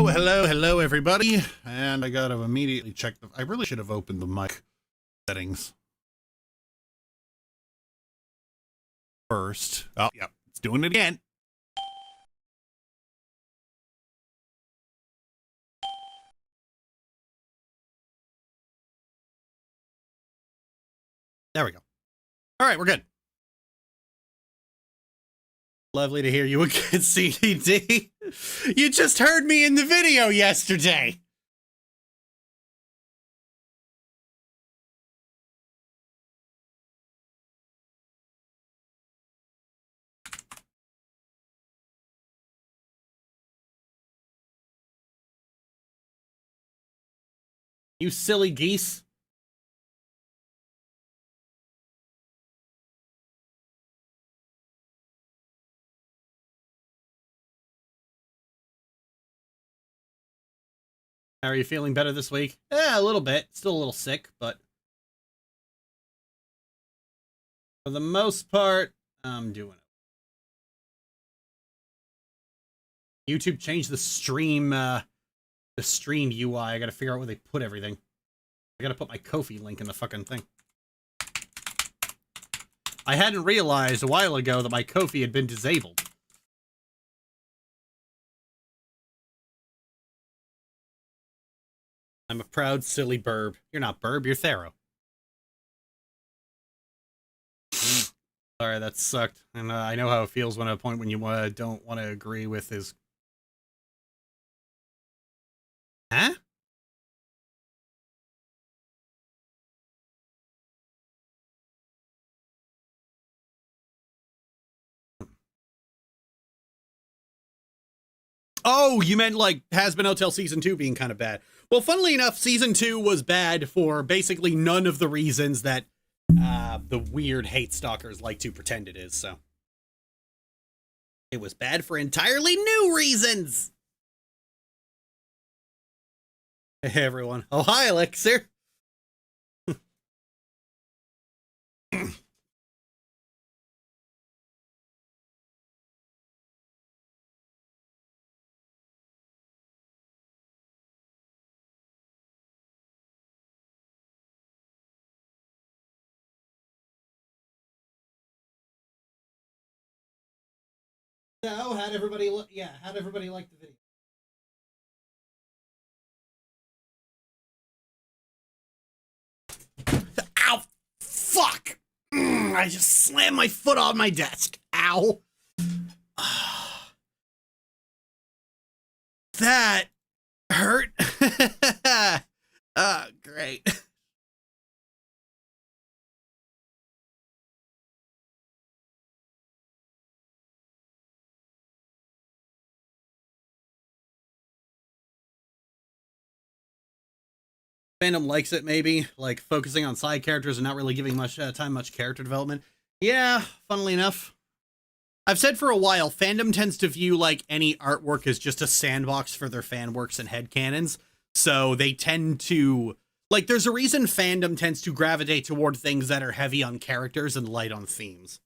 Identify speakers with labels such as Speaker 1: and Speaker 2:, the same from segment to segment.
Speaker 1: Hello, everybody. And I gotta immediately check I really should have opened the mic settings first. Oh, yeah, it's doing it again. There we go. All right, we're good. Lovely to hear you again, CDD. You just heard me in the video yesterday. You silly geese. How are you feeling better this week? Yeah, a little bit. Still a little sick, but for the most part, I'm doing it. YouTube changed the stream UI. I gotta figure out where they put everything. I gotta put my Ko-fi link in the fucking thing. I hadn't realized a while ago that my Ko-fi had been disabled. I'm a proud, silly burb. You're not burb, you're Thero. Sorry, that sucked. And I know how it feels when at a point when you don't want to agree with his... Huh? Oh, you meant like Has Been Hotel Season 2 being kind of bad. Well, funnily enough, Season 2 was bad for basically none of the reasons that the weird hate stalkers like to pretend it is, so. It was bad for entirely new reasons! Hey, everyone. Oh, hi, Elixir! So, how'd everybody like the video? Ow! Fuck! I just slammed my foot on my desk. Ow! That hurt. Great. Fandom likes it, maybe, like focusing on side characters and not really giving much character development. Yeah, funnily enough. I've said for a while, fandom tends to view like any artwork as just a sandbox for their fan works and headcanons. So they tend to, like, there's a reason fandom tends to gravitate toward things that are heavy on characters and light on themes.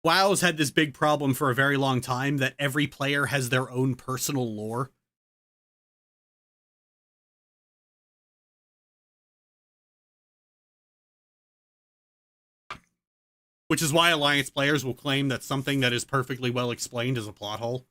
Speaker 1: WoW's had this big problem for a very long time that every player has their own personal lore. Which is why Alliance players will claim that something that is perfectly well explained is a plot hole.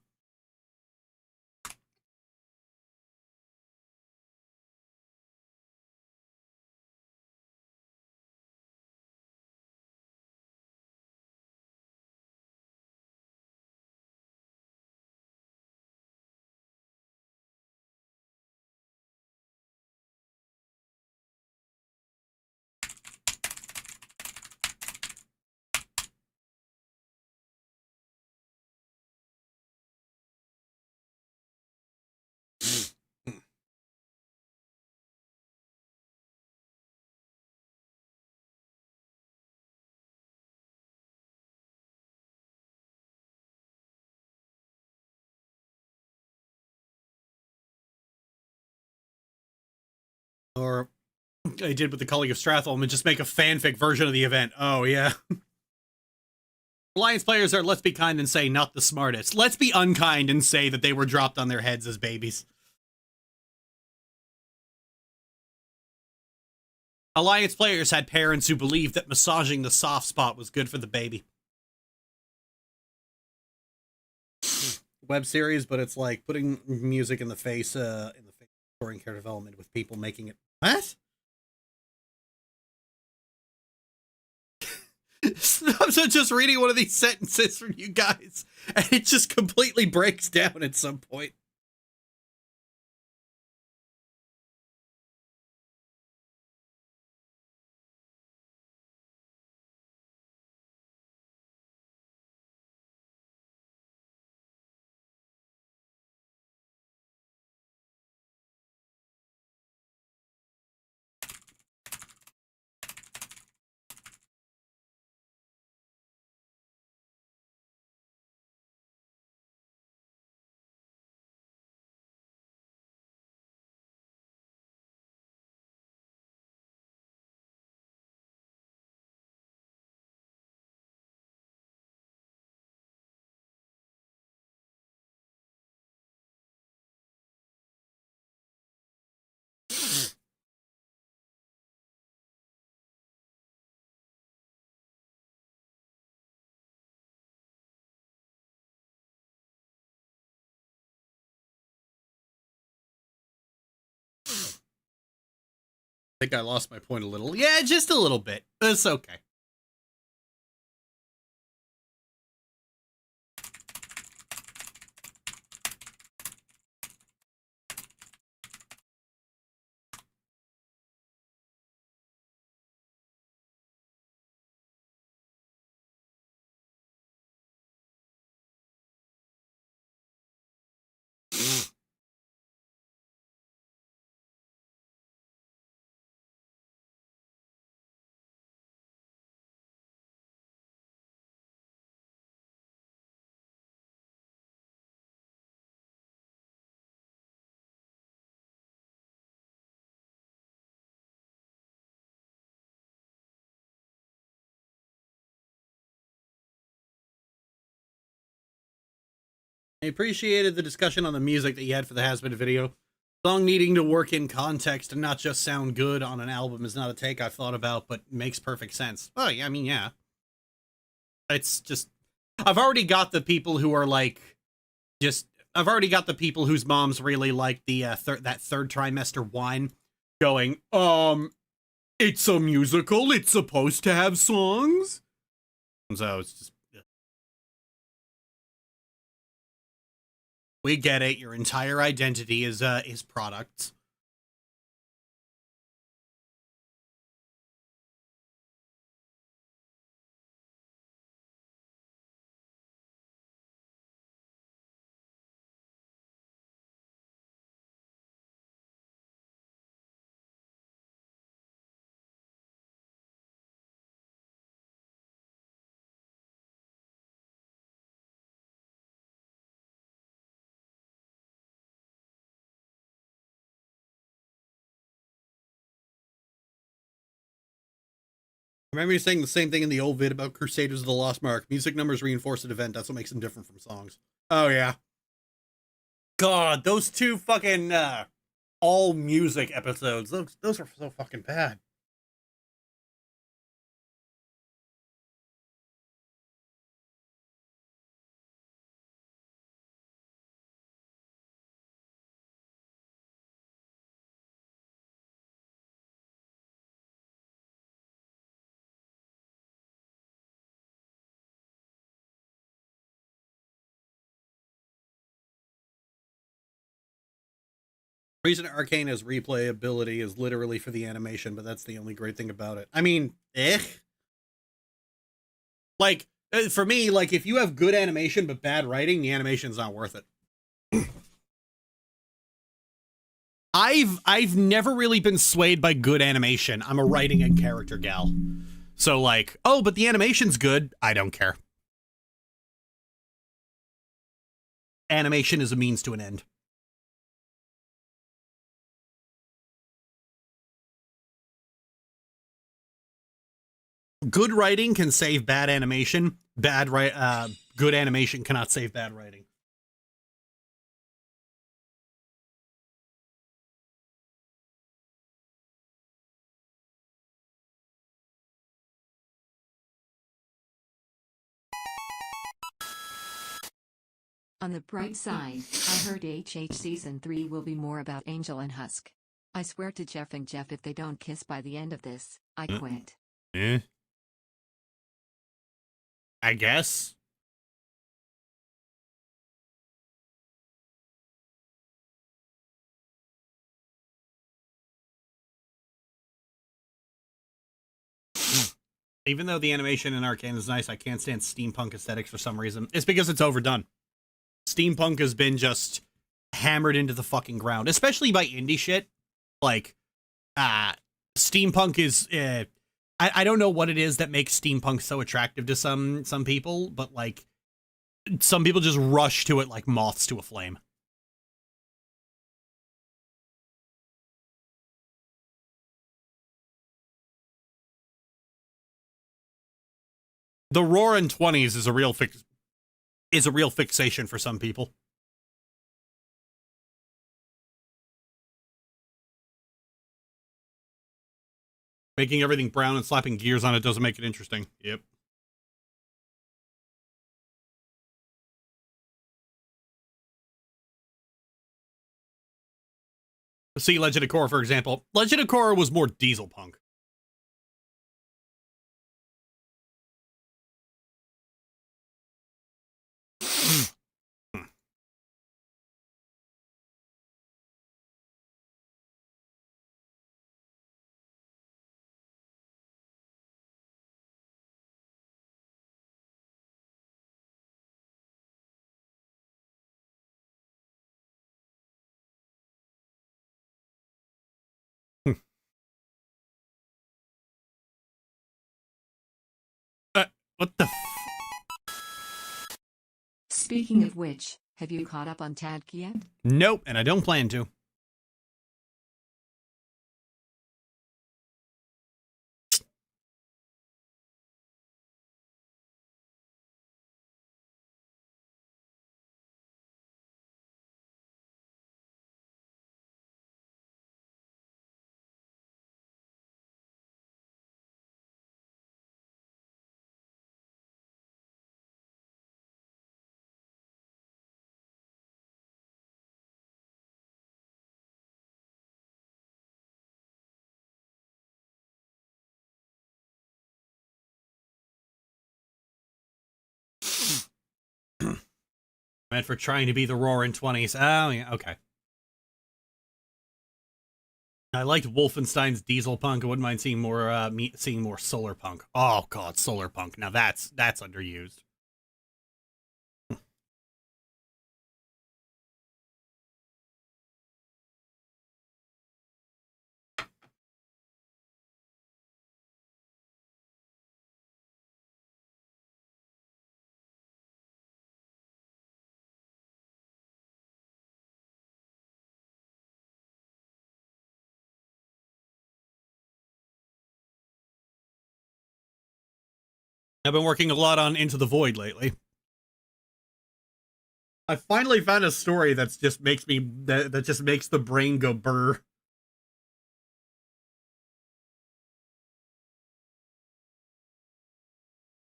Speaker 1: Or I did with the Culling of Stratholme and just make a fanfic version of the event. Oh, yeah. Alliance players are, let's be kind and say, not the smartest. Let's be unkind and say that they were dropped on their heads as babies. Alliance players had parents who believed that massaging the soft spot was good for the baby. Web series, but it's like putting music in the face storing character development with people making it. What? I'm just reading one of these sentences from you guys, and it just completely breaks down at some point. I think I lost my point a little. Yeah, just a little bit. It's okay. I appreciated the discussion on the music that you had for the Has Been video. Song needing to work in context and not just sound good on an album is not a take I've thought about, but makes perfect sense. Oh, yeah, I mean, yeah. It's just, I've already got the people who are like, I've already got the people whose moms really like the that third trimester wine going, it's a musical, it's supposed to have songs. So it's just, we get it. Your entire identity is products. I remember you saying the same thing in the old vid about Crusaders of the Lost Mark. Music numbers reinforce an event. That's what makes them different from songs. Oh, yeah. God, those two fucking all music episodes. Those are so fucking bad. The reason Arcane has replayability is literally for the animation, but that's the only great thing about it. I mean, like for me, like if you have good animation but bad writing, the animation's not worth it. I've never really been swayed by good animation. I'm a writing and character gal. So like, oh, but the animation's good. I don't care. Animation is a means to an end. Good writing can save bad animation. Good animation cannot save bad writing.
Speaker 2: On the bright side, I heard HH Season 3 will be more about Angel and Husk. I swear to Jeff and Jeff, if they don't kiss by the end of this, I quit.
Speaker 1: I guess. Even though the animation in Arcane is nice, I can't stand steampunk aesthetics for some reason. It's because it's overdone. Steampunk has been just hammered into the fucking ground, especially by indie shit. Like, steampunk is... I don't know what it is that makes steampunk so attractive to some people, but, like, some people just rush to it like moths to a flame. The Roaring 20s is a real fixation for some people. Making everything brown and slapping gears on it doesn't make it interesting. Yep. See Legend of Korra, for example. Legend of Korra was more diesel punk. What the
Speaker 2: Speaking of which, have you caught up on Tadk yet?
Speaker 1: Nope, and I don't plan to. Meant for trying to be the Roaring 20s. Oh, yeah, okay. I liked Wolfenstein's diesel punk. I wouldn't mind seeing more solar punk. Oh god, solar punk. Now that's underused. I've been working a lot on Into the Void lately. I finally found a story that just makes the brain go burr.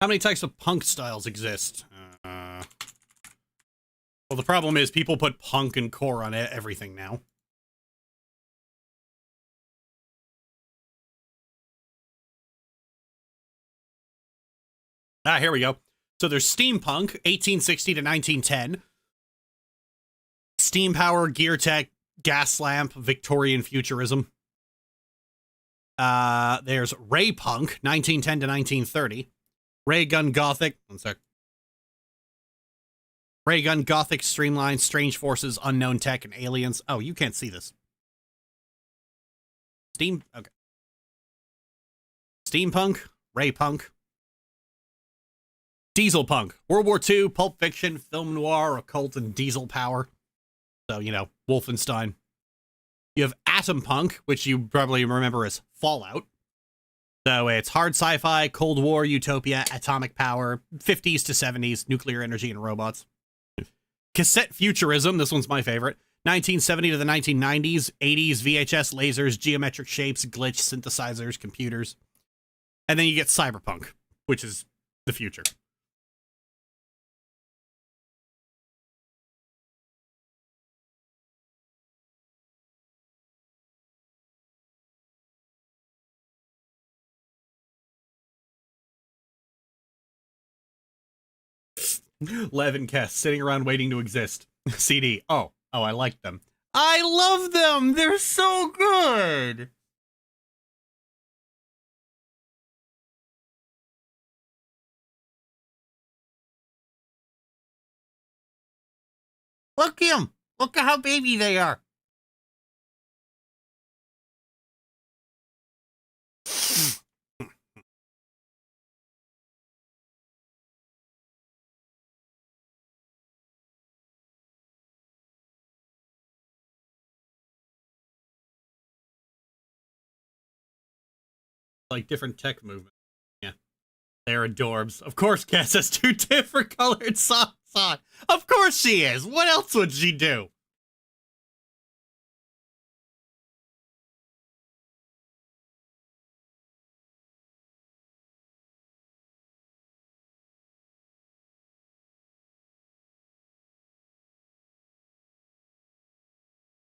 Speaker 1: How many types of punk styles exist? Well, the problem is people put punk and core on everything now. Here we go. So there's steampunk, 1860 to 1910. Steam power, gear tech, gas lamp, Victorian futurism. There's ray punk, 1910 to 1930. Ray gun gothic. One sec. Ray gun gothic, streamlined, strange forces, unknown tech, and aliens. Oh, you can't see this. Okay. Steampunk, ray punk. Diesel punk, World War II, pulp fiction, film noir, occult, and diesel power. So, you know, Wolfenstein. You have atom punk, which you probably remember as Fallout. So it's hard sci-fi, Cold War, utopia, atomic power, 50s to 70s, nuclear energy, and robots. Cassette futurism, this one's my favorite. 1970 to the 1990s, 80s VHS lasers, geometric shapes, glitch, synthesizers, computers. And then you get cyberpunk, which is the future. Lev and Kess sitting around waiting to exist. CD. Oh, I like them. I love them. They're so good. Look at them. Look at how baby they are. Like different tech movements. Yeah. They're adorbs. Of course, Cass has two different colored socks on. Of course she is. What else would she do?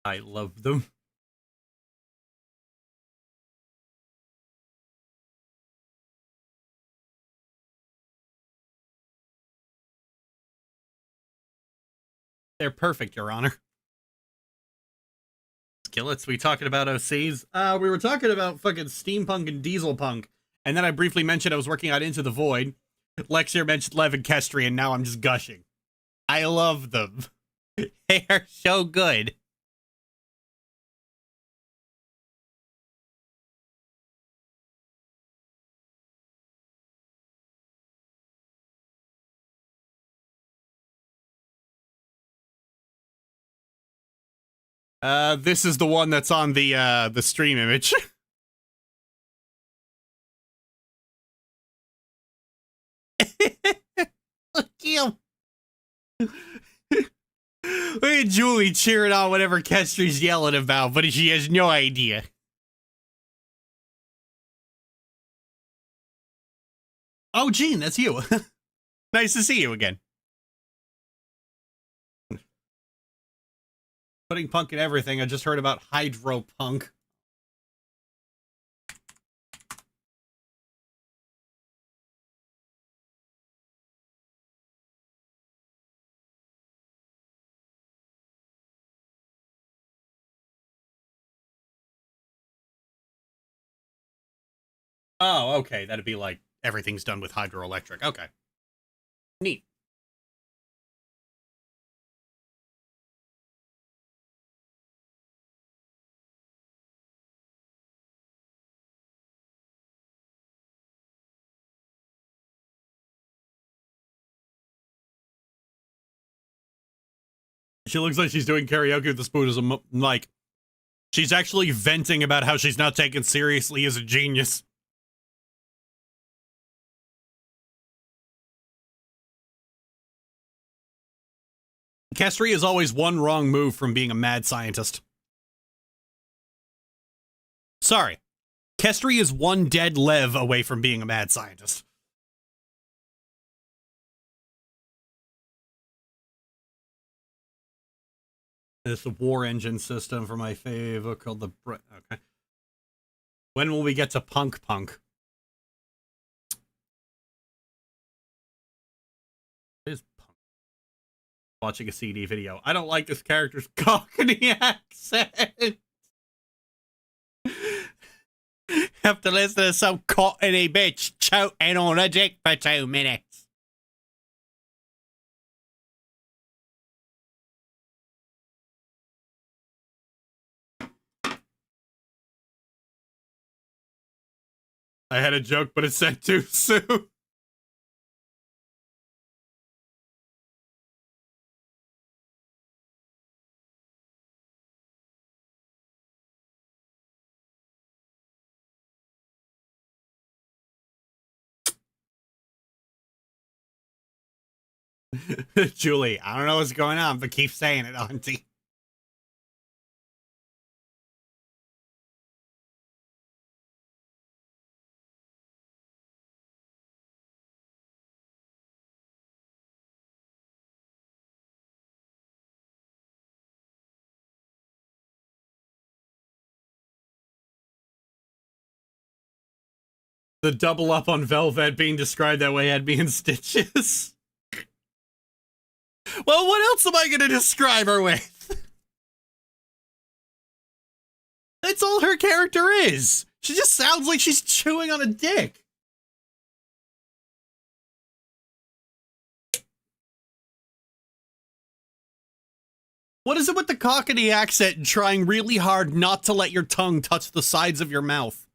Speaker 1: I love them. They're perfect, Your Honor. Skillets, we talking about OCs? We were talking about fucking steampunk and dieselpunk. And then I briefly mentioned I was working on Into the Void. Lexir mentioned Lev and Kestri, and now I'm just gushing. I love them. They are so good. This is the one that's on the stream image. Look at him. Look at Julie cheering on whatever Kestri's yelling about, but she has no idea. Oh, Gene, that's you. Nice to see you again. Putting punk in everything. I just heard about hydropunk. Oh, okay. That'd be like everything's done with hydroelectric. Okay. Neat. She looks like she's doing karaoke with the spoon as a mic. She's actually venting about how she's not taken seriously as a genius. Kestri is always one wrong move from being a mad scientist. Sorry. Kestri is one dead Lev away from being a mad scientist. This war engine system for my fave called the... Okay. When will we get to Punk Punk? What is Punk? Watching a CD video. I don't like this character's Cockney accent. Have to listen to some Cockney bitch choking on a dick for 2 minutes. I had a joke, but it said too soon. Julie, I don't know what's going on, but keep saying it, auntie. The double up on Velvet being described that way had me in stitches. Well, what else am I going to describe her with? That's all her character is. She just sounds like she's chewing on a dick. What is it with the Cockney accent and trying really hard not to let your tongue touch the sides of your mouth?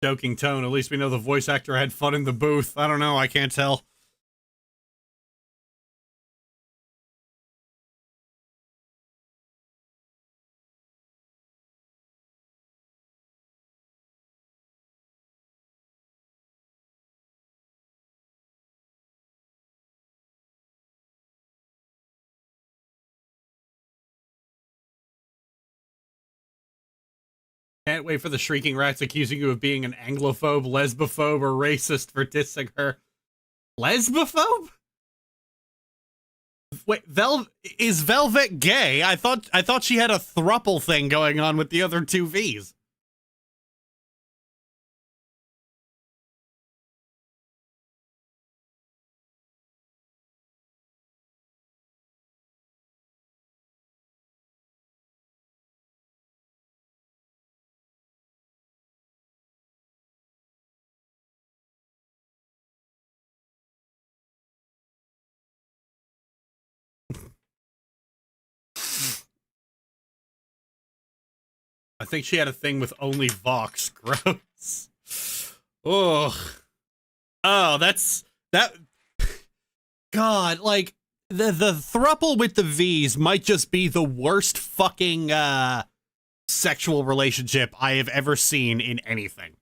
Speaker 1: Joking tone. At least we know the voice actor had fun in the booth. I don't know. I can't tell. Can't wait for the shrieking rats accusing you of being an Anglophobe, lesbophobe, or racist for dissing her. Lesbophobe? Wait, is Velvet gay? I thought she had a thruple thing going on with the other two V's. I think she had a thing with only Vox. Gross. Ugh. Oh, that. God, like the thruple with the V's might just be the worst fucking sexual relationship I have ever seen in anything.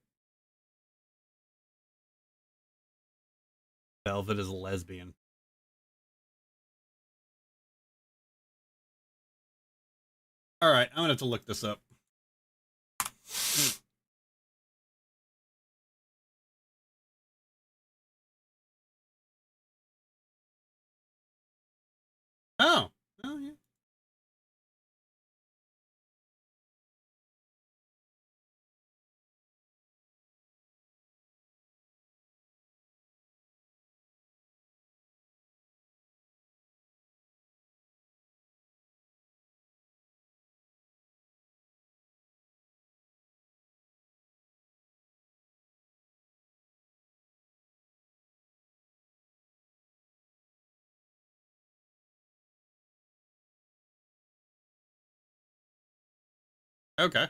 Speaker 1: Velvet is a lesbian. All right, I'm gonna have to look this up. Oh, oh yeah. Okay.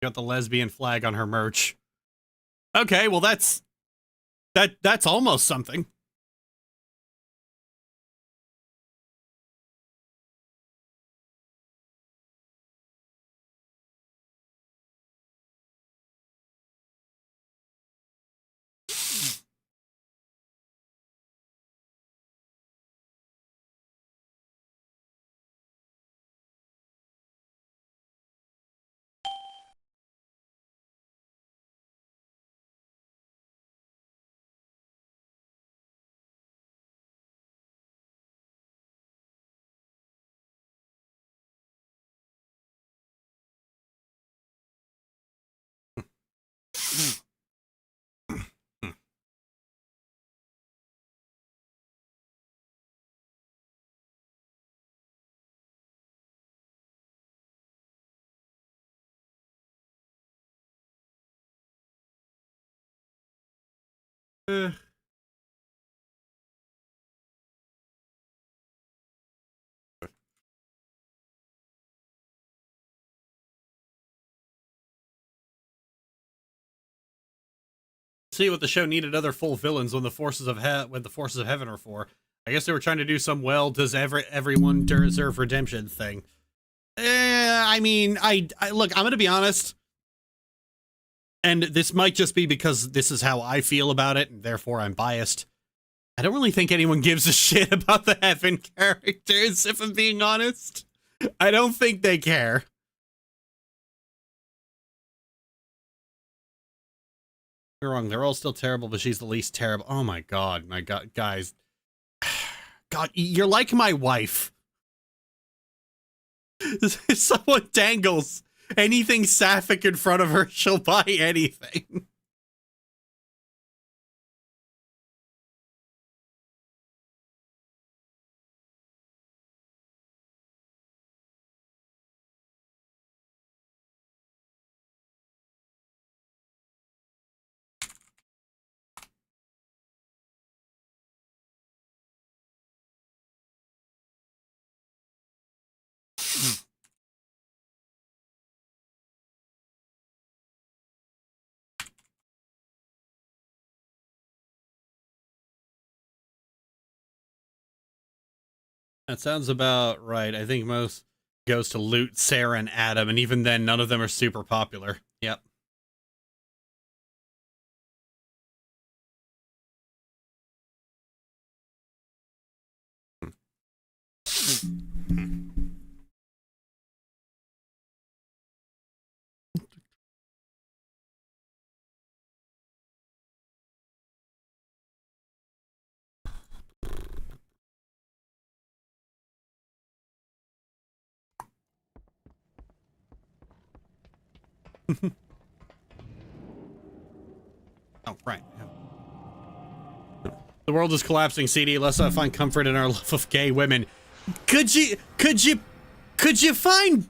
Speaker 1: Got the lesbian flag on her merch. Okay, well that's almost something. Uh, See what the show needed other full villains when the forces of heaven are for. I guess they were trying to do some does everyone deserve redemption thing. I mean, I look, I'm gonna be honest, and this might just be because this is how I feel about it, and therefore I'm biased. I don't really think anyone gives a shit about the heaven characters, if I'm being honest. I don't think they care. You're wrong, they're all still terrible, but she's the least terrible. Oh my god, guys. God, you're like my wife. If someone dangles anything sapphic in front of her, she'll buy anything. That sounds about right. I think most goes to loot Sarah and Adam, and even then, none of them are super popular. Yep. Oh, right. The world is collapsing, CD. Let's not find comfort in our love of gay women. Could you find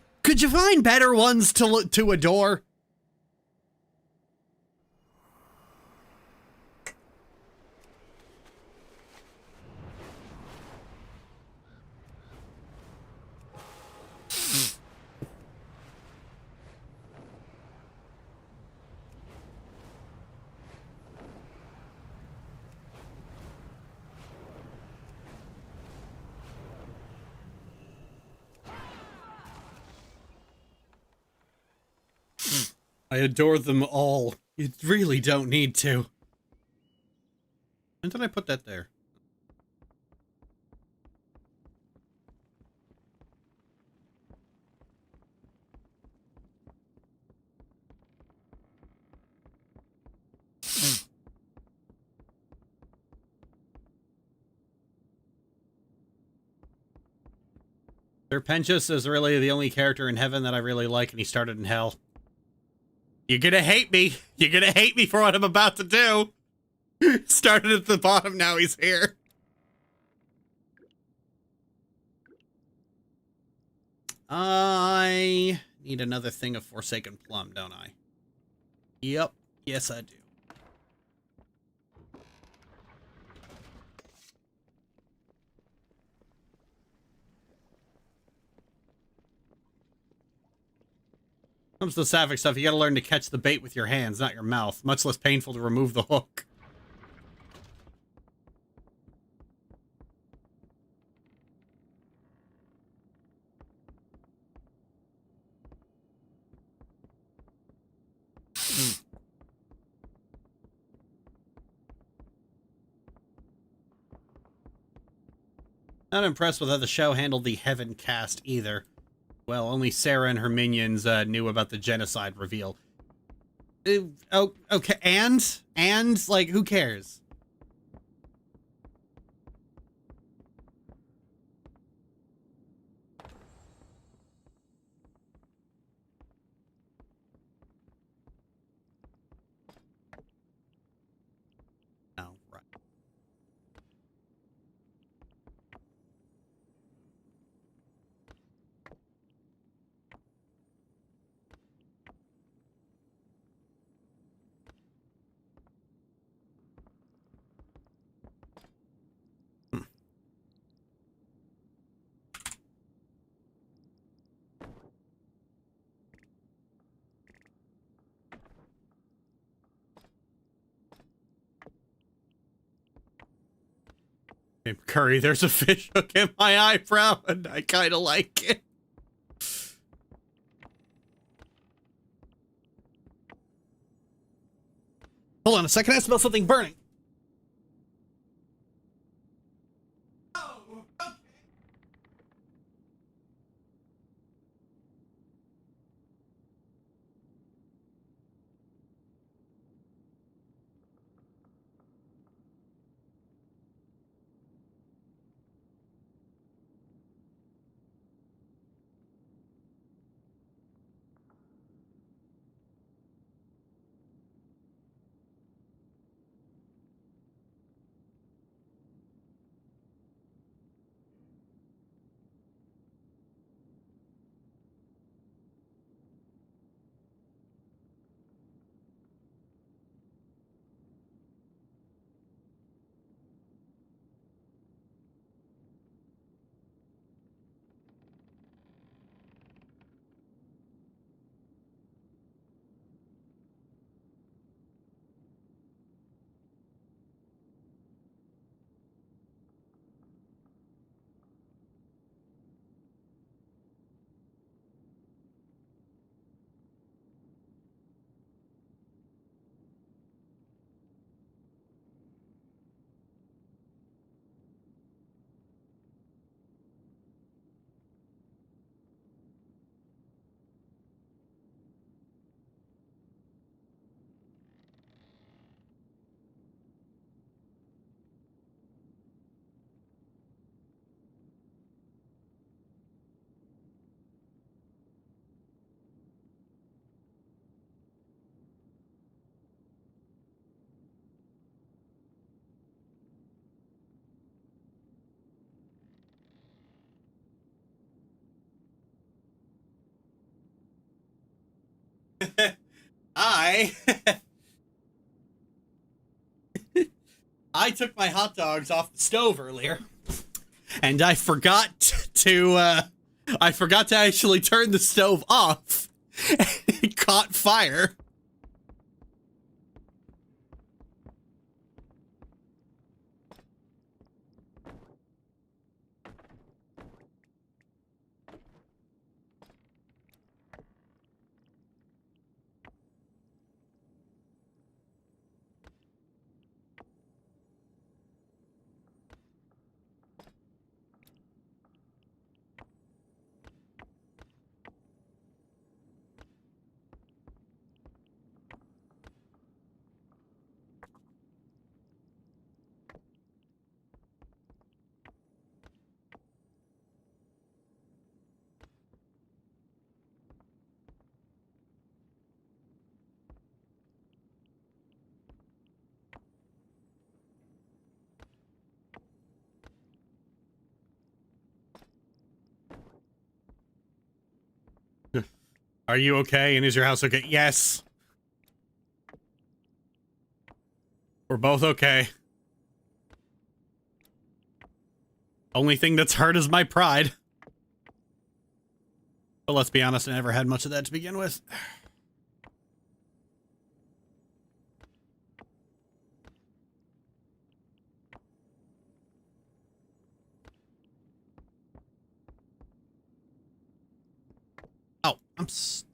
Speaker 1: better ones to adore? I adore them all. You really don't need to. When did I put that there? Serpentius is really the only character in heaven that I really like, and he started in hell. You're gonna hate me. You're gonna hate me for what I'm about to do. Started at the bottom, now he's here. I need another thing of Forsaken Plum, don't I? Yep. Yes, I do. Comes to the sapphic stuff, you gotta learn to catch the bait with your hands, not your mouth. Much less painful to remove the hook. Not impressed with how the show handled the Heaven cast either. Well, only Sarah and her minions knew about the genocide reveal. Oh, okay, and like, who cares? Oh, right. Hey, Curry, there's a fish hook in my eyebrow, and I kind of like it. Hold on a second, I smell something burning. I I took my hot dogs off the stove earlier, and I forgot to actually turn the stove off. It caught fire. Are you okay? And is your house okay? Yes. We're both okay. Only thing that's hurt is my pride. But let's be honest, I never had much of that to begin with. Oh, I'm stupid.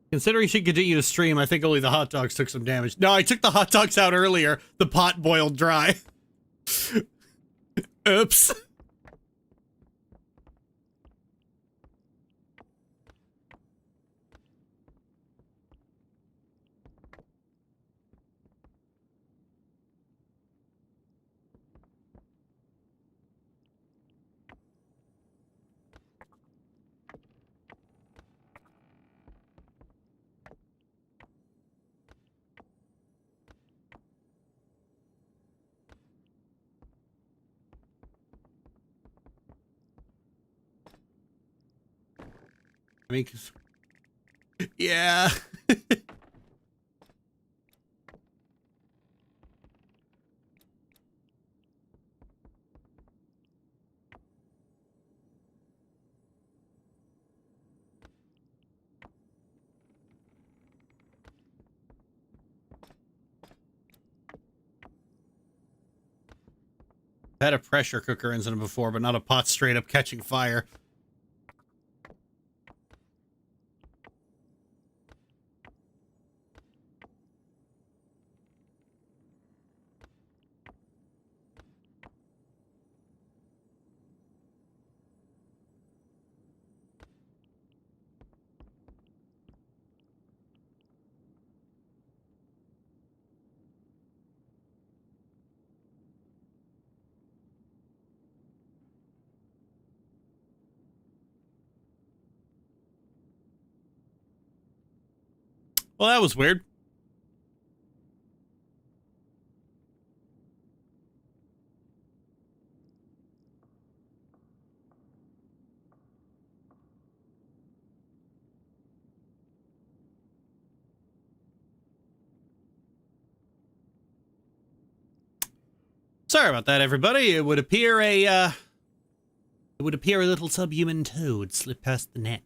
Speaker 1: Considering she continued to stream, I think only the hot dogs took some damage. No, I took the hot dogs out earlier. The pot boiled dry. Oops. I mean, 'cause... yeah. I've had a pressure cooker incident before, but not a pot straight up catching fire. Well, that was weird. Sorry about that, everybody. It would appear a little subhuman toad slipped past the net.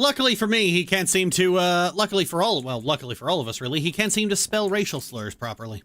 Speaker 1: Luckily for me, he can't seem to, luckily for all of us, really, he can't seem to spell racial slurs properly.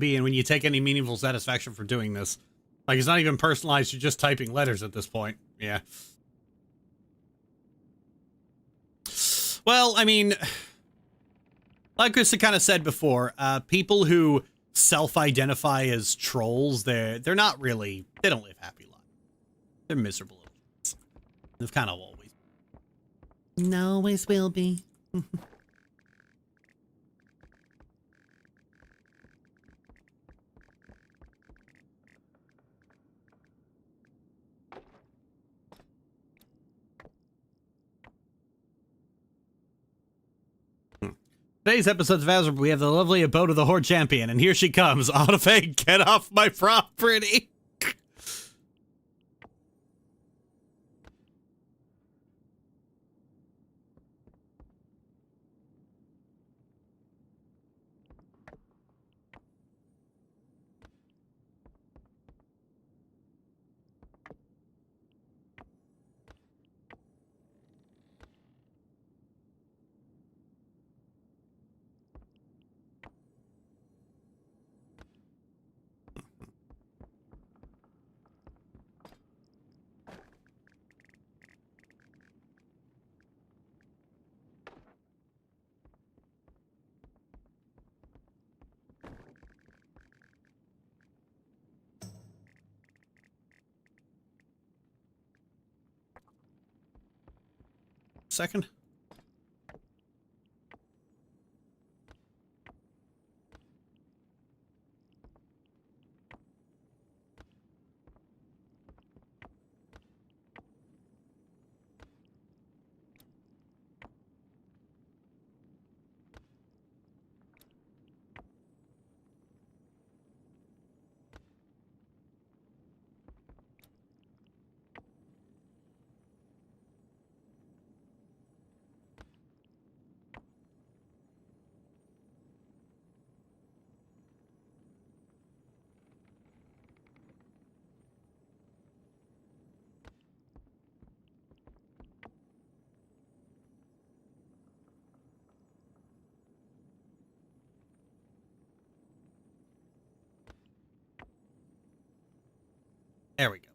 Speaker 1: And when you take any meaningful satisfaction for doing this. Like, it's not even personalized, you're just typing letters at this point. Yeah. Well, I mean, like Krista kind of said before, people who self-identify as trolls, they're not really, they don't live happy lives. They're miserable. They've kind of always will be. Today's episodes of Azure, we have the lovely abode of the Horde Champion, and here she comes. Autofake, get off my property! Second. There we go.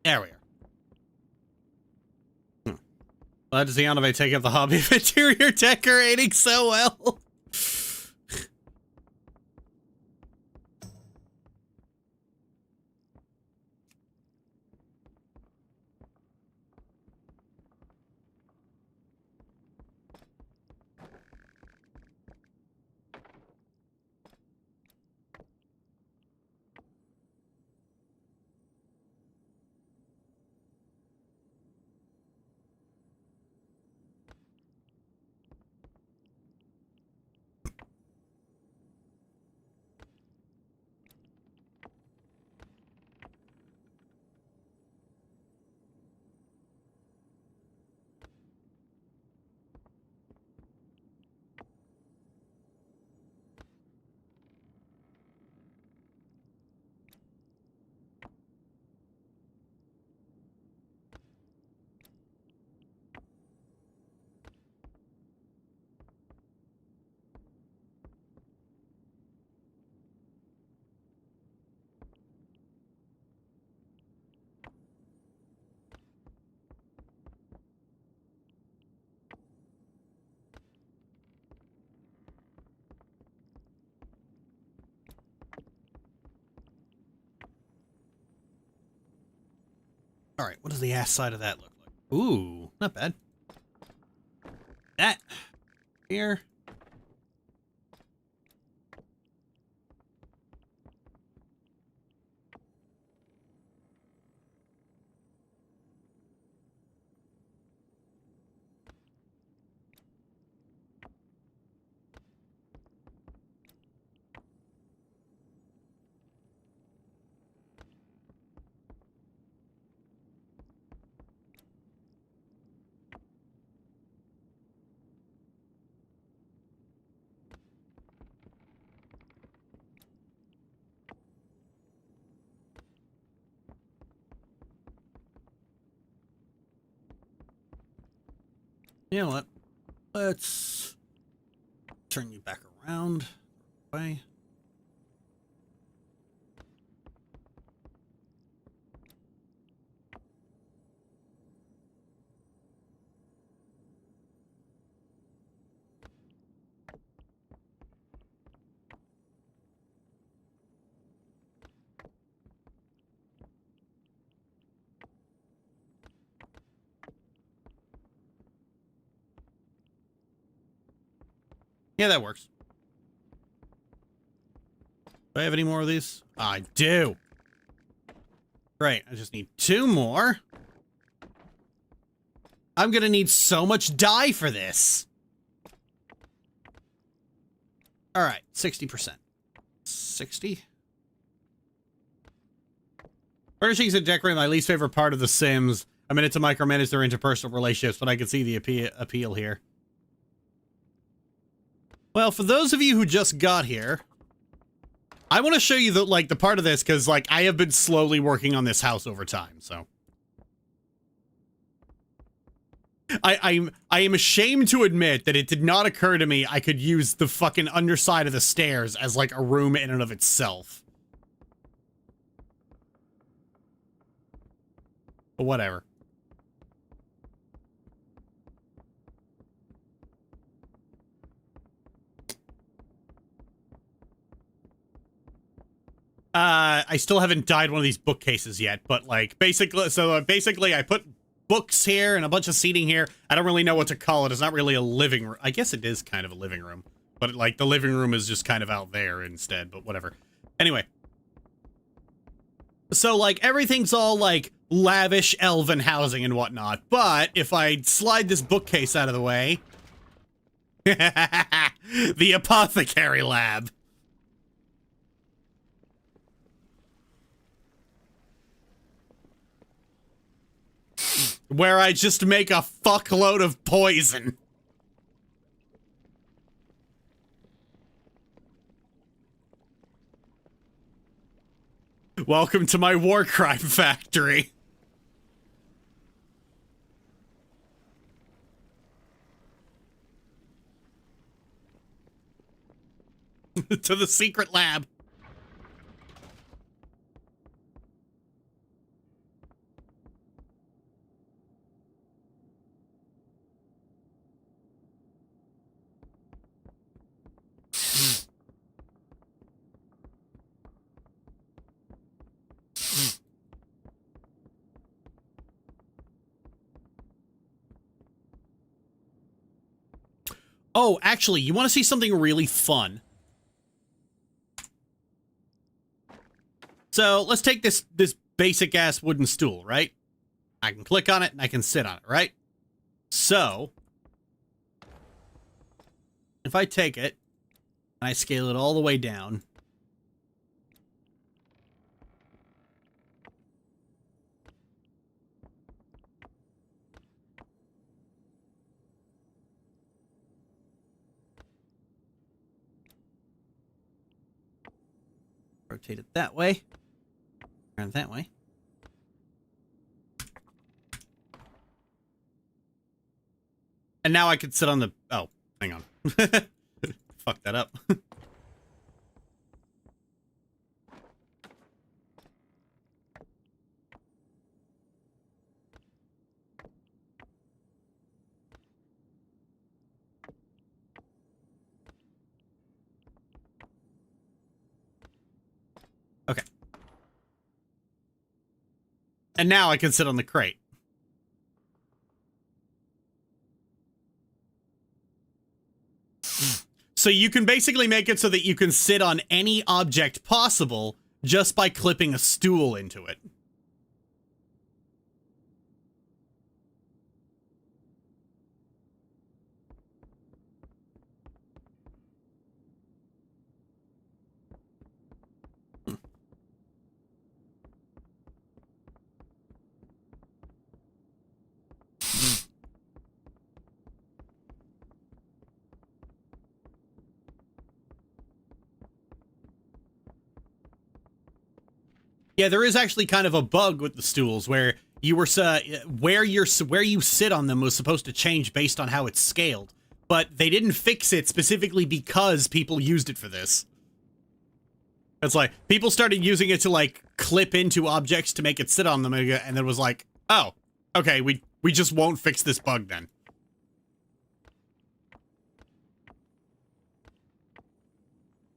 Speaker 1: There we are. Glad to see Anave take up the hobby of interior decorating so well. All right, what does the ass side of that look like? Ooh, not bad. That here. You know what? Let's turn you back around. Way. Yeah, that works. Do I have any more of these? I do. Great. I just need 2 more. I'm gonna need so much dye for this. All right, 60%. 60. Furnishings and decorating, my least favorite part of The Sims. I mean, it's a micromanage their interpersonal relationships, but I can see the appeal here. Well, for those of you who just got here, I want to show you the part of this because I have been slowly working on this house over time. So I am ashamed to admit that it did not occur to me I could use the fucking underside of the stairs as a room in and of itself. But whatever. I still haven't dyed one of these bookcases yet, but like basically I put books here and a bunch of seating here. I don't really know what to call it. It's not really a living room. I guess it is kind of a living room, but like the living room is just kind of out there instead, but whatever. Anyway. So like everything's all like lavish elven housing and whatnot, but if I slide this bookcase out of the way, the apothecary lab. Where I just make a fuckload of poison. Welcome to my war crime factory. To the secret lab. Oh, actually, you want to see something really fun? So let's take this basic ass wooden stool, right? I can click on it and I can sit on it, right? So if I take it and I scale it all the way down, rotate it that way, turn it that way. And now I could sit on the... Oh, hang on. Fuck that up. Okay. And now I can sit on the crate. So you can basically make it so that you can sit on any object possible just by clipping a stool into it. Yeah, there is actually kind of a bug with the stools where you were where you sit on them was supposed to change based on how it's scaled, but they didn't fix it specifically because people used it for this. It's like people started using it to like clip into objects to make it sit on them, and then it was like, oh, okay, we just won't fix this bug then.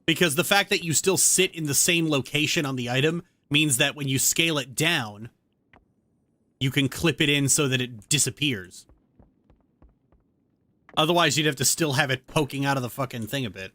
Speaker 1: Because the fact that you still sit in the same location on the item means that when you scale it down, you can clip it in so that it disappears. Otherwise, you'd have to still have it poking out of the fucking thing a bit.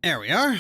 Speaker 1: There we are.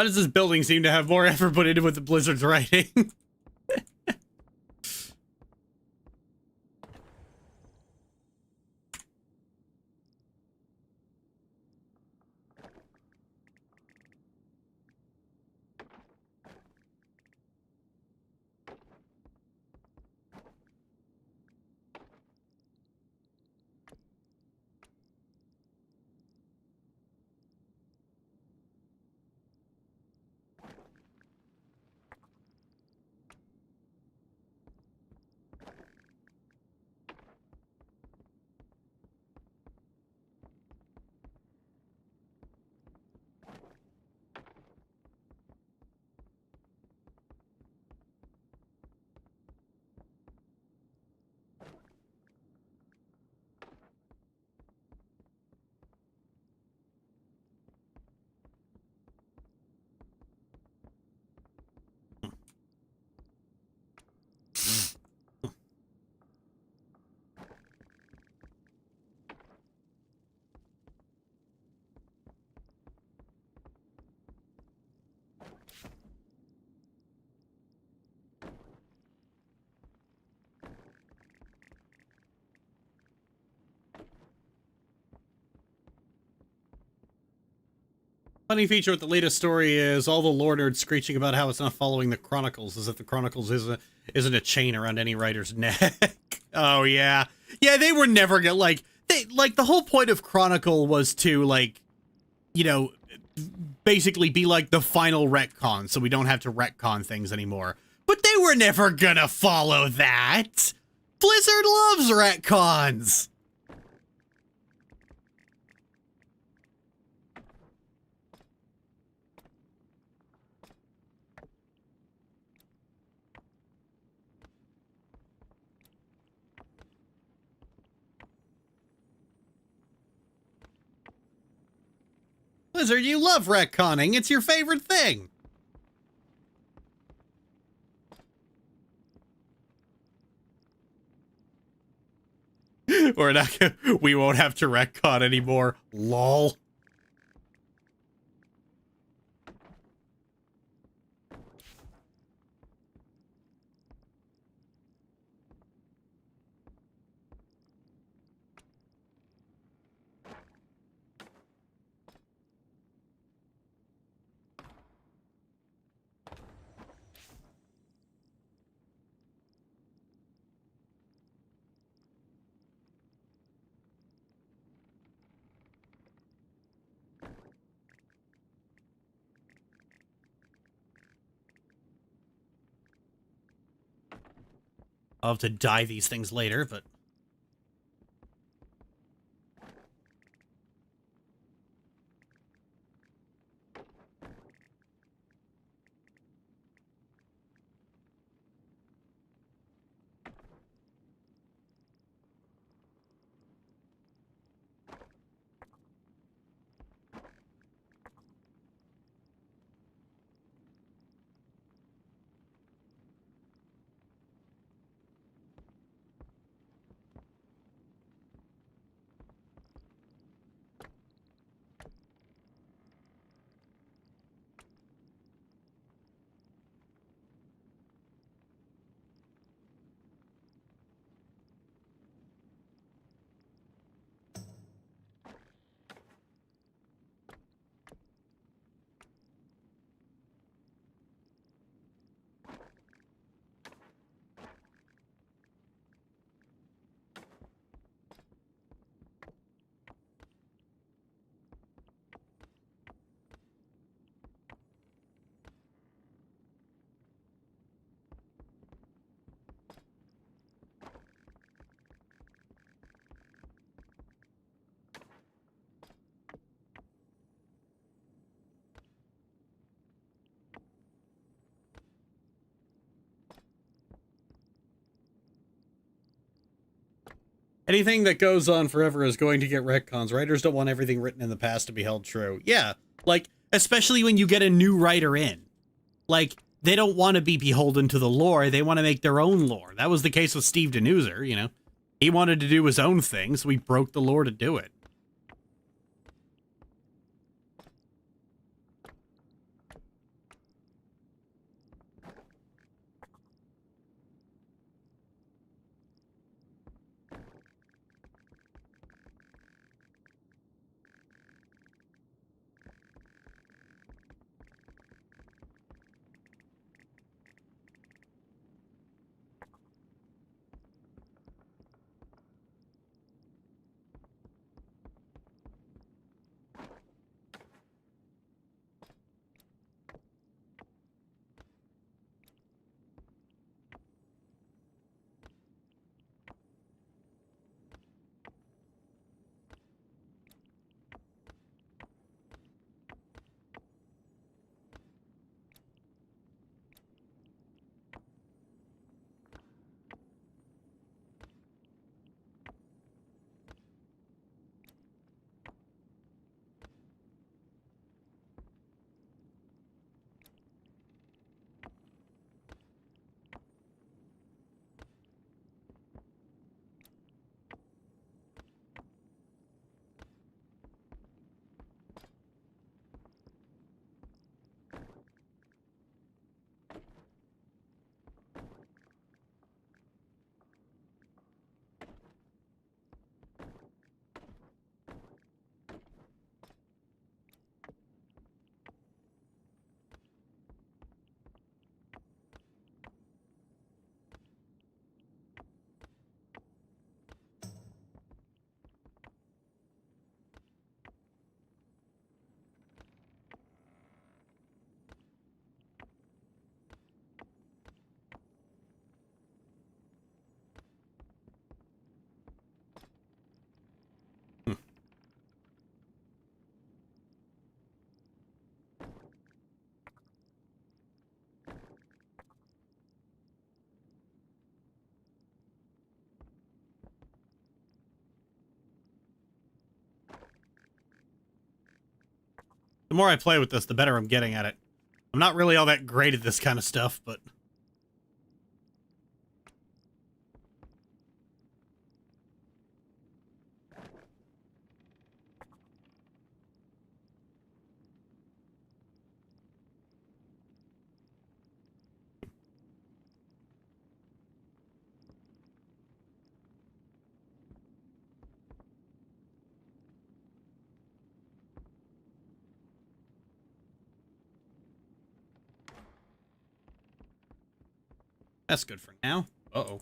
Speaker 1: Why does this building seem to have more effort put into it than Blizzard's writing? Funny feature with the latest story is all the lore nerds screeching about how it's not following the Chronicles, as if the Chronicles isn't a chain around any writer's neck. Oh yeah. Yeah, they were never gonna, the whole point of Chronicle was to, basically be like the final retcon, so we don't have to retcon things anymore. But they were never gonna follow that! Blizzard loves retcons! Blizzard, you love retconning. It's your favorite thing. We won't have to retcon anymore. Lol. I'll have to dye these things later, but... Anything that goes on forever is going to get retcons. Writers don't want everything written in the past to be held true. Yeah, especially when you get a new writer in. They don't want to be beholden to the lore. They want to make their own lore. That was the case with Steve Denuser, you know. He wanted to do his own thing, so he broke the lore to do it. The more I play with this, the better I'm getting at it. I'm not really all that great at this kind of stuff, but... That's good for now. Uh-oh.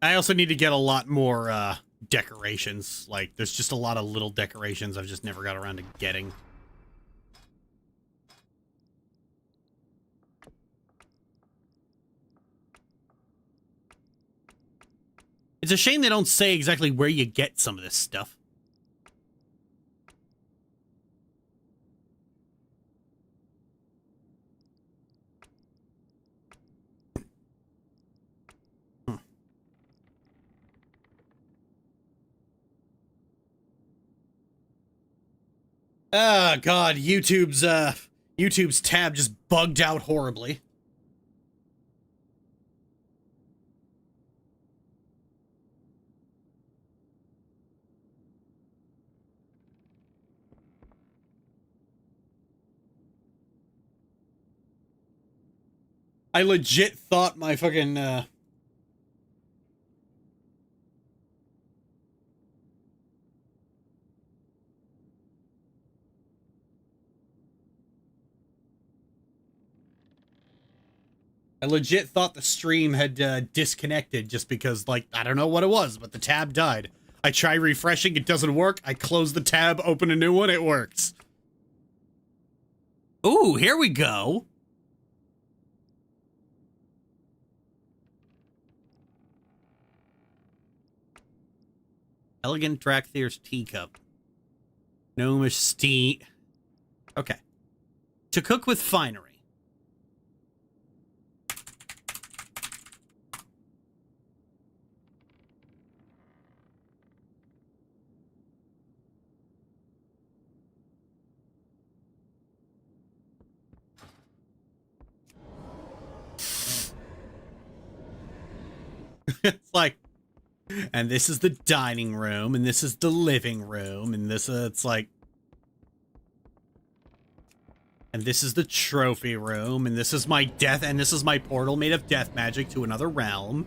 Speaker 1: I also need to get a lot more, decorations. Like, there's just a lot of little decorations I've just never got around to getting. It's a shame they don't say exactly where you get some of this stuff. Oh, God, YouTube's tab just bugged out horribly. I legit thought my fucking, I legit thought the stream had disconnected just because, like, I don't know what it was, but the tab died. I try refreshing, it doesn't work. I close the tab, open a new one, it works. Ooh, here we go. Elegant Drakthir's teacup. Gnomish steam. Okay. To cook with finery. It's like, and this is the dining room, and this is the living room, and this, it's like, and this is the trophy room, and this is my death, and this is my portal made of death magic to another realm.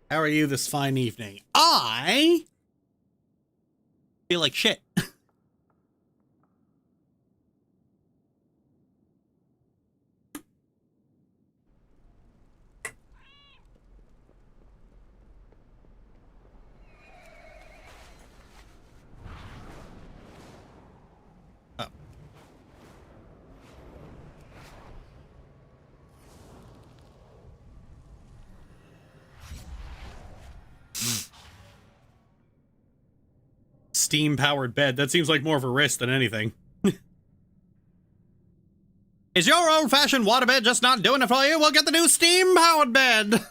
Speaker 1: How are you this fine evening? I feel like shit. Steam-powered bed. That seems like more of a risk than anything. Is your old-fashioned waterbed just not doing it for you? We'll get the new steam-powered bed!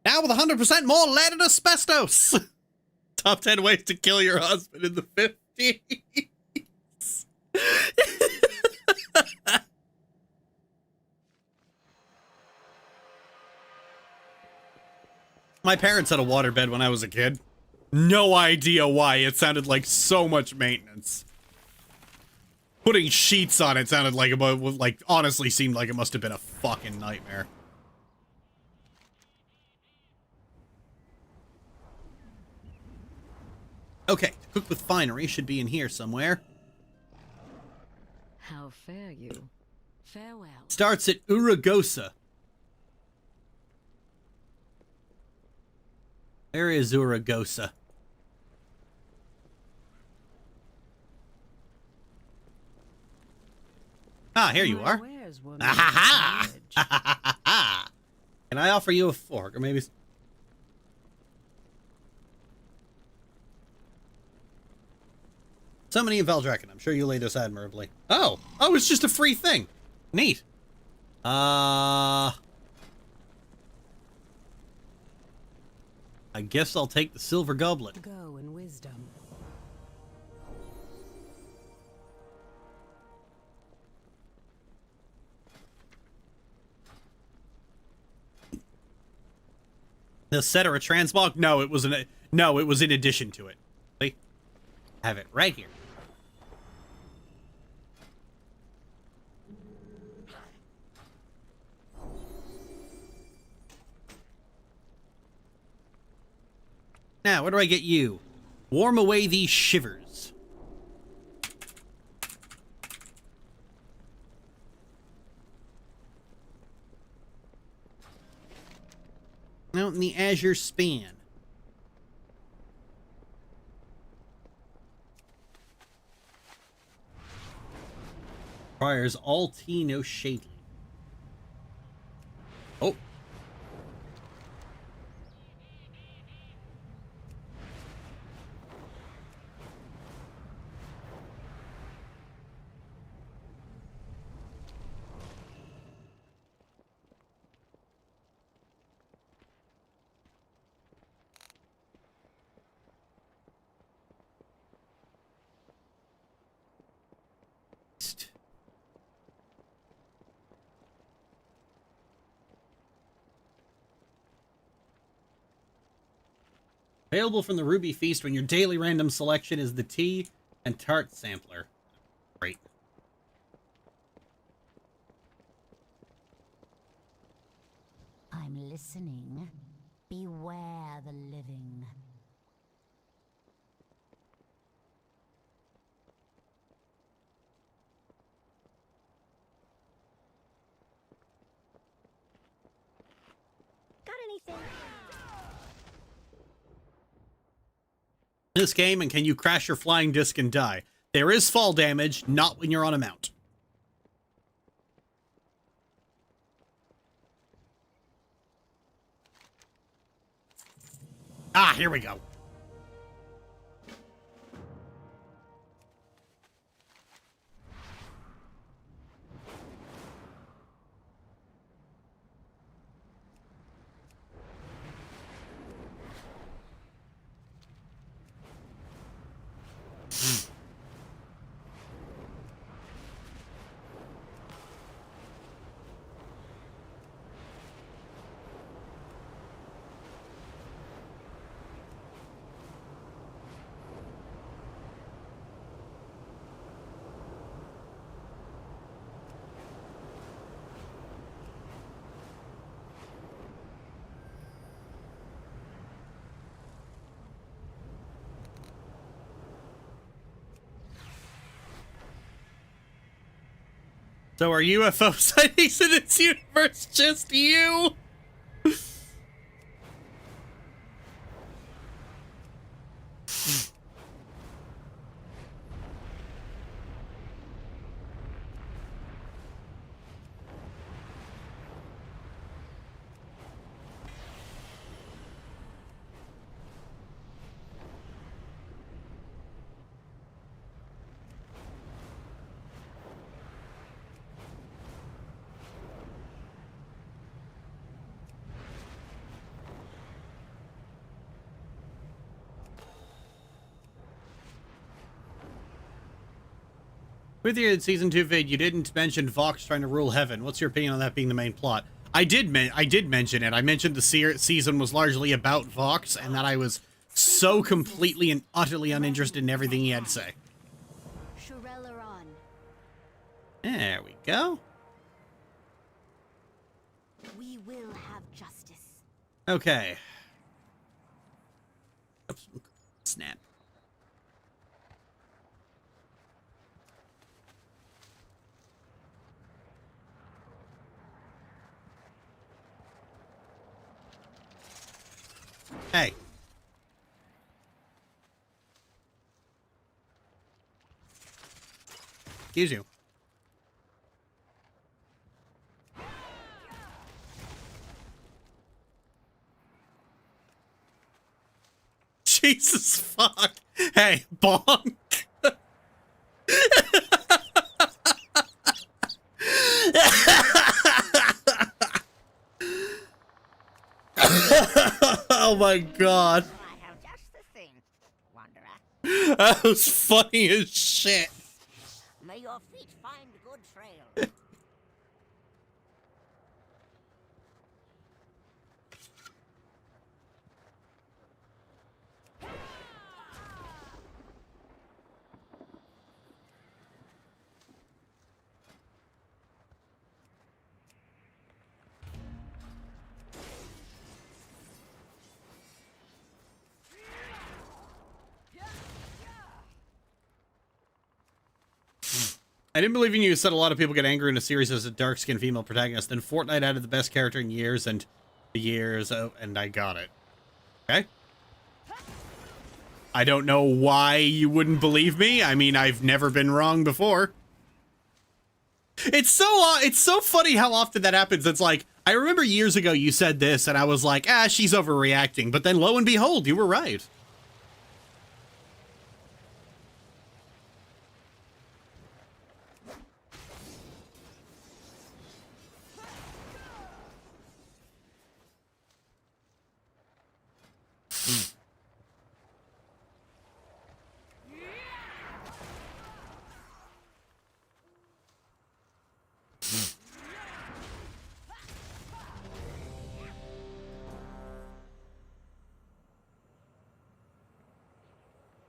Speaker 1: Now with 100% more lead and asbestos! Top 10 ways to kill your husband in the 50s. My parents had a waterbed when I was a kid. No idea why. It sounded like so much maintenance. Putting sheets on it sounded like honestly seemed like it must have been a fucking nightmare. Okay, cook with finery should be in here somewhere.
Speaker 3: How fare you? Farewell.
Speaker 1: Starts at Uragosa. Where is Uragosa? Ah, here you are. Ah ha ha! Can I offer you a fork, or maybe? Summoning of Veldraken. I'm sure you lay this admirably. Oh, it's just a free thing. Neat. I guess I'll take the silver goblet.
Speaker 3: Go in wisdom.
Speaker 1: The set or a transmog? No, it was in addition to it. See? Have it right here. Now, what do I get you? Warm away these shivers. Out in the Azure Span. Requires all tea, no shade. Oh. Available from the Ruby Feast when your daily random selection is the tea and tart sampler. Great.
Speaker 4: I'm listening. Beware the living.
Speaker 5: Got anything?
Speaker 1: This game, and can you crash your flying disc and die? There is fall damage, not when you're on a mount. Ah, here we go. So are UFO sightings in this universe just you? With your season 2 vid, you didn't mention Vox trying to rule heaven. What's your opinion on that being the main plot? I did mention it. I mentioned the season was largely about Vox, and that I was so completely and utterly uninterested in everything he had to say.
Speaker 5: Shirelleron.
Speaker 1: There we go.
Speaker 5: We will have justice.
Speaker 1: Okay. Oops. Snap. Hey. Excuse you. Jesus fuck. Hey, bonk. Oh my god.
Speaker 6: I have just the thing, Wanderer.
Speaker 1: That was funny as shit.
Speaker 6: May your feet find good trail.
Speaker 1: I didn't believe in you said a lot of people get angry in a series as a dark-skinned female protagonist. Then Fortnite added the best character in years and and I got it. Okay? I don't know why you wouldn't believe me. I mean, I've never been wrong before. It's so funny how often that happens. It's like, I remember years ago you said this and I was like, she's overreacting. But then lo and behold, you were right.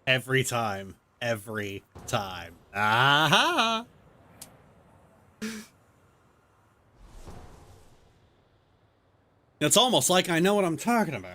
Speaker 1: Every time. Every time. Aha! It's almost like I know what I'm talking about.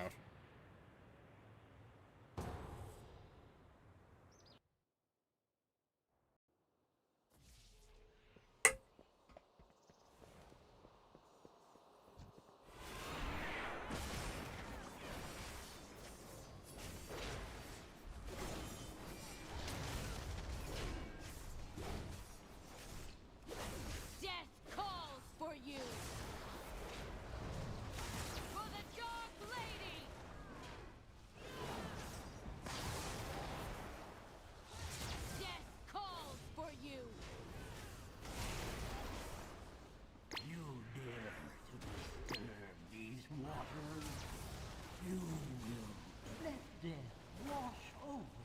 Speaker 7: Death calls for you. For the Dark Lady. Death calls for you.
Speaker 8: You dare to disturb these waters? You will let death wash over.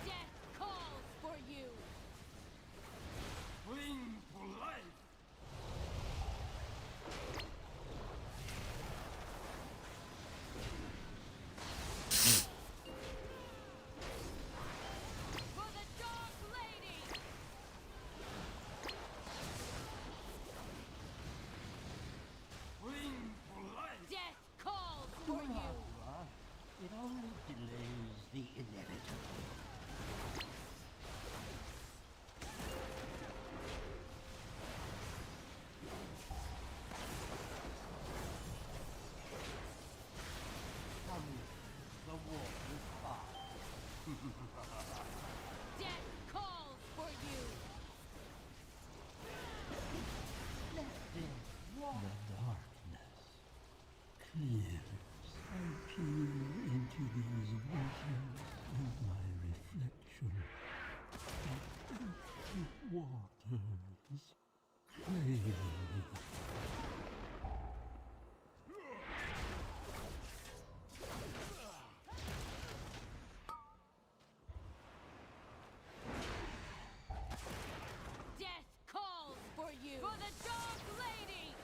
Speaker 7: Death calls for you.
Speaker 8: Cling for life.
Speaker 7: For the Dark Lady.
Speaker 8: Cling for life.
Speaker 7: Death calls for you.
Speaker 8: It only delays the inevitable. Come, the water's hot.
Speaker 7: Death calls for you.
Speaker 8: Let death wash. The darkness clears. I peer into these waters, and my reflection of empty waters crave.
Speaker 7: Death calls for you. For the Dark Lady.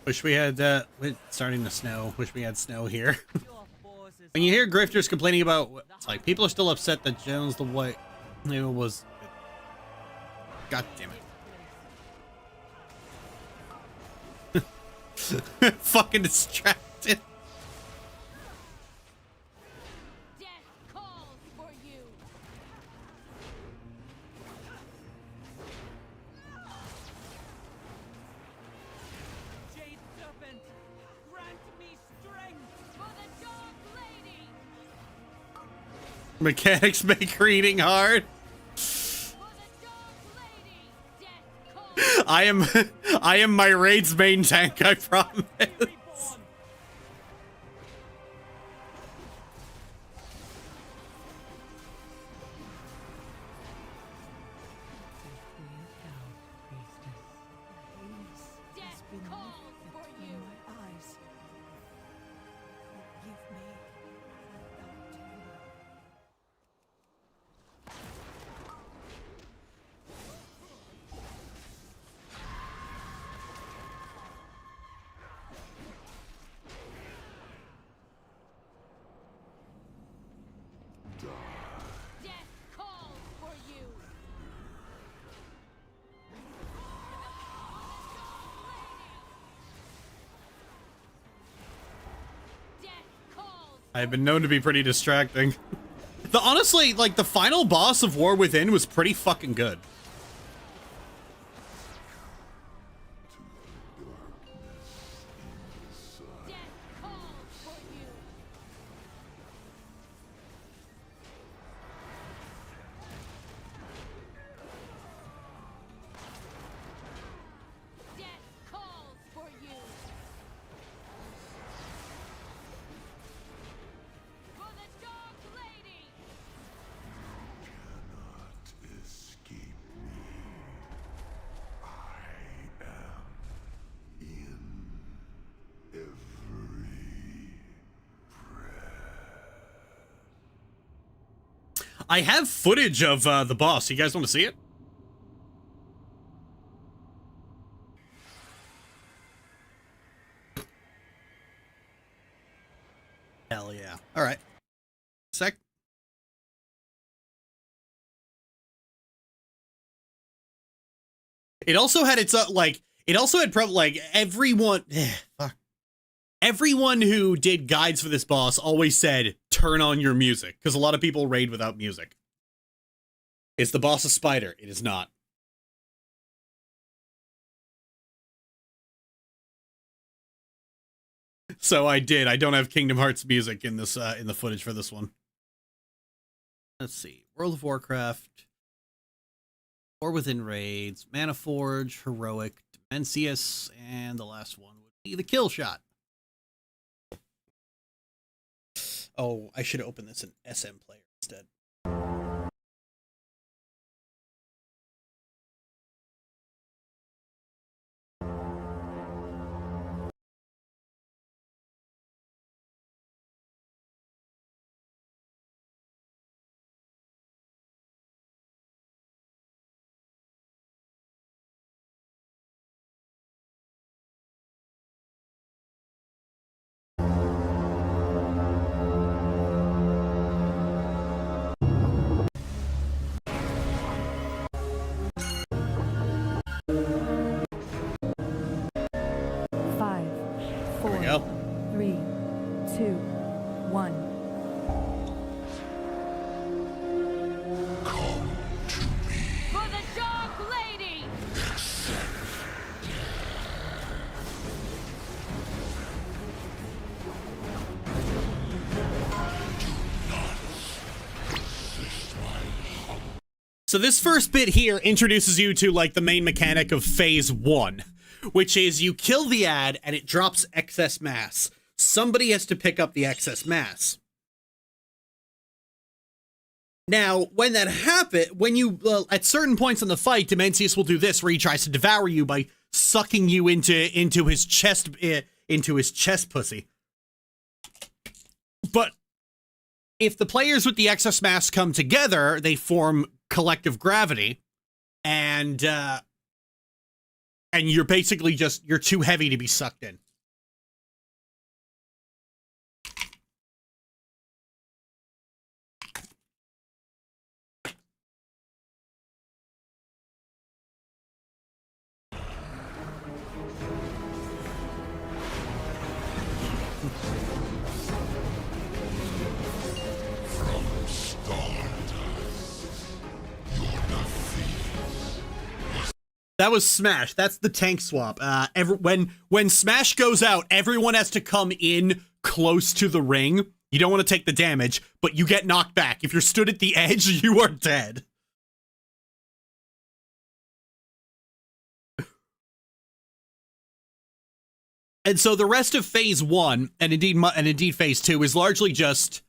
Speaker 1: Wish we had, it's starting to snow. Wish we had snow here. When you hear grifters complaining about, it's like, people are still upset that Jones the White, it was, god damn it. Fucking distracted.
Speaker 7: Death calls for you.
Speaker 9: Jade Serpent, grant me strength
Speaker 7: For the Dog Lady.
Speaker 1: Mechanics make reading hard.
Speaker 7: For the Dog Lady. Death calls.
Speaker 1: I am my raid's main tank, I promise.
Speaker 9: reborn.
Speaker 7: Death calls for you. Death calls for you. Death calls.
Speaker 1: I've been known to be pretty distracting. Honestly, like, the final boss of War Within was pretty fucking good.
Speaker 7: Death calls for you. Death calls for you. For the Dog Lady.
Speaker 8: Escape me. I am in every
Speaker 1: I have footage of the boss. You guys want to see it? Hell yeah. All right. Sec. It also had its like. It also had like everyone. Fuck. Everyone who did guides for this boss always said, "Turn on your music," because a lot of people raid without music. Is the boss a spider? It is not. So I did. I don't have Kingdom Hearts music in this in the footage for this one. Let's see. World of Warcraft, War Within Raids, Mana Forge, Heroic, Dimensius, and the last one would be the Kill Shot. Oh, I should open this in SM Player instead.
Speaker 10: Five,
Speaker 1: There
Speaker 10: four,
Speaker 1: we go.
Speaker 10: 3, 2, 1.
Speaker 7: For the Dog Lady.
Speaker 1: So this first bit here introduces you to like the main mechanic of phase 1, which is you kill the ad and it drops excess mass. Somebody has to pick up the excess mass. Now, when that happens, when you, at certain points in the fight, Dimensius will do this, where he tries to devour you by sucking you into his chest pussy. But if the players with the excess mass come together, they form collective gravity, and and you're basically just, you're too heavy to be sucked in. That was Smash. That's the tank swap. When Smash goes out, everyone has to come in close to the ring. You don't want to take the damage, but you get knocked back. If you're stood at the edge, you are dead. And so the rest of Phase 1, and indeed Phase 2, is largely just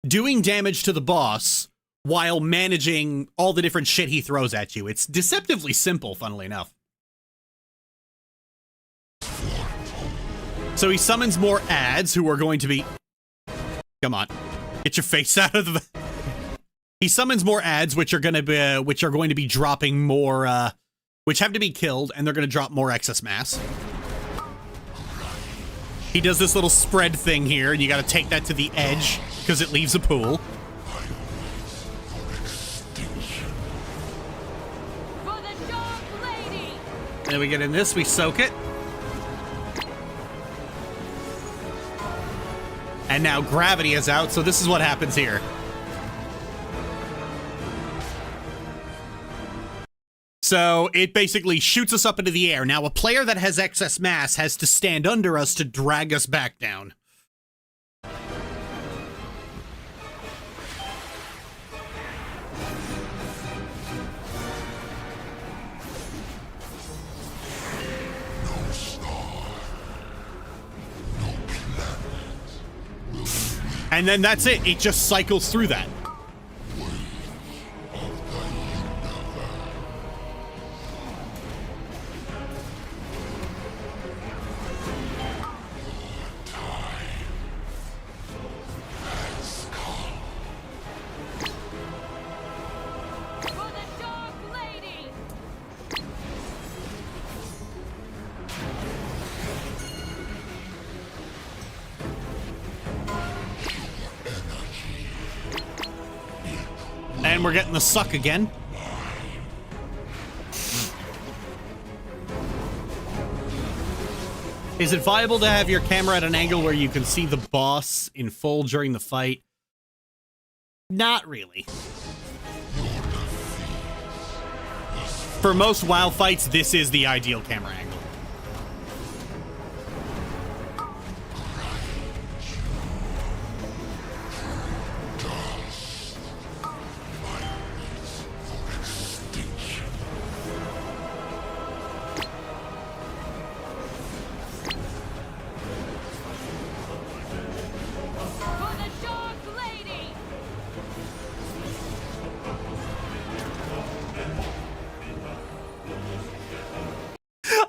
Speaker 1: doing damage to the boss while managing all the different shit he throws at you. It's deceptively simple, funnily enough. So he summons more ads who are going to be... Come on. Get your face out of the... He summons more ads which are going to be dropping more, which have to be killed, and they're going to drop more excess mass. He does this little spread thing here, and you got to take that to the edge because it leaves a pool. And then we get in this, we soak it. And now gravity is out, so this is what happens here. So it basically shoots us up into the air. Now a player that has excess mass has to stand under us to drag us back down. And then that's it. It just cycles through that. And we're getting the suck again. Is it viable to have your camera at an angle where you can see the boss in full during the fight? Not really. For most WoW fights, this is the ideal camera angle.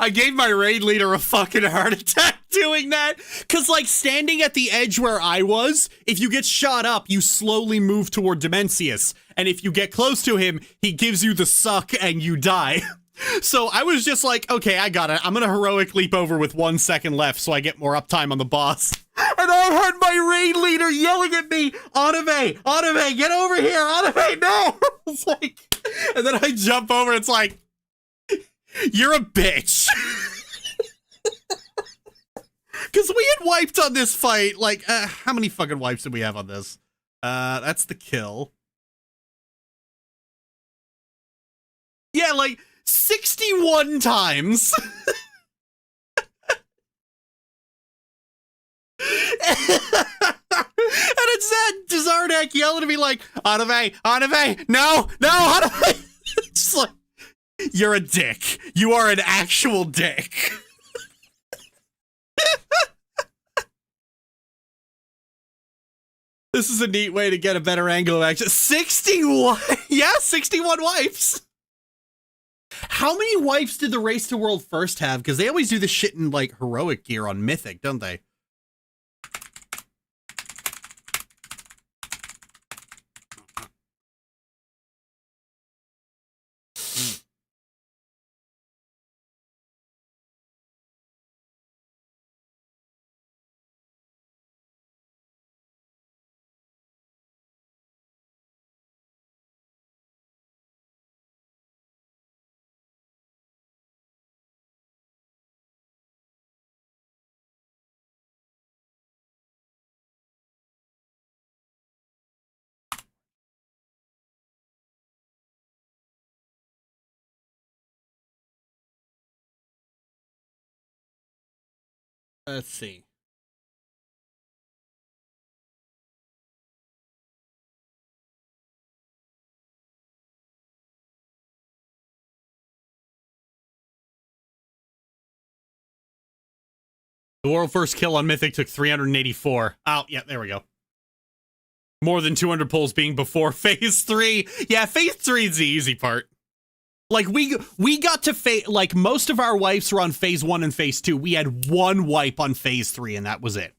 Speaker 1: I gave my raid leader a fucking heart attack doing that. Cause like standing at the edge where I was, if you get shot up, you slowly move toward Dimensius. And if you get close to him, he gives you the suck and you die. So I was just like, okay, I got it. I'm gonna heroic leap over with 1 second left so I get more uptime on the boss. And I heard my raid leader yelling at me, Anime, get over here, Anime, no! It's like, and then I jump over, it's like, you're a bitch. Because we had wiped on this fight, like, how many fucking wipes did we have on this? That's the kill. Yeah, like, 61 times. And it's that Zardak yelling at me like, Anime, no, Anime. It's like, you're a dick. You are an actual dick. This is a neat way to get a better angle of action. 61! Yeah, 61 wipes! How many wipes did the Race to World first have? Because they always do this shit in, like, heroic gear on Mythic, don't they? Let's see. The world first kill on Mythic took 384. Oh, yeah, there we go. More than 200 pulls being before phase 3. Yeah, phase 3 is the easy part. Like, we got to like, most of our wipes were on phase 1 and phase 2. We had one wipe on phase 3, and that was it.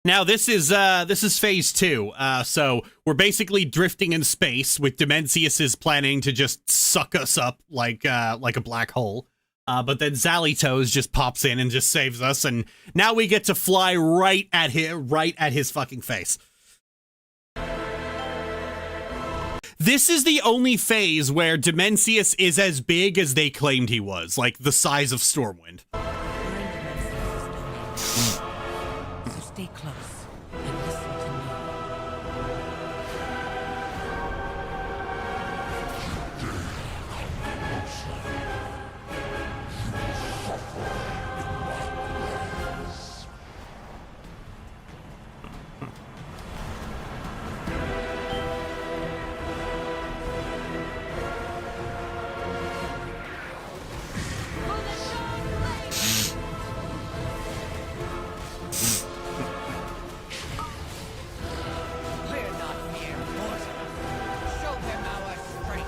Speaker 1: Now this is phase 2. So we're basically drifting in space with Dimensius is planning to just suck us up like a black hole. But then Zalito's just pops in and just saves us, and now we get to fly right at his fucking face. This is the only phase where Dimensius is as big as they claimed he was, like the size of Stormwind.
Speaker 3: So stay close and listen to me.
Speaker 9: We're not mere mortals. Show them our strength.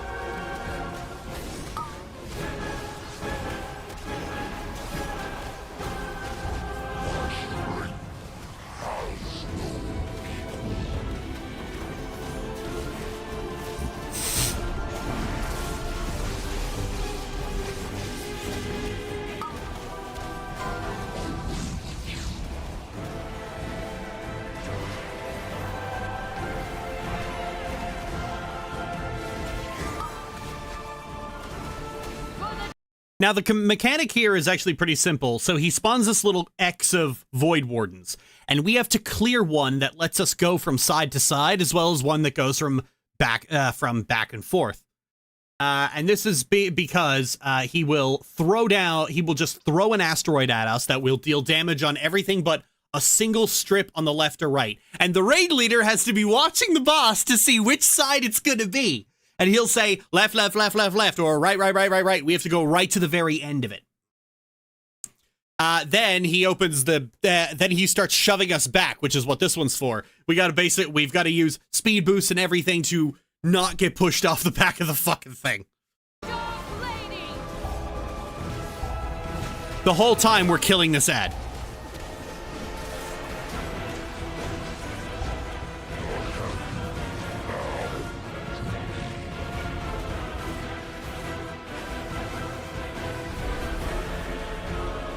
Speaker 1: Now, the mechanic here is actually pretty simple. So he spawns this little X of Void Wardens, and we have to clear one that lets us go from side to side, as well as one that goes from back and forth. And this is because he will just throw an asteroid at us that will deal damage on everything but a single strip on the left or right. And the raid leader has to be watching the boss to see which side it's going to be. And he'll say, left, left, left, left, left, or right, right, right, right, right. We have to go right to the very end of it. Then he opens then he starts shoving us back, which is what this one's for. We've got to use speed boosts and everything to not get pushed off the back of the fucking thing. The whole time we're killing this ad.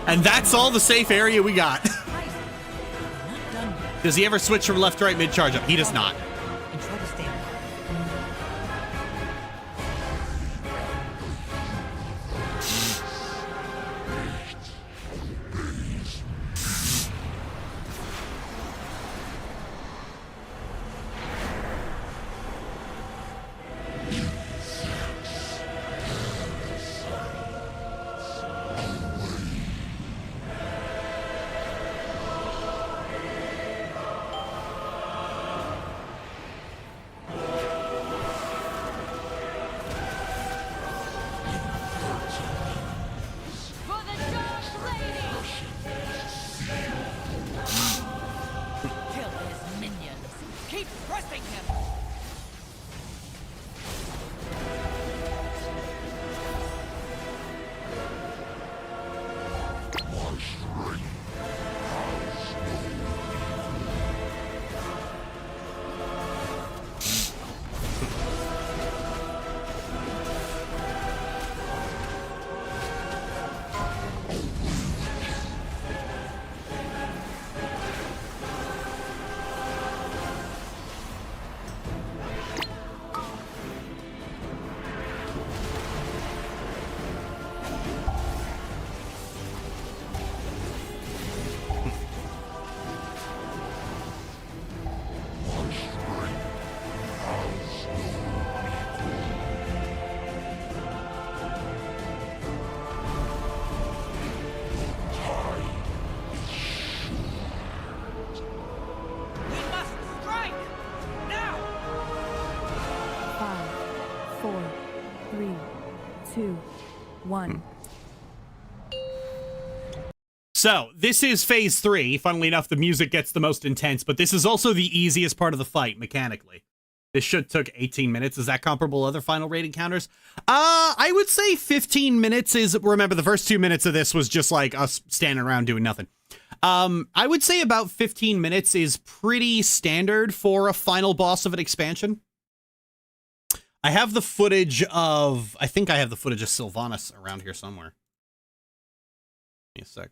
Speaker 1: And that's all the safe area we got. Does he ever switch from left to right mid-charge up? He does not.
Speaker 3: And try to stay.
Speaker 10: 2, 1.
Speaker 1: So, this is phase 3. Funnily enough, the music gets the most intense, but this is also the easiest part of the fight, mechanically. This should took 18 minutes. Is that comparable to other final raid encounters? I would say 15 minutes is... Remember, the first 2 minutes of this was just like us standing around doing nothing. I would say about 15 minutes is pretty standard for a final boss of an expansion. I have the footage of... I think I have the footage of Sylvanas around here somewhere. Give me a sec.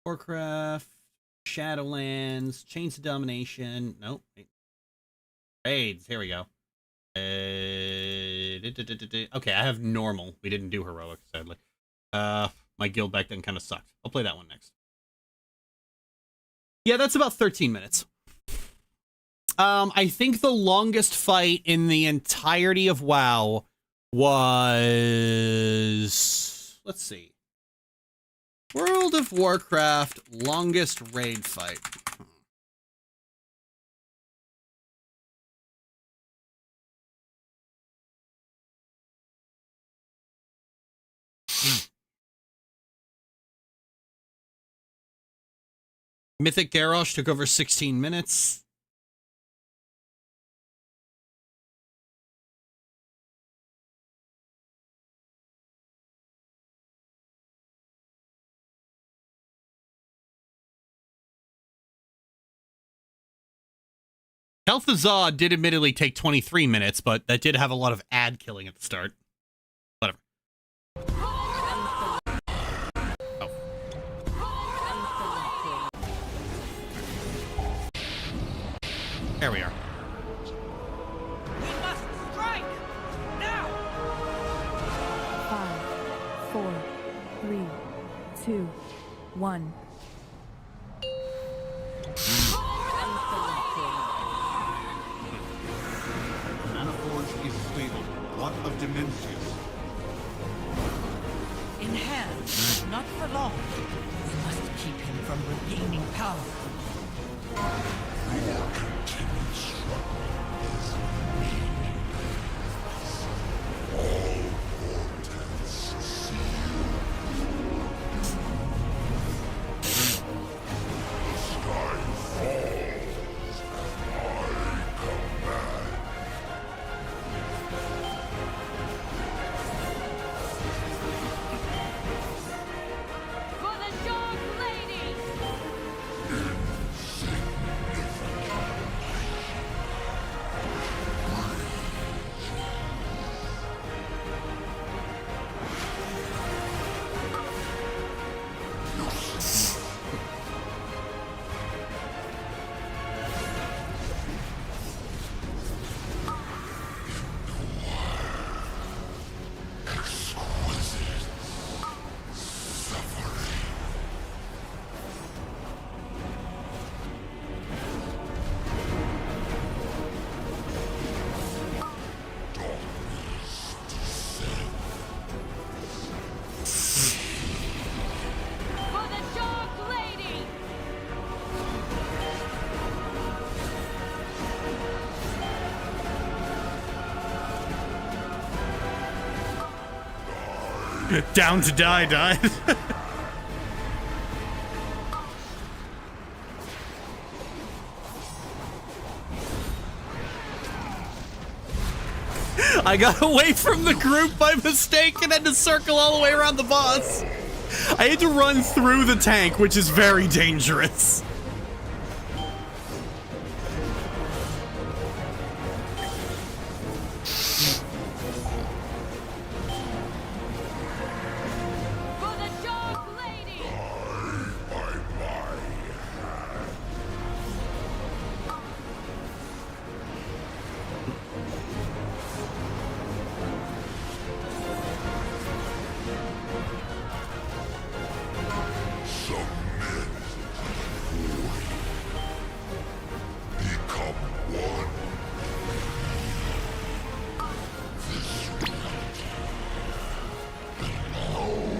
Speaker 1: Warcraft, Shadowlands, Chains of Domination. Nope. Raids. Here we go. Okay, I have normal. We didn't do heroic, sadly. My guild back then kind of sucked. I'll play that one next. Yeah, that's about 13 minutes. I think the longest fight in the entirety of WoW was... Let's see. World of Warcraft longest raid fight. Mythic Garrosh took over 16 minutes. Kel'Thuzad did admittedly take 23 minutes, but that did have a lot of ad killing at the start. Whatever. Oh. There we are.
Speaker 9: We must strike! Now!
Speaker 10: 5, 4, 3, 2, 1.
Speaker 8: Nanoforge is stable. What of Dimensius?
Speaker 3: In hand, not for long. We must keep him from regaining power.
Speaker 8: Your continued struggle is meaningless. All portents seal. The sky falls and I come back.
Speaker 7: For the Dark Lady! For the Dark Lady!
Speaker 1: Down to die, died. I got away from the group by mistake and had to circle all the way around the boss. I had to run through the tank, which is very dangerous.
Speaker 7: For the Dark Lady!
Speaker 8: Become one.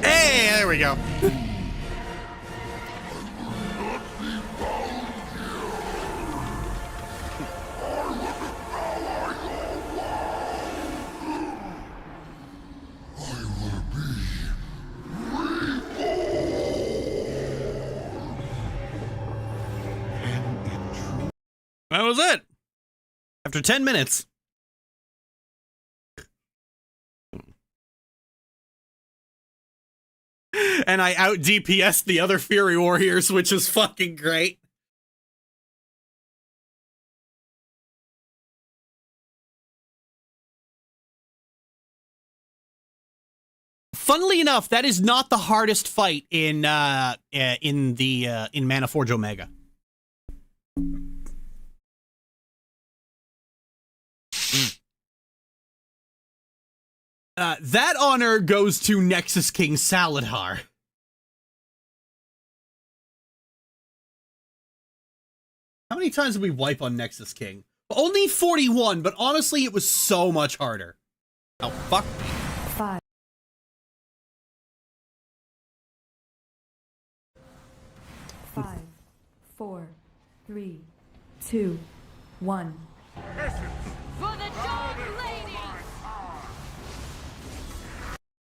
Speaker 1: Hey, there we go. That was it. After 10 minutes. And I out DPS'd the other Fury Warriors, which is fucking great. Funnily enough, that is not the hardest fight in Manaforge Omega. That honor goes to Nexus King Saladhar. How many times did we wipe on Nexus King? Only 41, but honestly, it was so much harder. Oh, fuck me.
Speaker 10: 5, 5, 4, 3, 2, 1.
Speaker 7: For the dog lady!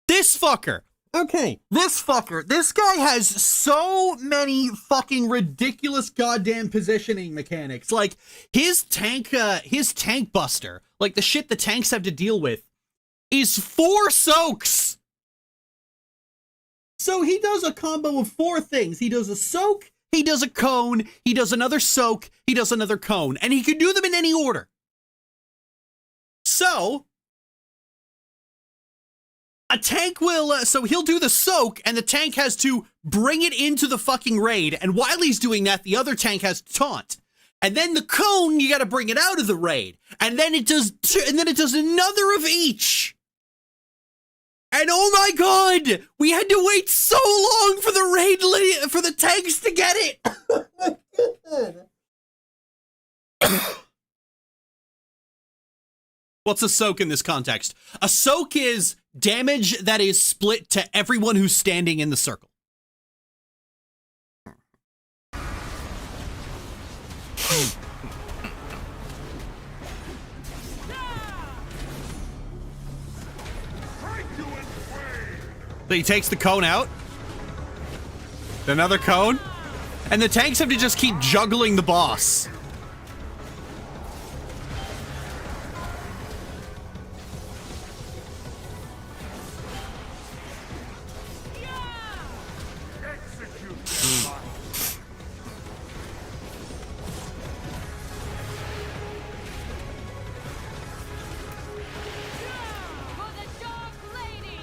Speaker 1: This fucker. Okay, this fucker. This guy has so many fucking ridiculous goddamn positioning mechanics. Like, his tank buster, like the shit the tanks have to deal with, is 4 soaks. So he does a combo of 4 things. He does a soak, he does a cone, he does another soak, he does another cone, and he can do them in any order. So a tank will, so he'll do the soak, and the tank has to bring it into the fucking raid, and while he's doing that, the other tank has to taunt. And then the cone, you gotta bring it out of the raid. And then it does, another of each. And oh my god, we had to wait so long for the raid, for the tanks to get it. What's a soak in this context? A soak is damage that is split to everyone who's standing in the circle. So he takes the cone out, another cone, and the tanks have to just keep juggling the boss.
Speaker 7: For the dog lady!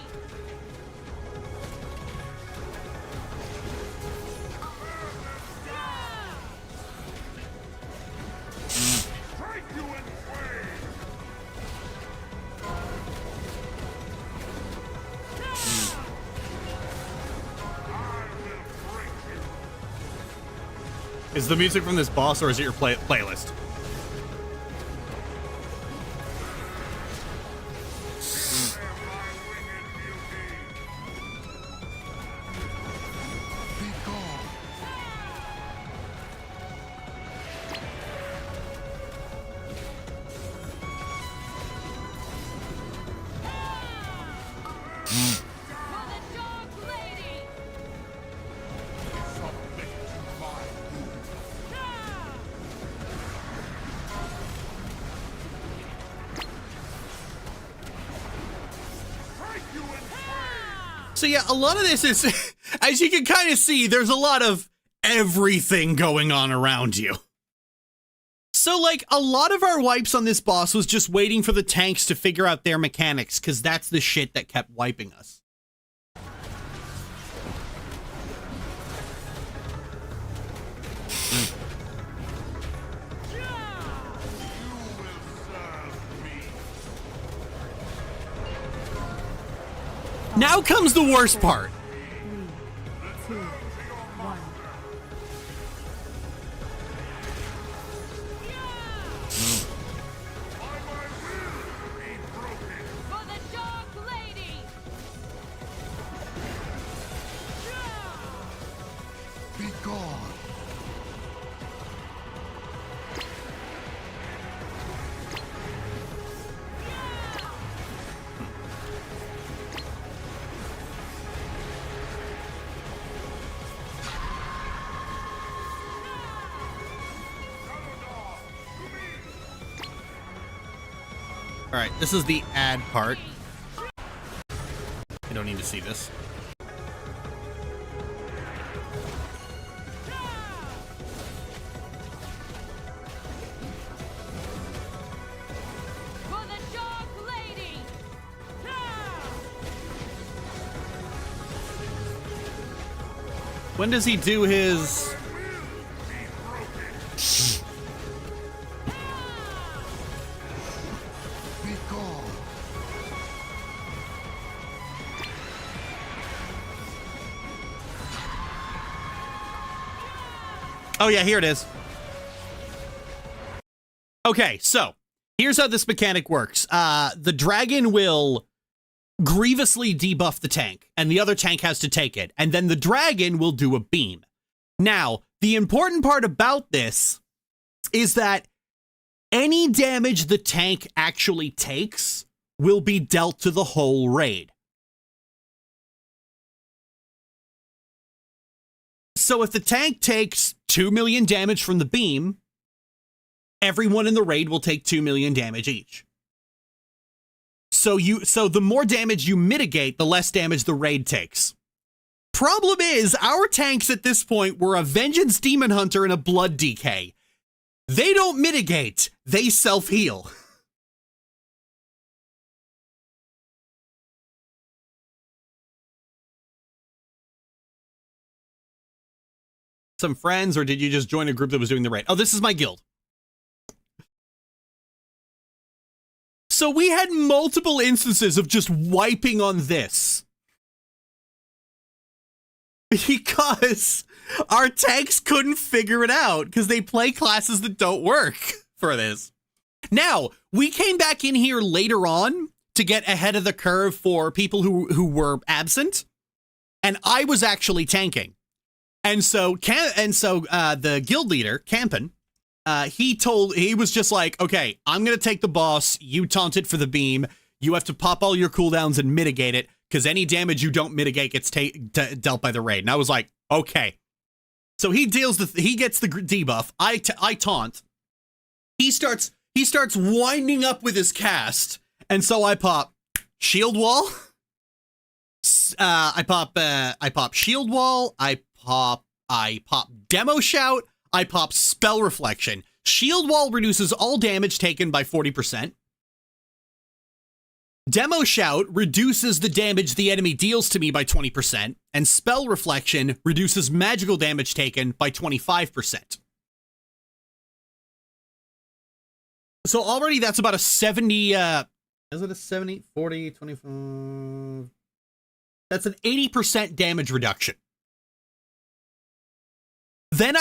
Speaker 1: Is the music from this boss, or is it your playlist?
Speaker 7: For the dog lady!
Speaker 1: So yeah, a lot of this is, as you can kind of see, there's a lot of everything going on around you. So like, a lot of our wipes on this boss was just waiting for the tanks to figure out their mechanics, because that's the shit that kept wiping us. Now comes the worst part.
Speaker 10: 3, 2, 1.
Speaker 7: For the dog lady!
Speaker 8: Be gone.
Speaker 1: All right, this is the ad part. I don't need to see this.
Speaker 7: For the Dark Lady!
Speaker 1: When does he do his...
Speaker 8: Be gone.
Speaker 1: Oh yeah, here it is. Okay, so here's how this mechanic works. The dragon will grievously debuff the tank, and the other tank has to take it, and then the dragon will do a beam. Now, the important part about this is that any damage the tank actually takes will be dealt to the whole raid. So if the tank takes 2 million damage from the beam, everyone in the raid will take 2 million damage each. So the more damage you mitigate, the less damage the raid takes. Problem is, our tanks at this point were a Vengeance Demon Hunter and a Blood DK. They don't mitigate, they self-heal. Some friends, or did you just join a group that was doing the raid? Oh, this is my guild. So we had multiple instances of just wiping on this. Because our tanks couldn't figure it out because they play classes that don't work for this. Now, we came back in here later on to get ahead of the curve for people who were absent, and I was actually tanking. And so the guild leader, Campen, he was just like, okay, I'm going to take the boss. You taunt it for the beam. You have to pop all your cooldowns and mitigate it, because any damage you don't mitigate gets dealt by the raid. And I was like, okay. So he gets the debuff. I taunt. He starts winding up with his cast, and so I pop shield wall. I pop shield wall. I pop demo shout. I pop spell reflection. Shield wall reduces all damage taken by 40%. Demo shout reduces the damage the enemy deals to me by 20%, and spell reflection reduces magical damage taken by 25%. So already that's about a 70, is it a 70, 40, 25? That's an 80% damage reduction. Then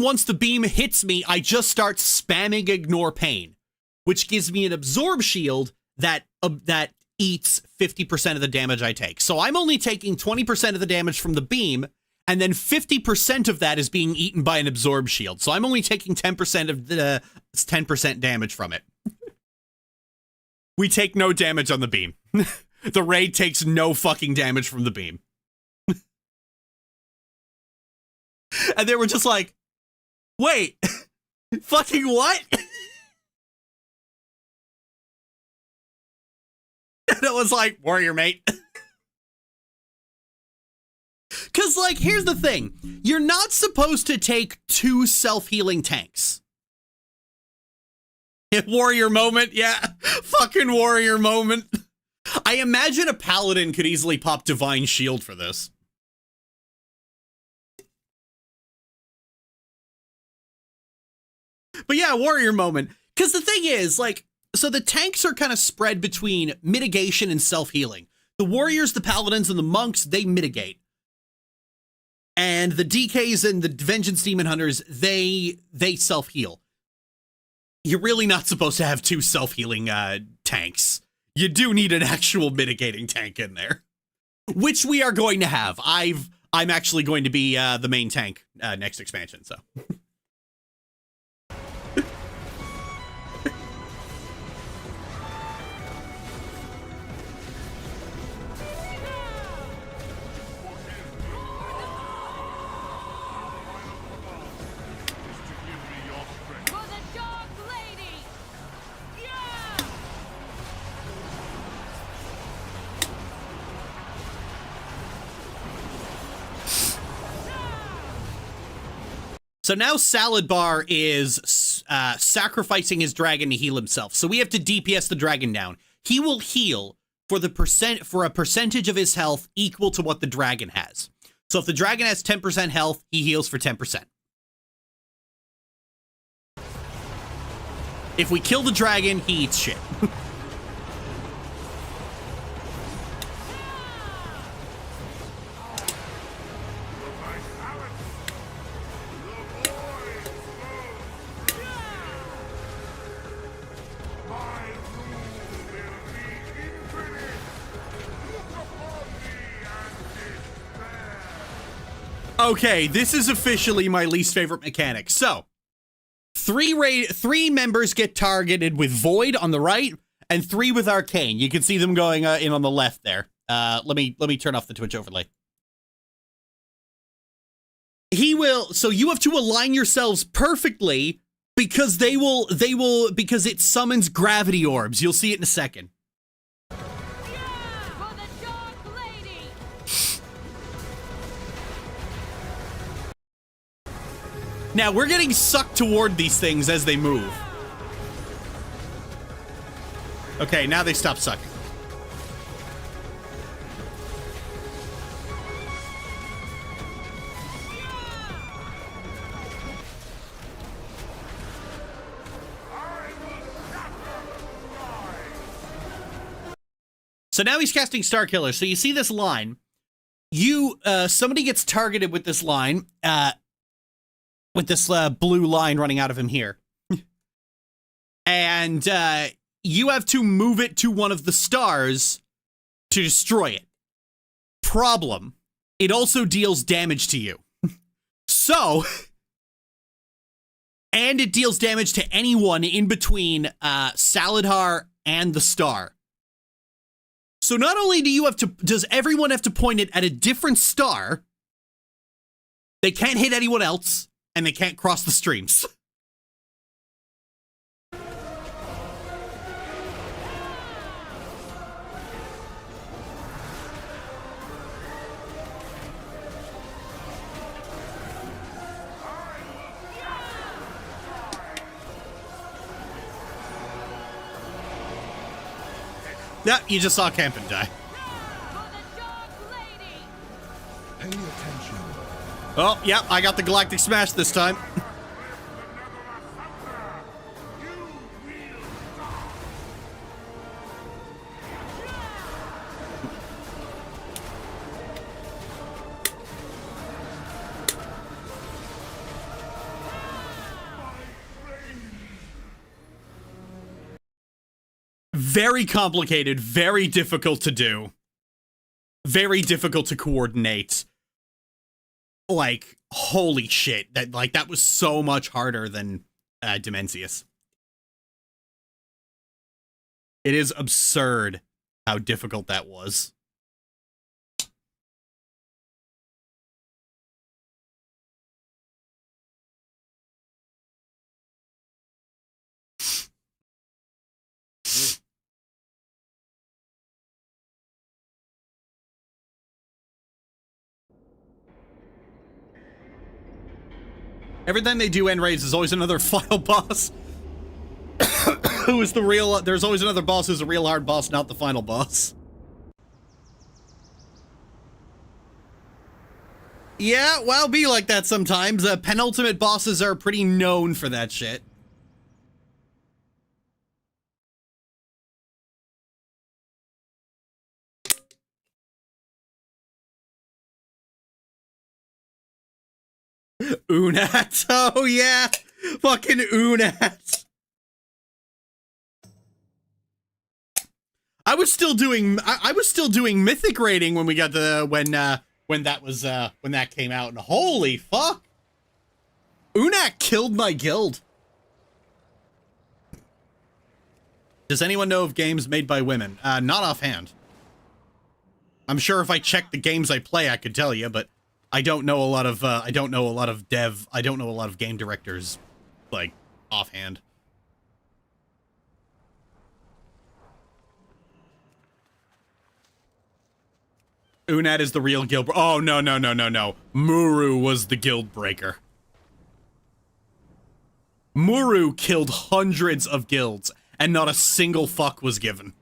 Speaker 1: once the beam hits me, I just start spamming ignore pain, which gives me an absorb shield that eats 50% of the damage I take. So I'm only taking 20% of the damage from the beam, and then 50% of that is being eaten by an absorb shield. So I'm only taking 10% of the 10% damage from it. We take no damage on the beam. The raid takes no fucking damage from the beam. And they were just like, wait, fucking what? And it was like, warrior mate. Because, like, here's the thing. You're not supposed to take 2 self-healing tanks. Warrior moment, yeah. Fucking warrior moment. I imagine a paladin could easily pop divine shield for this. But yeah, warrior moment. Because the thing is, like, so the tanks are kind of spread between mitigation and self-healing. The warriors, the paladins, and the monks, they mitigate. And the DKs and the Vengeance Demon Hunters, they self-heal. You're really not supposed to have 2 self-healing tanks. You do need an actual mitigating tank in there. Which we are going to have. I'm actually going to be the main tank next expansion, so... So now Salad Bar is sacrificing his dragon to heal himself. So we have to DPS the dragon down. He will heal for a percentage of his health equal to what the dragon has. So if the dragon has 10% health, he heals for 10%. If we kill the dragon, he eats shit. Okay, this is officially my least favorite mechanic. So, three members get targeted with Void on the right, and 3 with Arcane. You can see them going in on the left there. Let me turn off the Twitch overlay. So you have to align yourselves perfectly because because it summons gravity orbs. You'll see it in a second. Now, we're getting sucked toward these things as they move. Okay, now they stop sucking. So now he's casting Starkiller. So you see this line. Somebody gets targeted with this line. With this blue line running out of him here. And you have to move it to one of the stars to destroy it. Problem. It also deals damage to you. So, and it deals damage to anyone in between Saladhar and the star. So not only does everyone have to point it at a different star, they can't hit anyone else. And they can't cross the streams. Yeah, you just saw Campen die.
Speaker 8: Pay attention.
Speaker 1: Oh, yeah, I got the Galactic Smash this time. Very complicated, very difficult to do. Very difficult to coordinate. Like, holy shit, that was so much harder than Dimensius. It is absurd how difficult that was. Every time they do end raids, there's always another final boss. Who is the real... There's always another boss who's a real hard boss, not the final boss. Yeah, well, be like that sometimes. Penultimate bosses are pretty known for that shit. Unat. Oh, yeah. Fucking Unat. I was still doing mythic rating when we got the when that came out, and holy fuck. Unat killed my guild. Does anyone know of games made by women? Not offhand. I'm sure if I checked the games I play, I could tell you, but I don't know a lot of game directors, like, offhand. Unat is the real guild. Oh, no. Muru was the guild breaker. Muru killed hundreds of guilds, and not a single fuck was given.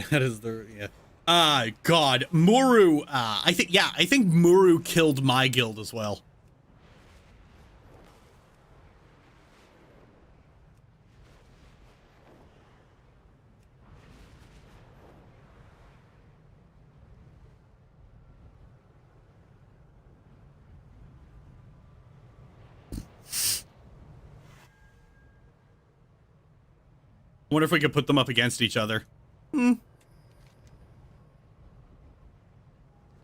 Speaker 1: That is the, yeah. God, Muru, I think Muru killed my guild as well. Wonder if we could put them up against each other.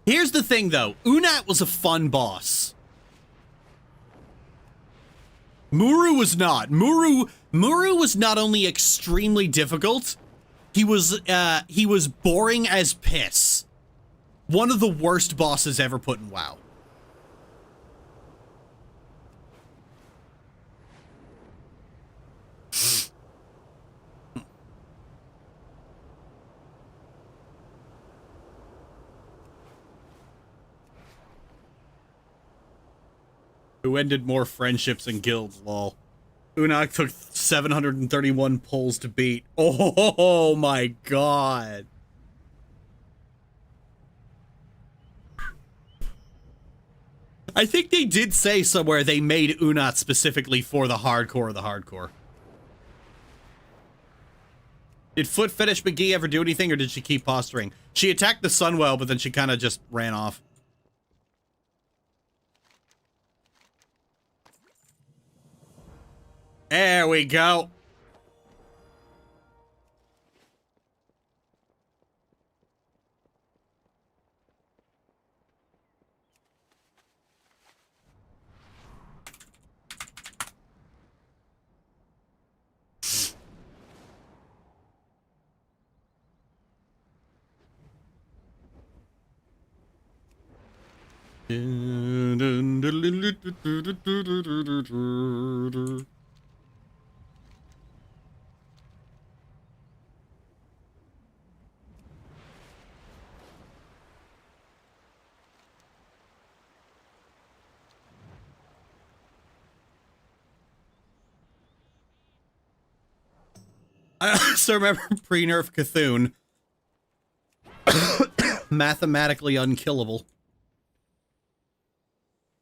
Speaker 1: Here's the thing, though. Unat was a fun boss. Muru was not. Muru was not only extremely difficult, he was boring as piss. One of the worst bosses ever put in WoW. Who ended more friendships and guilds, lol. Unak took 731 pulls to beat. Oh my god. I think they did say somewhere they made Unat specifically for the hardcore of the hardcore. Did Foot Fetish McGee ever do anything, or did she keep posturing? She attacked the Sunwell, but then she kind of just ran off. There we go. I also remember pre-nerf Cthulhu. Mathematically unkillable.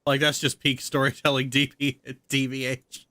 Speaker 1: Like, that's just peak storytelling DBH.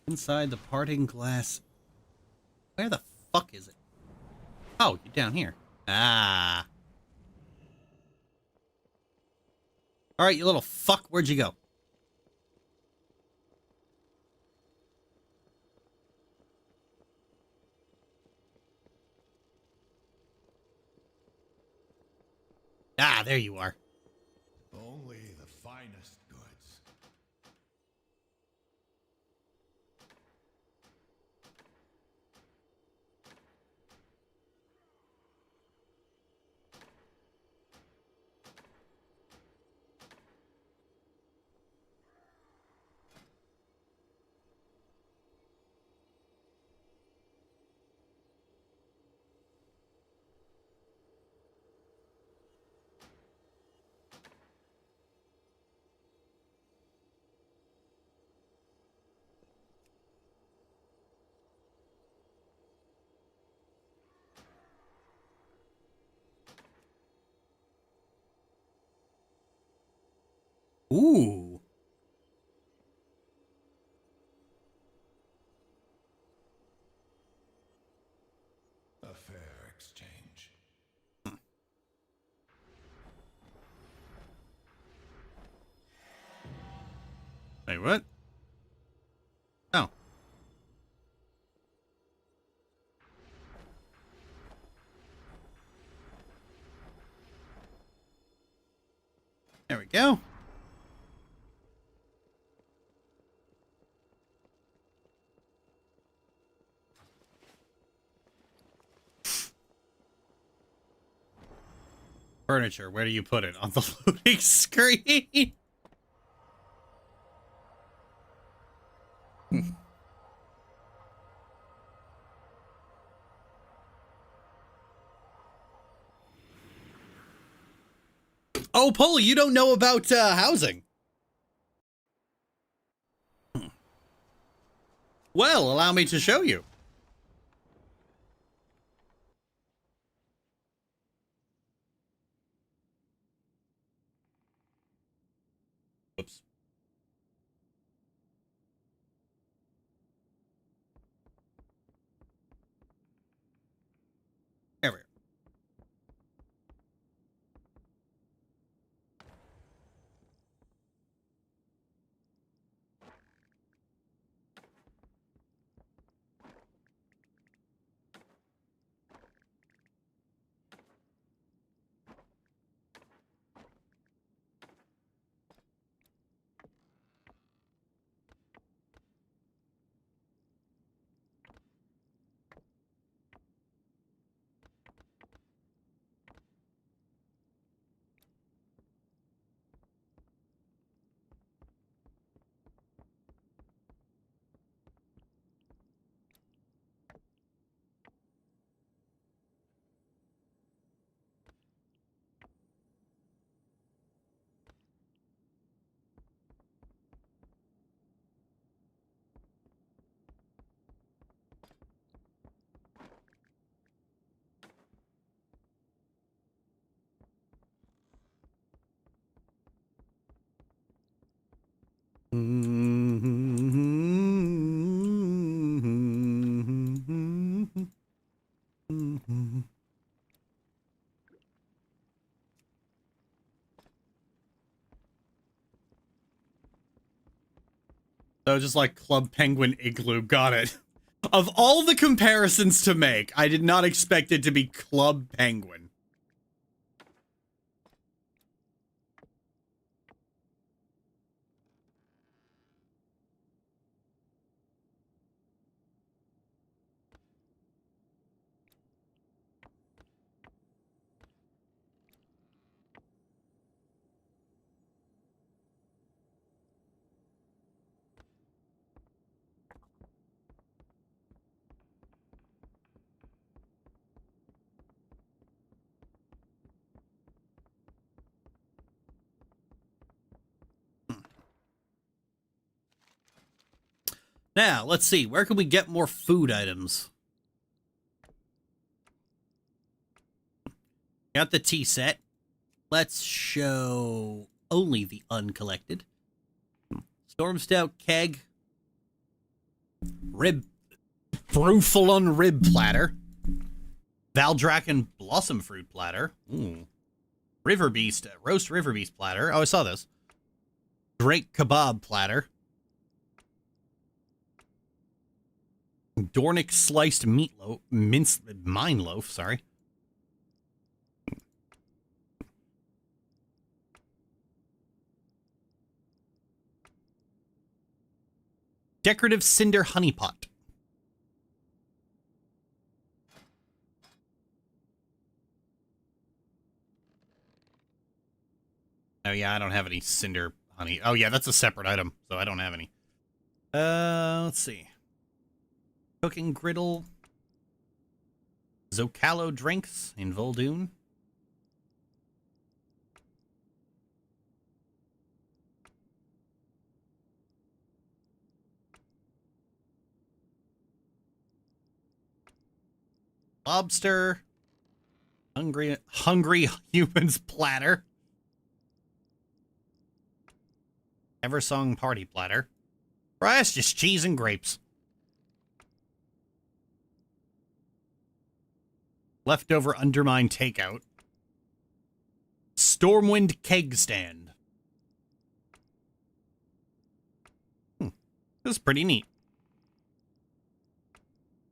Speaker 1: Inside the parting glass. Where the fuck is it? Oh, you're down here. Ah. Alright, you little fuck. Where'd you go? Ah, there you are.
Speaker 8: Only the finest goods.
Speaker 1: Ooh.
Speaker 8: A fair exchange.
Speaker 1: Wait, what? Oh. There we go. Furniture, where do you put it? On the loading screen? Oh, Paul, you don't know about housing. Well, allow me to show you. Oops. There we go. So just like Club Penguin Igloo, got it. Of all the comparisons to make, I did not expect it to be Club Penguin. Now, let's see. Where can we get more food items? Got the tea set. Let's show only the uncollected. Storm Stout Keg. Brufalon Rib Platter. Valdraken Blossom Fruit Platter. Ooh. River Beast, Roast River Beast Platter. Oh, I saw this. Drake Kebab Platter. Dornick Sliced Meatloaf. Mine Loaf, sorry. Decorative Cinder Honey Pot. Oh, yeah, I don't have any cinder honey. Oh, yeah, that's a separate item, so I don't have any. Let's see. Cooking Griddle. Zocalo Drinks in Voldoon. Lobster. Hungry Humans Platter. Eversong party platter. Rice, just cheese and grapes. Leftover undermine takeout. Stormwind keg stand. This is pretty neat.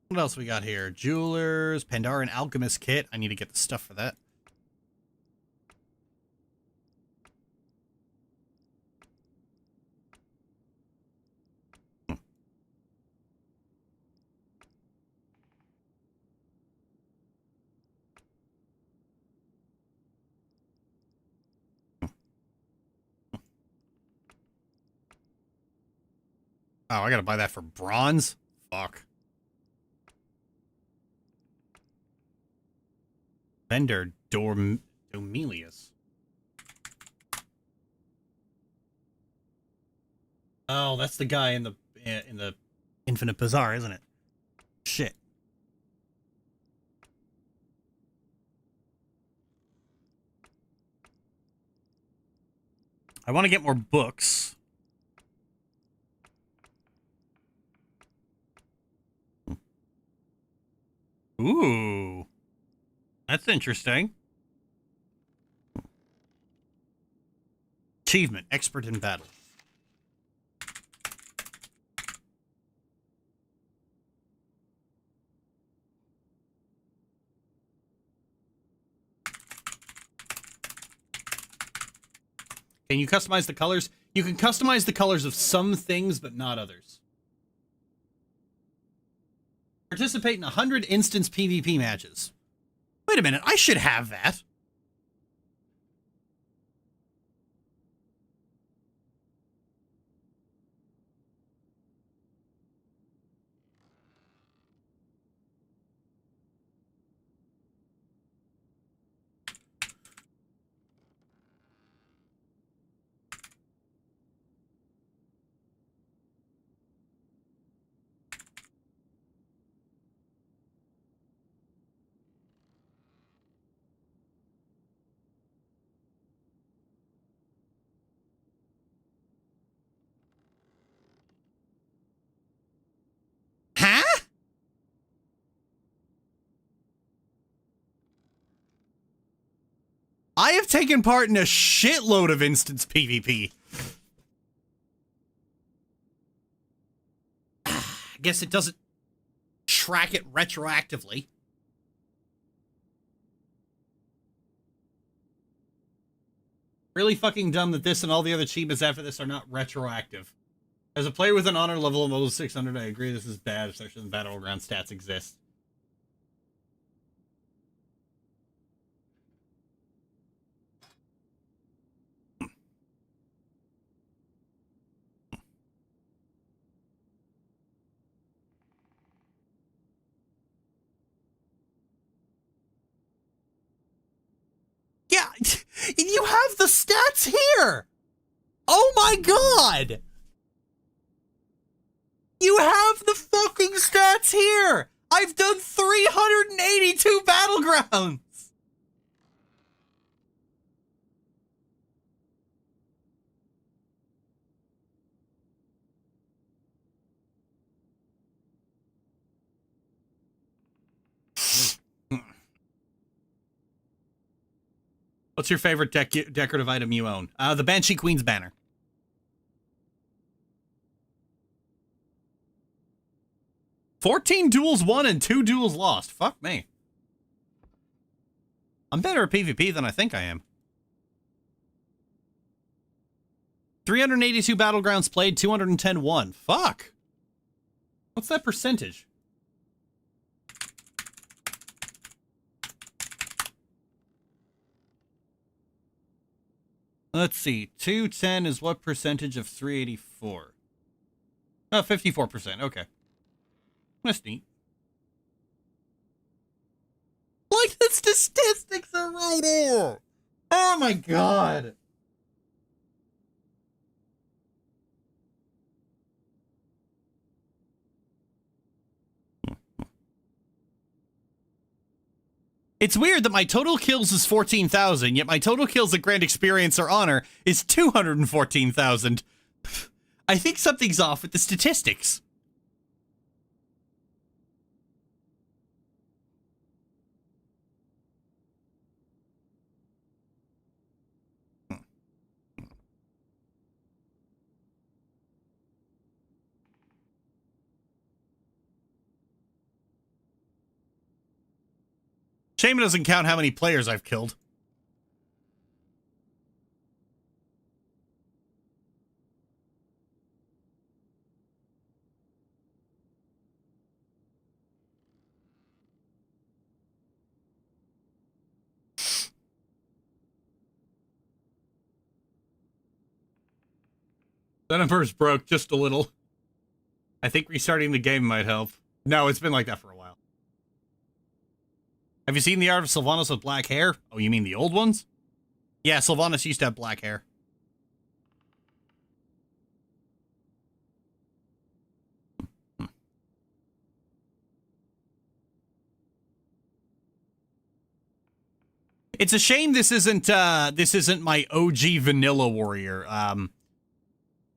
Speaker 1: What else we got here? Jewelers, Pandaran alchemist kit. I need to get the stuff for that. Oh, I gotta buy that for bronze? Fuck. Vendor Domelius. Oh, that's the guy in the Infinite Bazaar, isn't it? Shit. I want to get more books. Ooh. That's interesting. Achievement, expert in battle. Can you customize the colors? You can customize the colors of some things, but not others. Participate in 100 instance PvP matches. Wait a minute, I should have that. Huh? I have taken part in a shitload of instance PvP. I guess it doesn't track it retroactively. Really fucking dumb that this and all the other achievements after this are not retroactive. As a player with an honor level of over 600, I agree this is bad, especially when Battleground stats exist. Yeah, you have the stats here! Oh my god! You have the fucking stats here! I've done 382 battlegrounds! What's your favorite decorative item you own? The Banshee Queen's banner. "14 duels won and 2 duels lost." Fuck me. I'm better at PvP than I think I am. 382 battlegrounds played, 210 won. Fuck. What's that percentage? Let's see. 210 is what percentage of 384? Oh, 54%. Okay. That's neat. Like, the statistics are right here! Oh my god! It's weird that my total kills is 14,000, yet my total kills at Grand Experience or Honor is 214,000. I think something's off with the statistics. Shame it doesn't count how many players I've killed. The numbers broke just a little. I think restarting the game might help. No, it's been like that for a while. Have you seen the art of Sylvanas with black hair? Oh, you mean the old ones? Yeah, Sylvanas used to have black hair. It's a shame this isn't my OG vanilla warrior.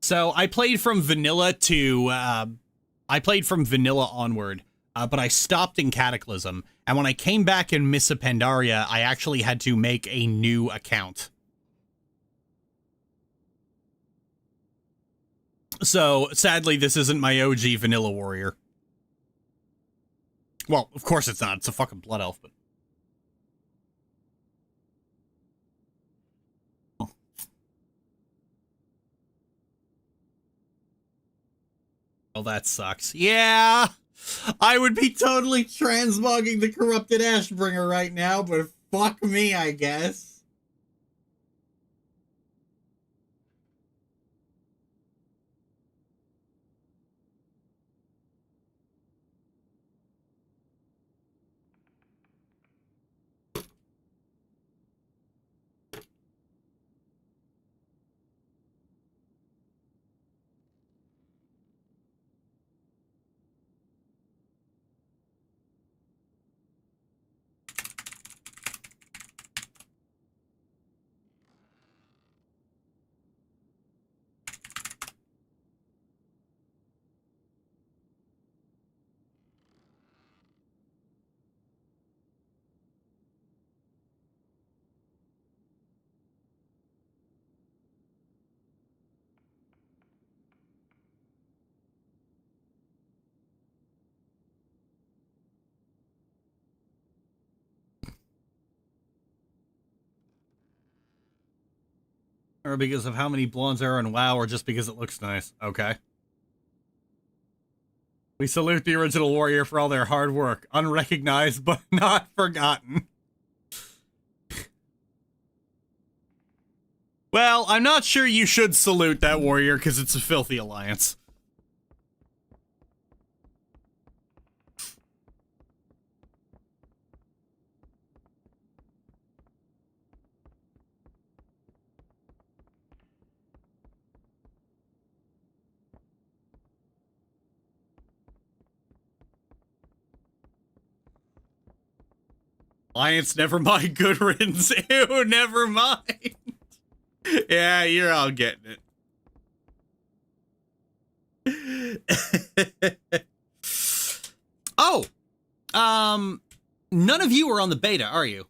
Speaker 1: So I played from vanilla to onward, but I stopped in Cataclysm, and when I came back in Miss Pandaria, I actually had to make a new account. So sadly, this isn't my OG vanilla warrior. Well, of course it's not. It's a fucking blood elf, but. Well, that sucks. Yeah, I would be totally transmogging the corrupted Ashbringer right now, but fuck me, I guess. Or because of how many blondes there are in WoW, or just because it looks nice. Okay. We salute the original warrior for all their hard work. Unrecognized, but not forgotten. Well, I'm not sure you should salute that warrior, because it's a filthy alliance. Alliance, never mind. Good riddance. Ew, never mind. Yeah, you're all getting it. Oh, none of you are on the beta, are you?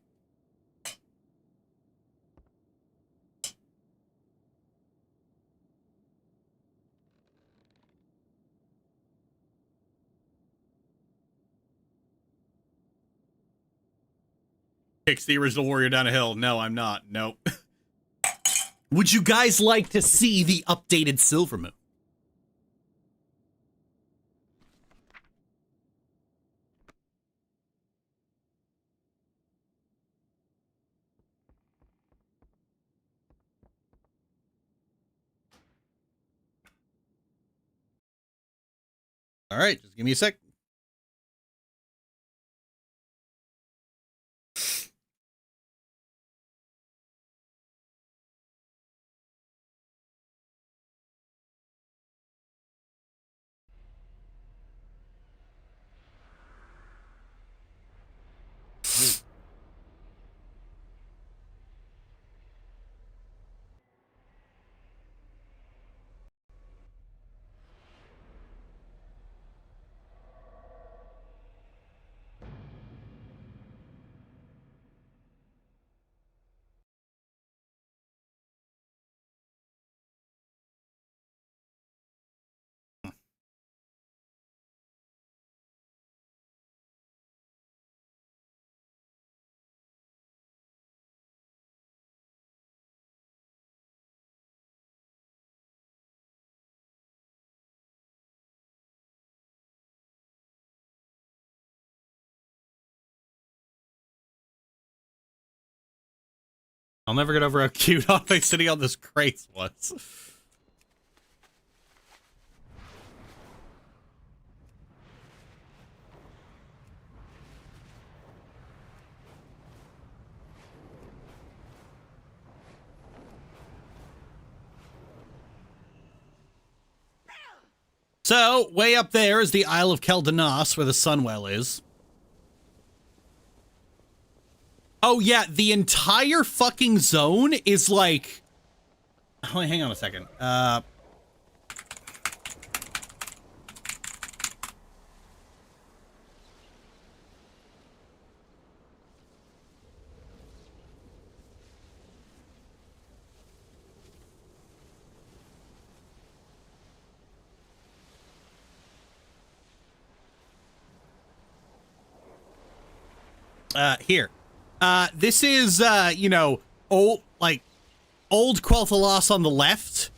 Speaker 1: Kicks the original warrior down a hill. No, I'm not. Nope. Would you guys like to see the updated Silvermoon? All right, just give me a sec. I'll never get over how cute Ave sitting on this crate was. So, way up there is the Isle of Keldanas, where the Sunwell is. Oh yeah, the entire fucking zone is like... Oh, hang on a second. Here. This is, you know, old Quel'Thalas on the left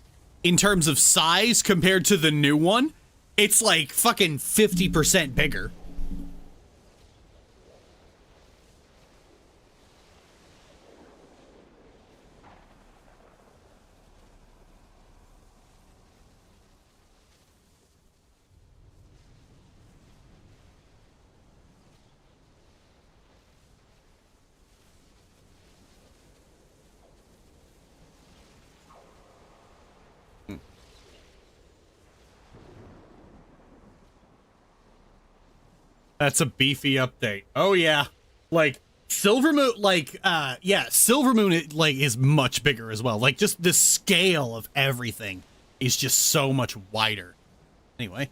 Speaker 1: in terms of size compared to the new one. It's like fucking 50% bigger. That's a beefy update. Oh yeah. Like Silvermoon, like yeah, Silvermoon like is much bigger as well. Like just the scale of everything is just so much wider. Anyway.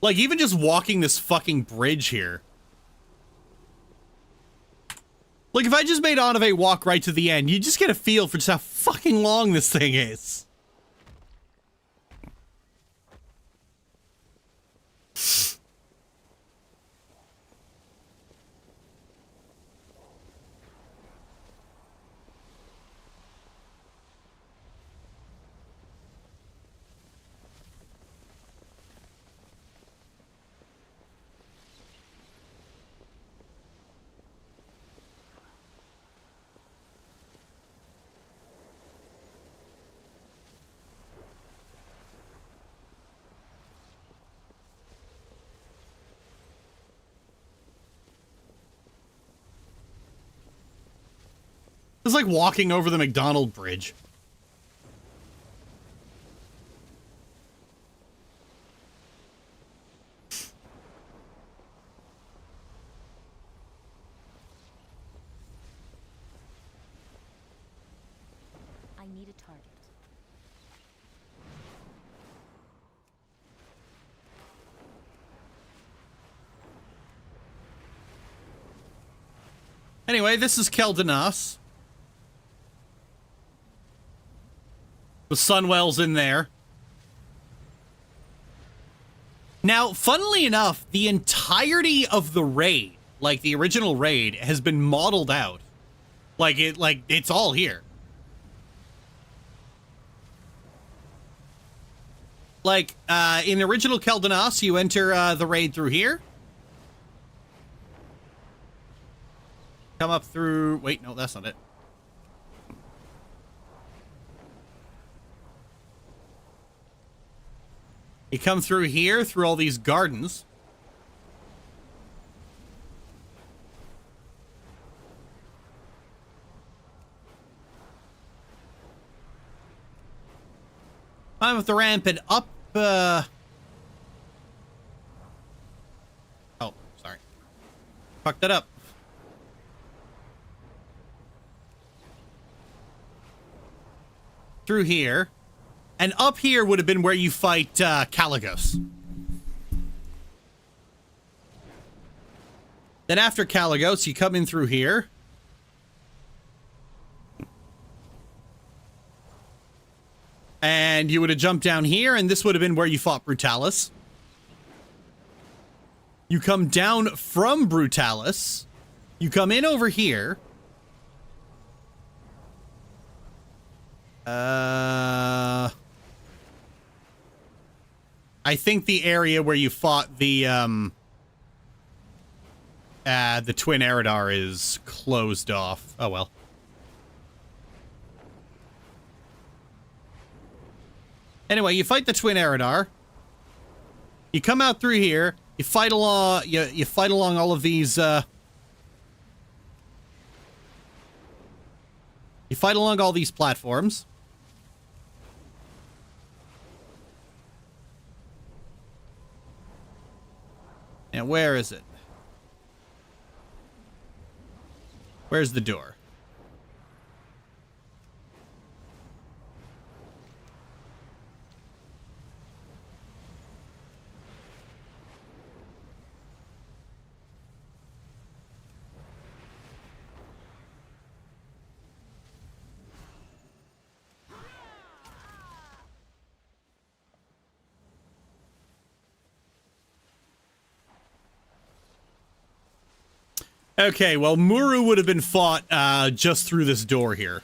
Speaker 1: Like even just walking this fucking bridge here. Like if I just made Anave walk right to the end, you just get a feel for just how fucking long this thing is. It's like walking over the McDonald Bridge.
Speaker 5: I need a target.
Speaker 1: Anyway, this is Keldanas. The Sunwell's in there. Now, funnily enough, the entirety of the raid, like the original raid, has been modeled out. Like it's all here. Like, in the original Keldanas, you enter the raid through here. Come up through... Wait, no, that's not it. You come through here, through all these gardens. I'm up the ramp and up, Oh, sorry. Fucked that up. Through here. And up here would have been where you fight Caligos. Then after Caligos, you come in through here. And you would have jumped down here, and this would have been where you fought Brutalis. You come down from Brutalis. You come in over here. I think the area where you fought the the Twin Eridar is closed off. Oh, well. Anyway, you fight the Twin Eridar. You come out through here. You fight along. You fight along all of these. You fight along all these platforms. And where is it? Where's the door? Okay, well, Muru would have been fought just through this door here.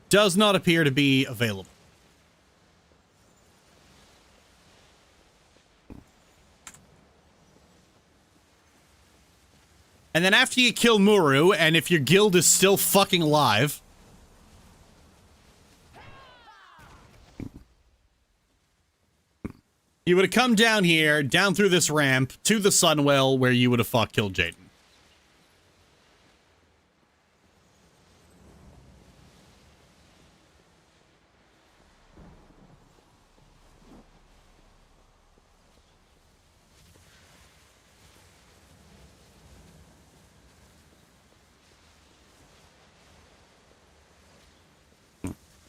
Speaker 1: Does not appear to be available. And then after you kill Muru, and if your guild is still fucking alive, you would have come down here, down through this ramp, to the Sunwell, where you would have fought Kill Jaden.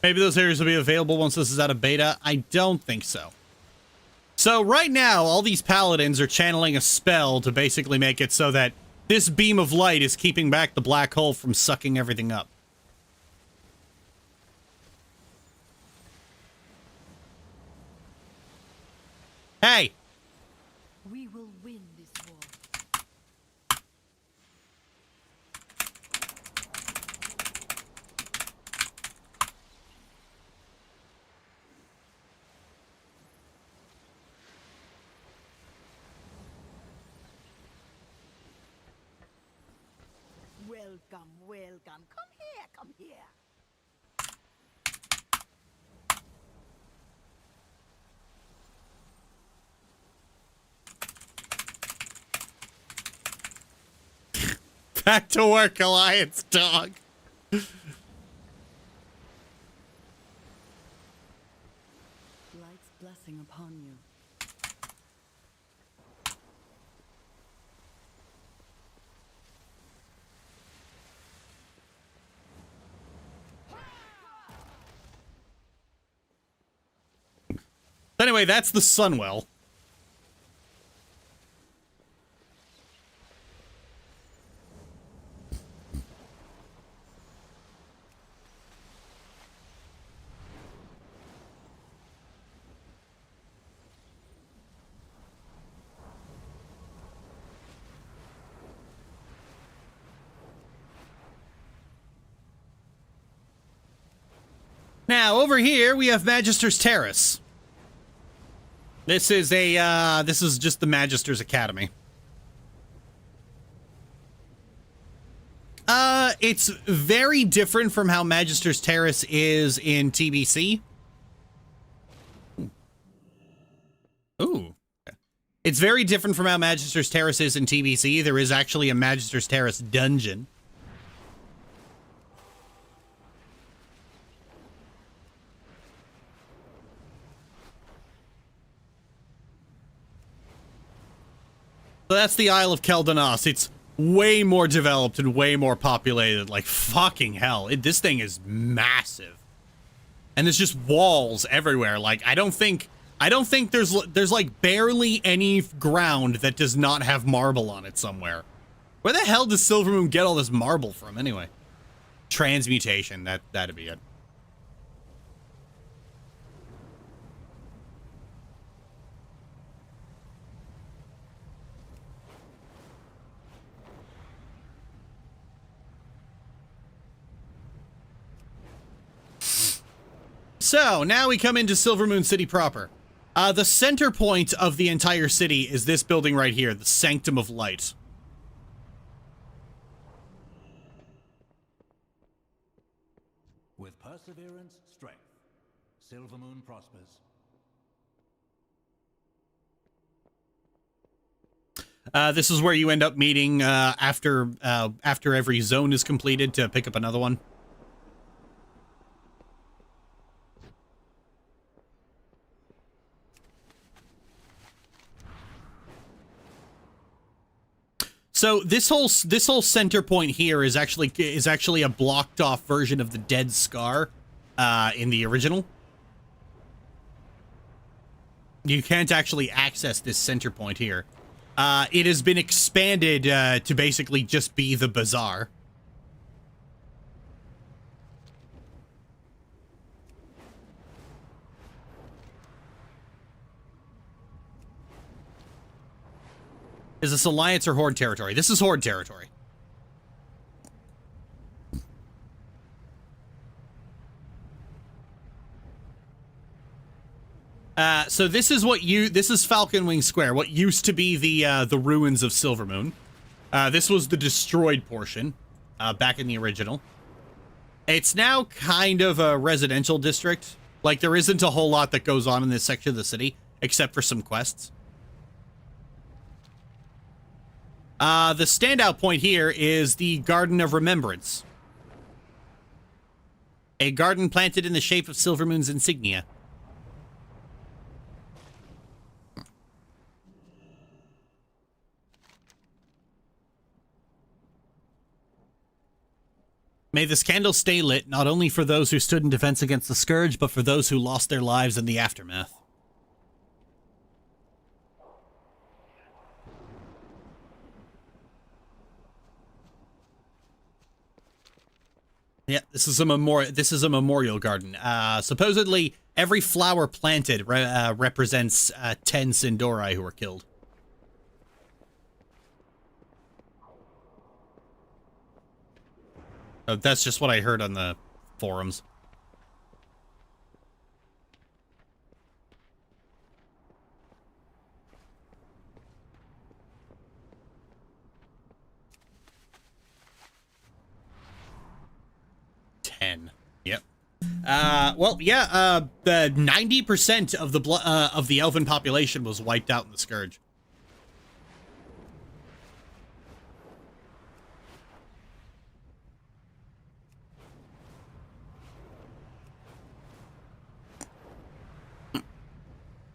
Speaker 1: Maybe those areas will be available once this is out of beta. I don't think so. So right now, all these paladins are channeling a spell to basically make it so that this beam of light is keeping back the black hole from sucking everything up. Hey!
Speaker 10: We will win this war.
Speaker 6: Welcome, welcome. Come here, come here.
Speaker 1: Back to work, Alliance dog.
Speaker 10: Light's blessing upon you.
Speaker 1: Anyway, that's the Sunwell. Now, over here, we have Magister's Terrace. This is just the Magister's Academy. It's very different from how Magister's Terrace is in TBC. Ooh. It's very different from how Magister's Terrace is in TBC. There is actually a Magister's Terrace dungeon. So that's the Isle of Keldanos. It's way more developed and way more populated. Like, fucking hell. This thing is massive. And there's just walls everywhere. Like, I don't think there's like barely any ground that does not have marble on it somewhere. Where the hell does Silvermoon get all this marble from anyway? Transmutation, that'd be it. So, now we come into Silvermoon City proper. The center point of the entire city is this building right here, the Sanctum of Light.
Speaker 11: Perseverance, strength. Silvermoon prospers.
Speaker 1: This is where you end up meeting after every zone is completed to pick up another one. So this whole center point here is actually a blocked off version of the Dead Scar in the original. You can't actually access this center point here. It has been expanded to basically just be the bazaar. Is this Alliance or Horde territory? This is Horde territory. So this is Falcon Wing Square, what used to be the ruins of Silvermoon. This was the destroyed portion, back in the original. It's now kind of a residential district. Like, there isn't a whole lot that goes on in this section of the city, except for some quests. The standout point here is the Garden of Remembrance. A garden planted in the shape of Silvermoon's insignia. May this candle stay lit, not only for those who stood in defense against the Scourge, but for those who lost their lives in the aftermath. Yeah, this is a memorial garden. Supposedly, every flower planted represents 10 Sindori who were killed. Oh, that's just what I heard on the forums. Yep. Well, yeah. The 90% of the elven population was wiped out in the Scourge. So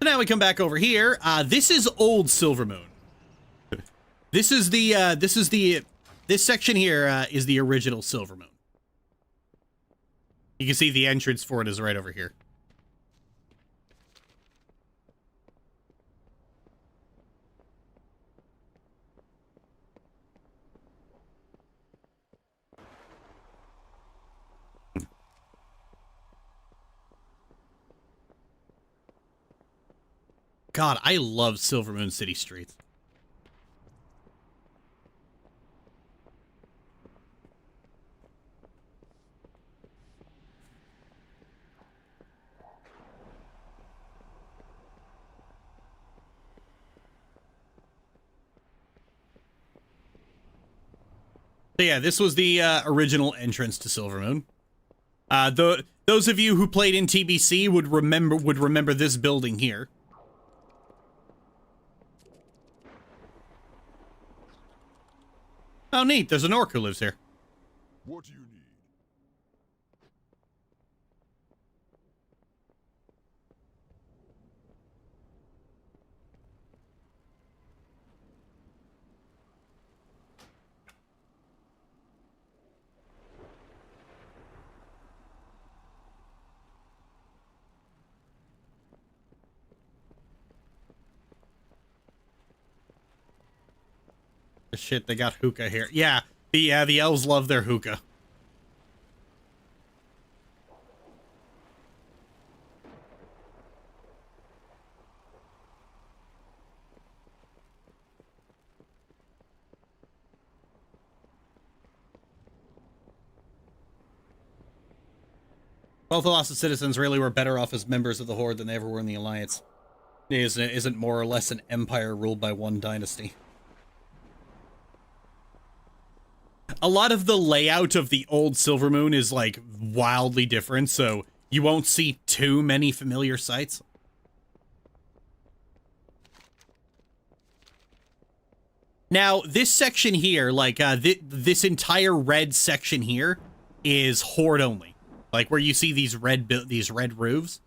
Speaker 1: now we come back over here. This is old Silvermoon. This section here is the original Silvermoon. You can see the entrance for it is right over here. God, I love Silvermoon City streets. So yeah, this was the original entrance to Silvermoon. Those of you who played in TBC would remember this building here. Oh, neat. There's an orc who lives here.
Speaker 8: What do you need?
Speaker 1: Shit, they got hookah here. Yeah, the elves love their hookah. Both the lost citizens really were better off as members of the Horde than they ever were in the Alliance. It isn't more or less an empire ruled by one dynasty. a lot of the layout of the old Silvermoon is like wildly different, so you won't see too many familiar sights. Now, this section here, like this entire red section here, is Horde only. Like where you see these red roofs,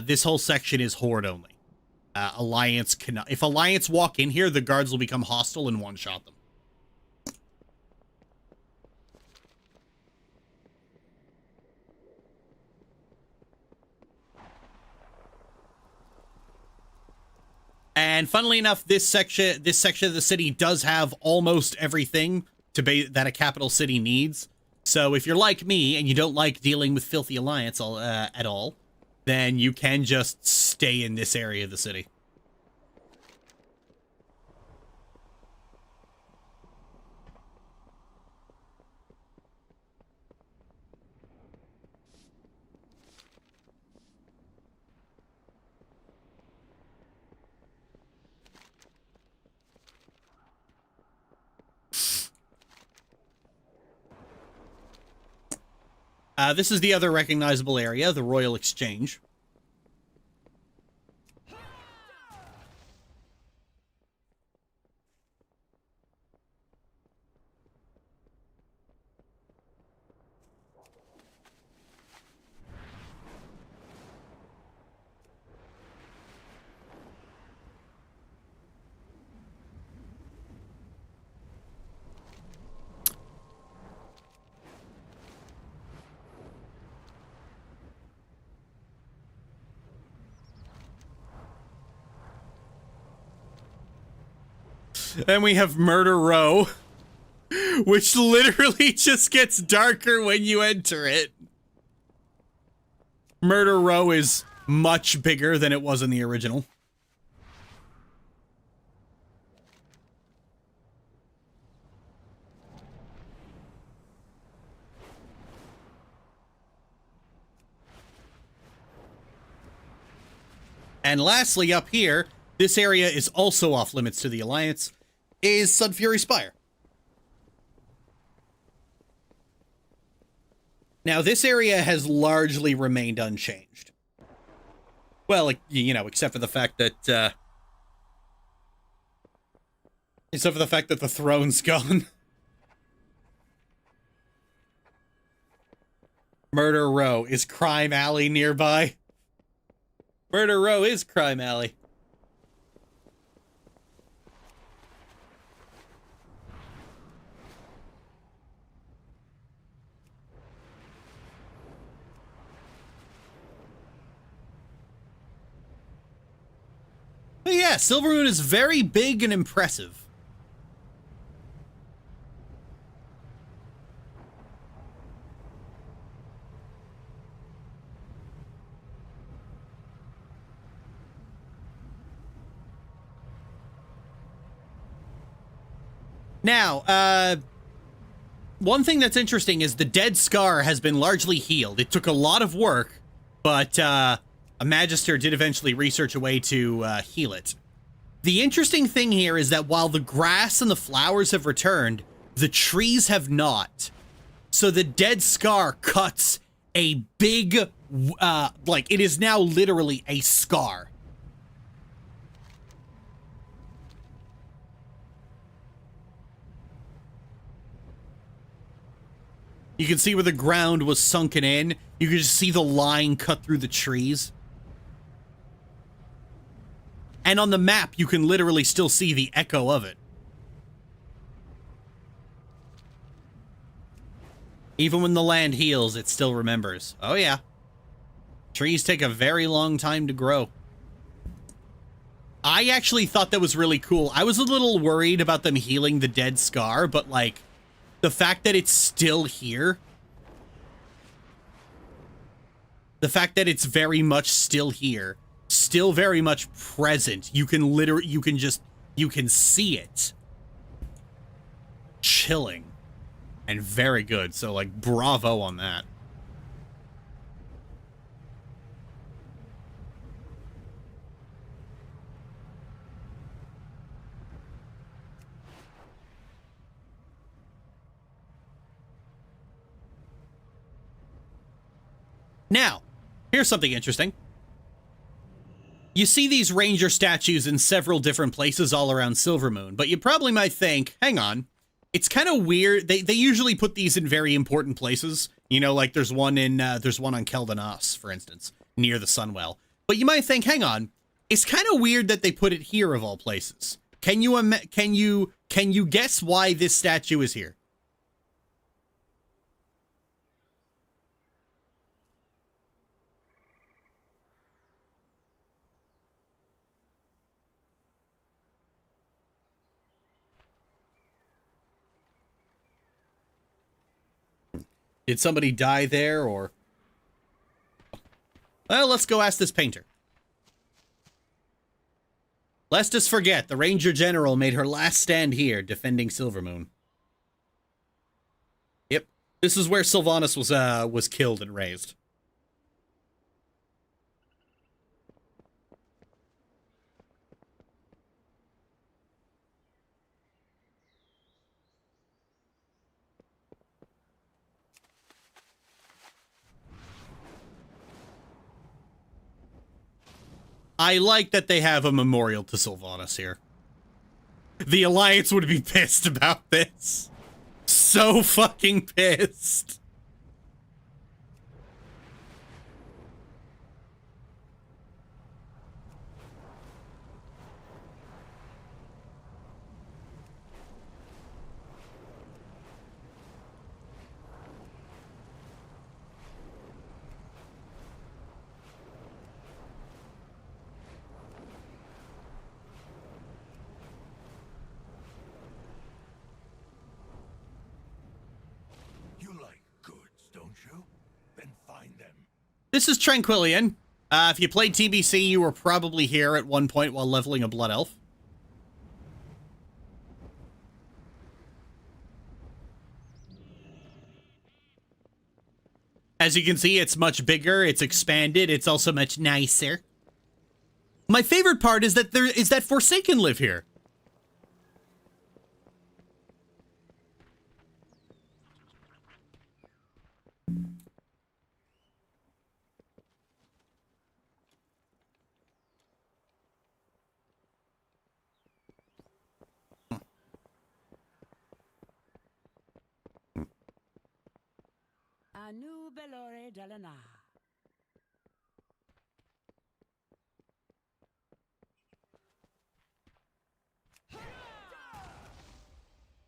Speaker 1: this whole section is Horde only. Alliance cannot. If Alliance walk in here, the guards will become hostile and one-shot them. And funnily enough, this section of the city does have almost everything that a capital city needs. So if you're like me and you don't like dealing with Filthy Alliance at all, then you can just stay in this area of the city. This is the other recognizable area, the Royal Exchange. Then we have Murder Row, which literally just gets darker when you enter it. Murder Row is much bigger than it was in the original. And lastly, up here, this area is also off limits to the Alliance, is Sunfury Spire. Now, this area has largely remained unchanged. Well, you know, except for the fact that, the throne's gone. Murder Row. Is Crime Alley nearby? Murder Row is Crime Alley. But yeah, Silvermoon is very big and impressive. Now, one thing that's interesting is the dead scar has been largely healed. It took a lot of work, but a Magister did eventually research a way to heal it. The interesting thing here is that while the grass and the flowers have returned, the trees have not. So the dead scar cuts a big, like, it is now literally a scar. You can see where the ground was sunken in. You can just see the line cut through the trees. And on the map, you can literally still see the echo of it. Even when the land heals, it still remembers. Oh yeah. Trees take a very long time to grow. I actually thought that was really cool. I was a little worried about them healing the dead scar, but like, the fact that it's still here, the fact that it's very much still here, still very much present, you can literally, you can see it. Chilling. And very good, so like, bravo on that. Now, here's something interesting. You see these ranger statues in several different places all around Silvermoon, but you probably might think, hang on, it's kind of weird. They usually put these in very important places. You know, like there's one on Keldanos, for instance, near the Sunwell. But you might think, hang on, it's kind of weird that they put it here of all places. Can you guess why this statue is here? Did somebody die there, or... Well, let's go ask this painter. Lest us forget, the Ranger General made her last stand here, defending Silvermoon. Yep, this is where Sylvanas was killed and raised. I like that they have a memorial to Sylvanas here. The Alliance would be pissed about this. So fucking pissed. This is Tranquillian. If you played TBC, you were probably here at one point while leveling a Blood Elf. As you can see, it's much bigger, it's expanded, it's also much nicer. My favorite part is that Forsaken live here.
Speaker 3: Anu Belore Delana.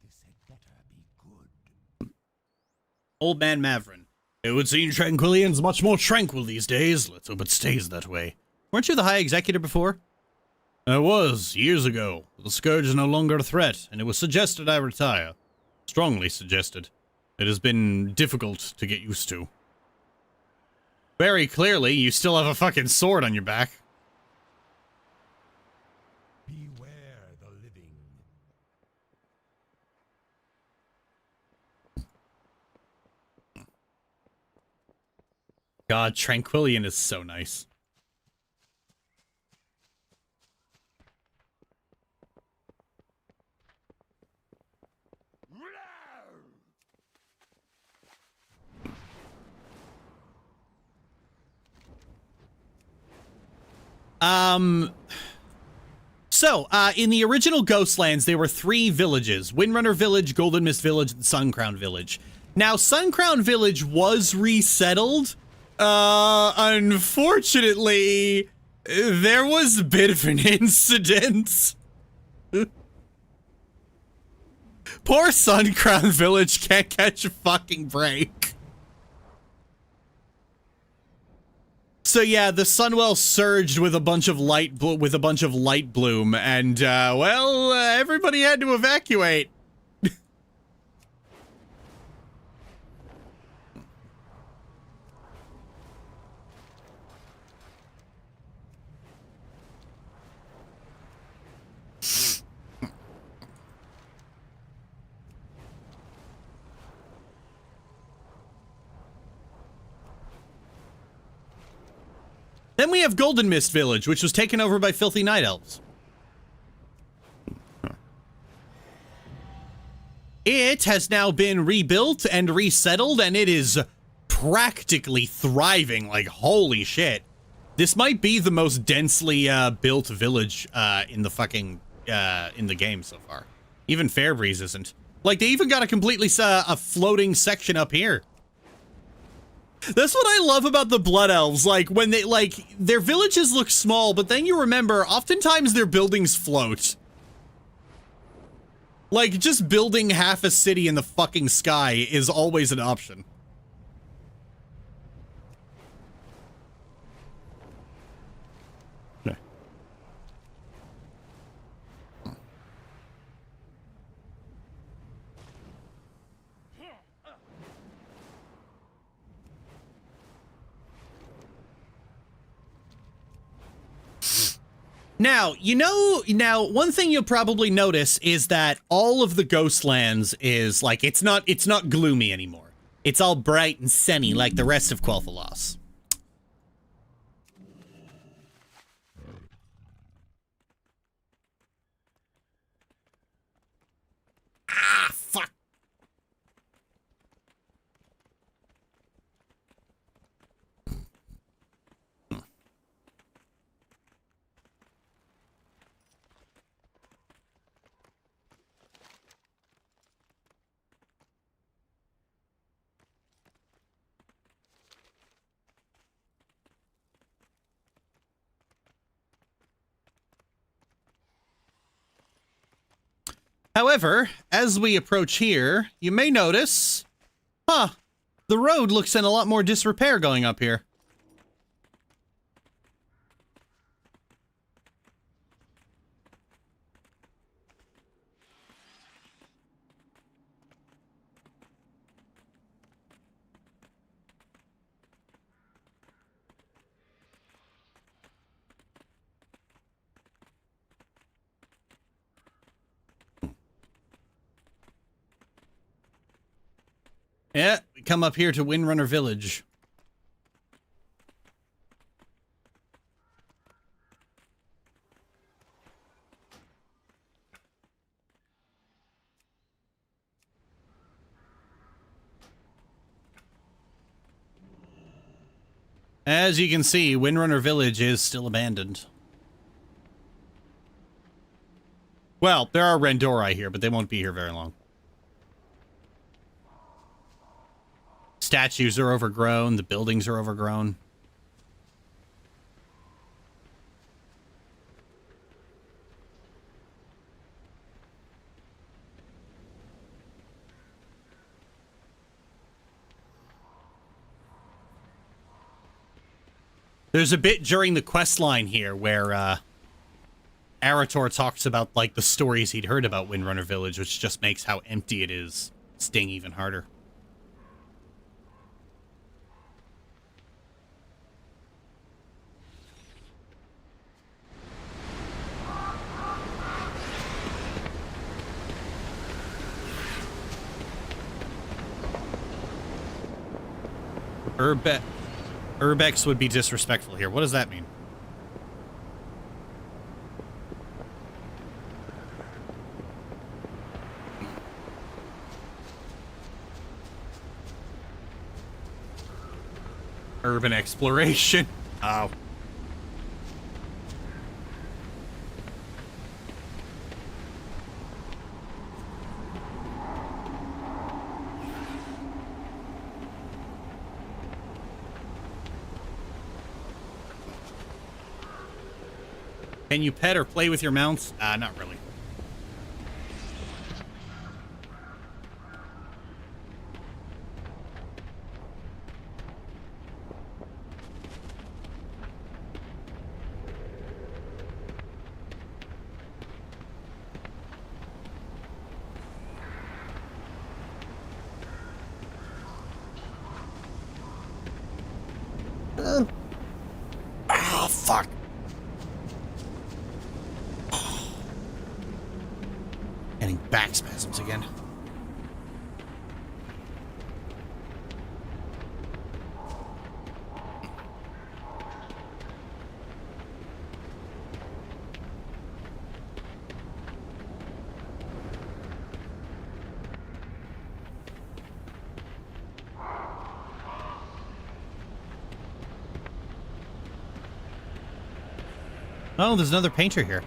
Speaker 11: This had better be good.
Speaker 1: Old Man Mavrin. It would seem Tranquillian's much more tranquil these days. Let's hope it stays that way. Weren't you the High Executor before? I was, years ago. The Scourge is no longer a threat, and it was suggested I retire. Strongly suggested. It has been difficult to get used to. Very clearly, you still have a fucking sword on your back.
Speaker 11: Beware the living.
Speaker 1: God, Tranquillian is so nice. In the original Ghostlands, there were 3 villages. Windrunner Village, Golden Mist Village, and Suncrown Village. Now, Suncrown Village was resettled. Unfortunately, there was a bit of an incident. Poor Suncrown Village can't catch a fucking break. So yeah, the Sunwell surged with a bunch of light bloom, and everybody had to evacuate. Then we have Golden Mist Village, which was taken over by filthy night elves. It has now been rebuilt and resettled, and it is practically thriving. Like, holy shit. This might be the most densely built village in the fucking in the game so far. Even Fairbreeze isn't. Like, they even got a completely a floating section up here. That's what I love about the Blood Elves. Like, when they, like, their villages look small, but then you remember, oftentimes their buildings float. Like, just building half a city in the fucking sky is always an option. Now, you know, one thing you'll probably notice is that all of the Ghostlands is, like, it's not gloomy anymore. It's all bright and sunny like the rest of Quel'Thalas. Ah, fuck. However, as we approach here, you may notice, the road looks in a lot more disrepair going up here. Yeah, we come up here to Windrunner Village. As you can see, Windrunner Village is still abandoned. Well, there are Rendori here, but they won't be here very long. Statues are overgrown, the buildings are overgrown. There's a bit during the quest line here where Arator talks about, like, the stories he'd heard about Windrunner Village, which just makes how empty it is sting even harder. Urbex would be disrespectful here. What does that mean? Urban exploration. Oh. Can you pet or play with your mounts? Not really. Oh, fuck. Getting back spasms again. Oh, there's another painter here.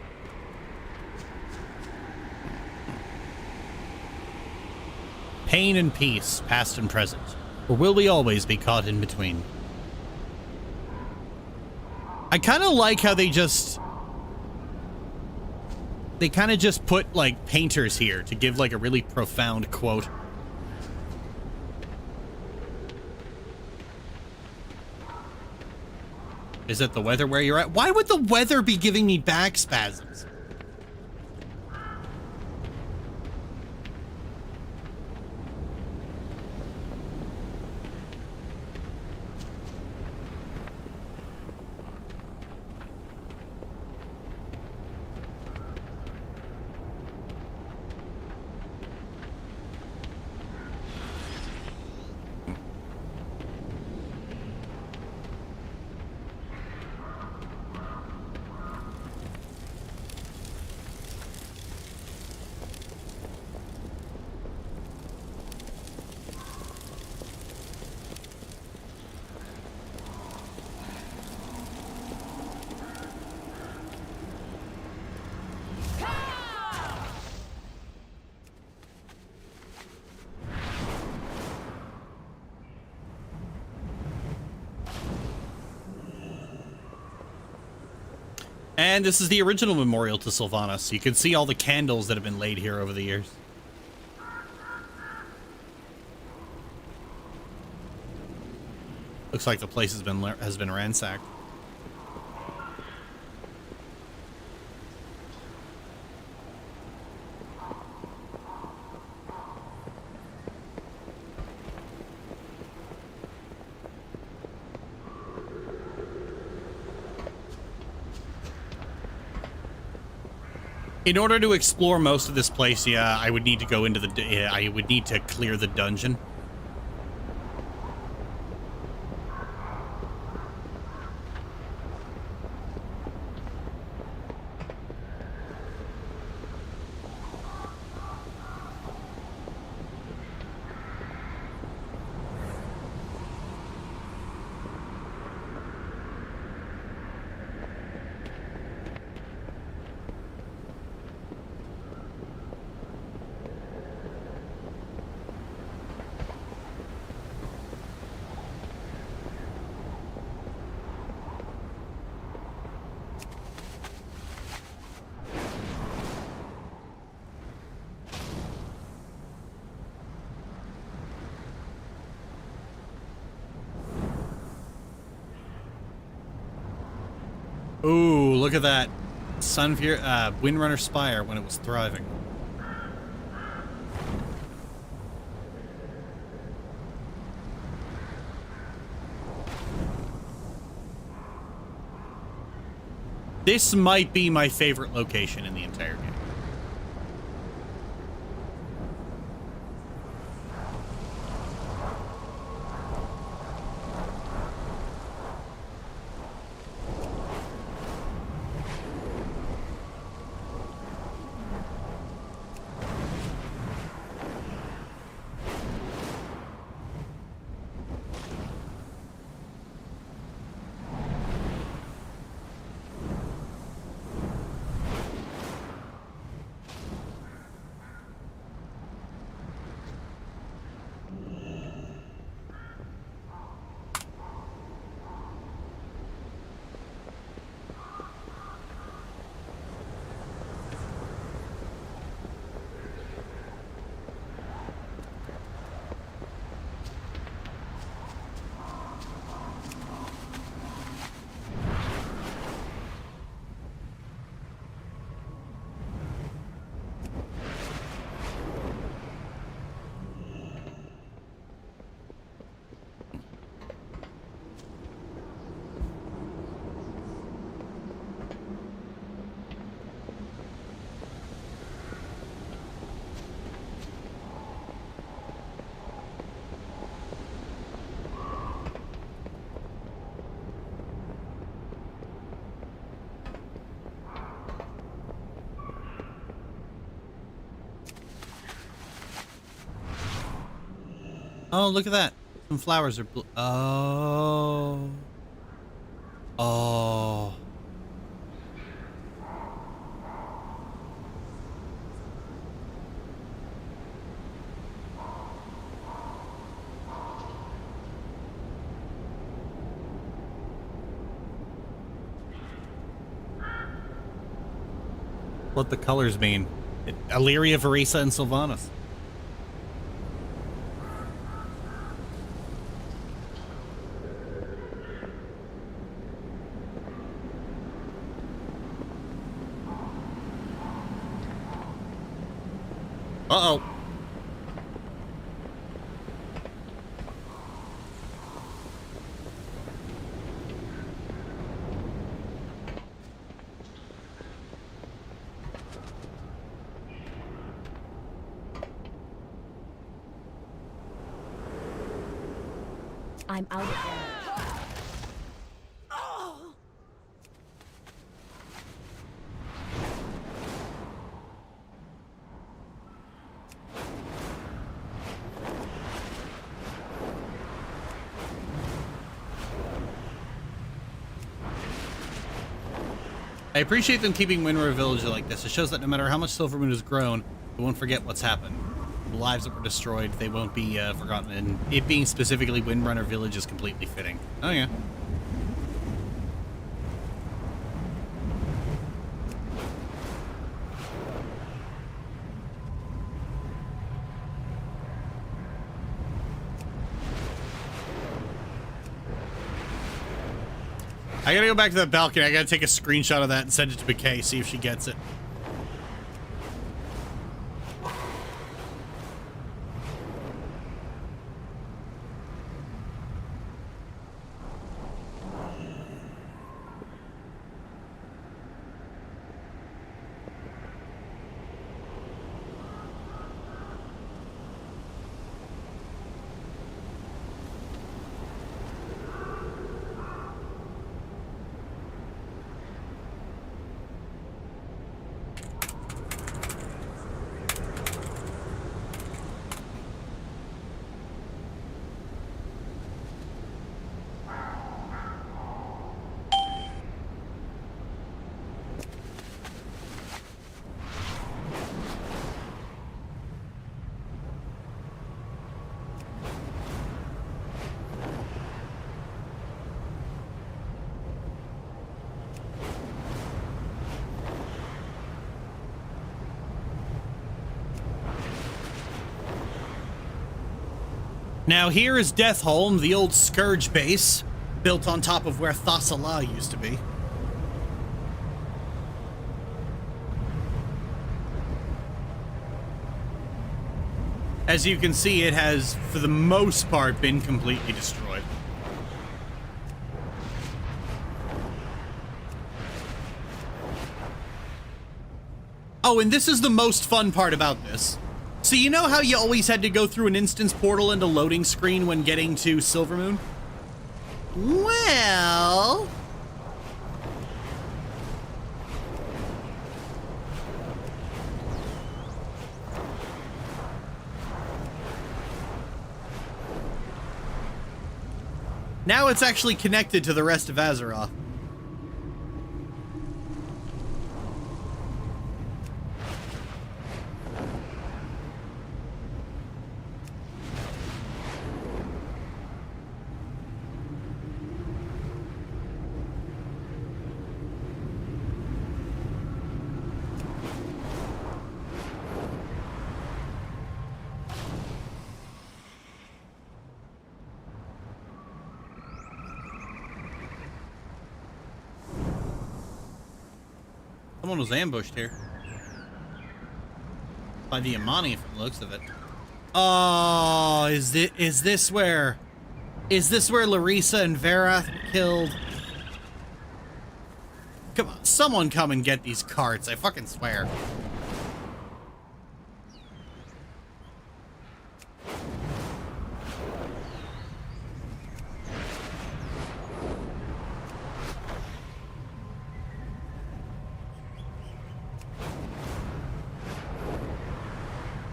Speaker 1: Pain and peace, past and present. Or will we always be caught in between? I kind of like how they kind of just put, like, painters here to give, like, a really profound quote. Is it the weather where you're at? Why would the weather be giving me back spasms? And this is the original memorial to Sylvanas. You can see all the candles that have been laid here over the years. Looks like the place has been ransacked. In order to explore most of this place, yeah, I would need to go into the... I would need to clear the dungeon. Ooh, look at that Windrunner Spire when it was thriving. This might be my favorite location in the entire game. Oh, look at that. Some flowers are Oh. Oh. what the colors mean. Illyria, Varisa, and Sylvanas. Uh-oh.
Speaker 5: I'm out of there.
Speaker 1: I appreciate them keeping Windrunner Village like this. It shows that no matter how much Silvermoon has grown, they won't forget what's happened. The lives that were destroyed, they won't be forgotten. And it being specifically Windrunner Village is completely fitting. Oh, yeah. I gotta go back to that balcony. I gotta take a screenshot of that and send it to McKay, see if she gets it. Now here is Deathholm, the old Scourge base, built on top of where Thassalah used to be. As you can see, it has, for the most part, been completely destroyed. Oh, and this is the most fun part about this. So you know how you always had to go through an instance portal and a loading screen when getting to Silvermoon? Well... now it's actually connected to the rest of Azeroth. Someone was ambushed here. By the Imani from the looks of it. Oh, is this where Larissa and Verath were killed? Come on, someone come and get these carts, I fucking swear.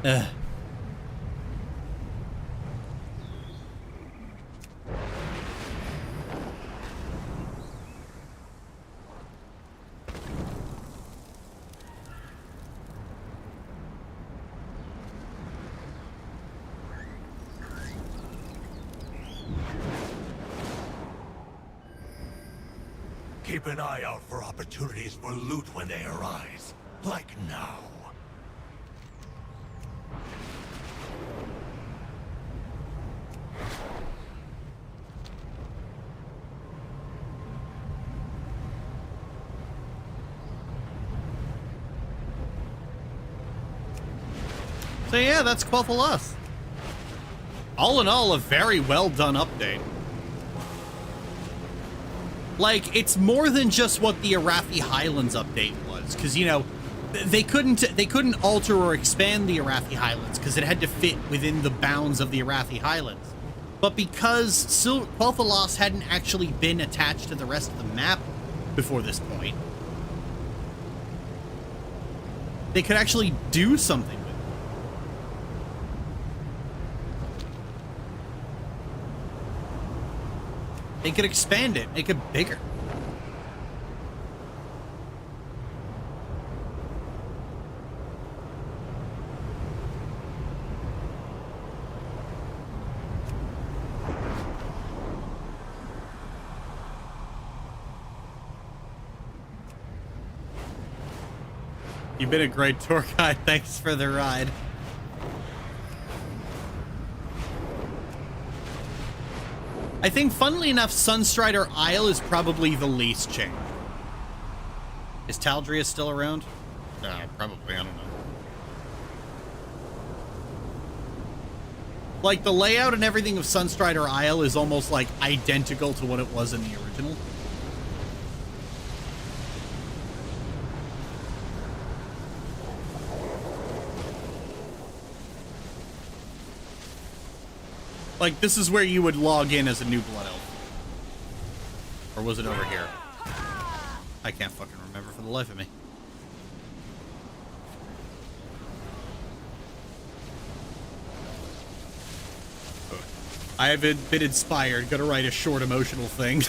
Speaker 1: Ugh.
Speaker 11: Keep an eye out for opportunities for loot when they arise. Like now.
Speaker 1: So yeah, that's Quel'Thalas. All in all, a very well done update. Like, it's more than just what the Arathi Highlands update was, because, you know, they couldn't alter or expand the Arathi Highlands because it had to fit within the bounds of the Arathi Highlands. But because Quel'Thalas hadn't actually been attached to the rest of the map before this point, they could actually do something with it. They could expand it, make it bigger. You've been a great tour guide. Thanks for the ride. I think, funnily enough, Sunstrider Isle is probably the least changed. Is Taldria still around? Probably. I don't know. Like, the layout and everything of Sunstrider Isle is almost, like, identical to what it was in the original. Like, this is where you would log in as a new Blood Elf. Or was it over here? I can't fucking remember for the life of me. I have been inspired. Gonna write a short emotional thing.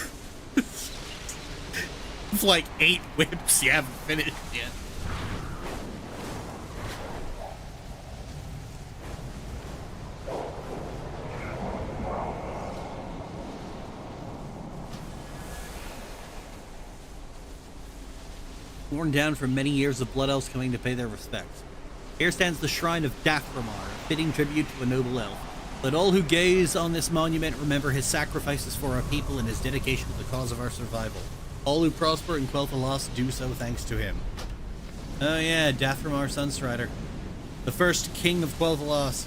Speaker 1: It's like 8 whips you haven't finished yet. Worn down from many years of Blood Elves coming to pay their respects. Here stands the shrine of Dathramar, a fitting tribute to a noble elf. Let all who gaze on this monument remember his sacrifices for our people and his dedication to the cause of our survival. All who prosper in Quel'Thalas do so thanks to him. Oh yeah, Dathramar Sunstrider. The first king of Quel'Thalas.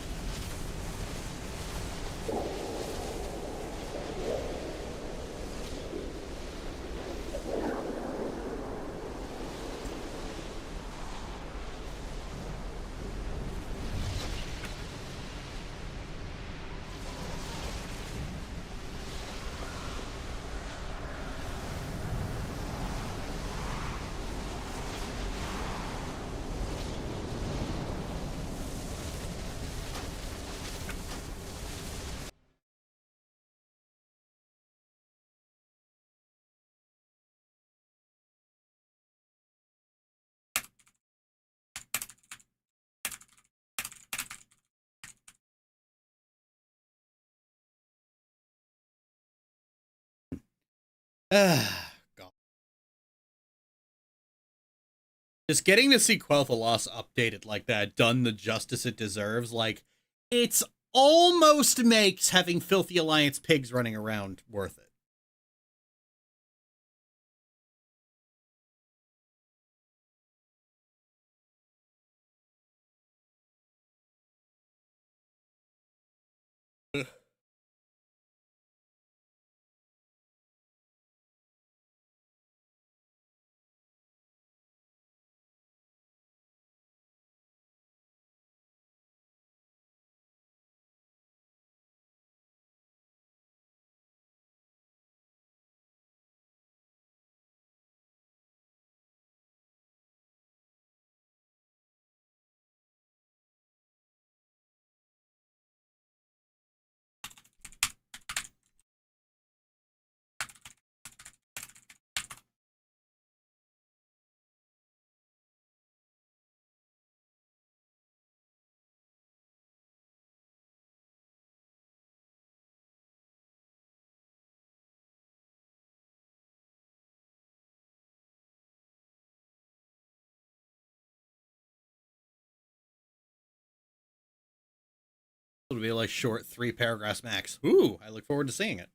Speaker 1: God. Just getting to see Quel'Thalas updated like that, done the justice it deserves, like, it's almost makes having Filthy Alliance pigs running around worth it. It'll be like short 3 paragraphs max. Ooh, I look forward to seeing it.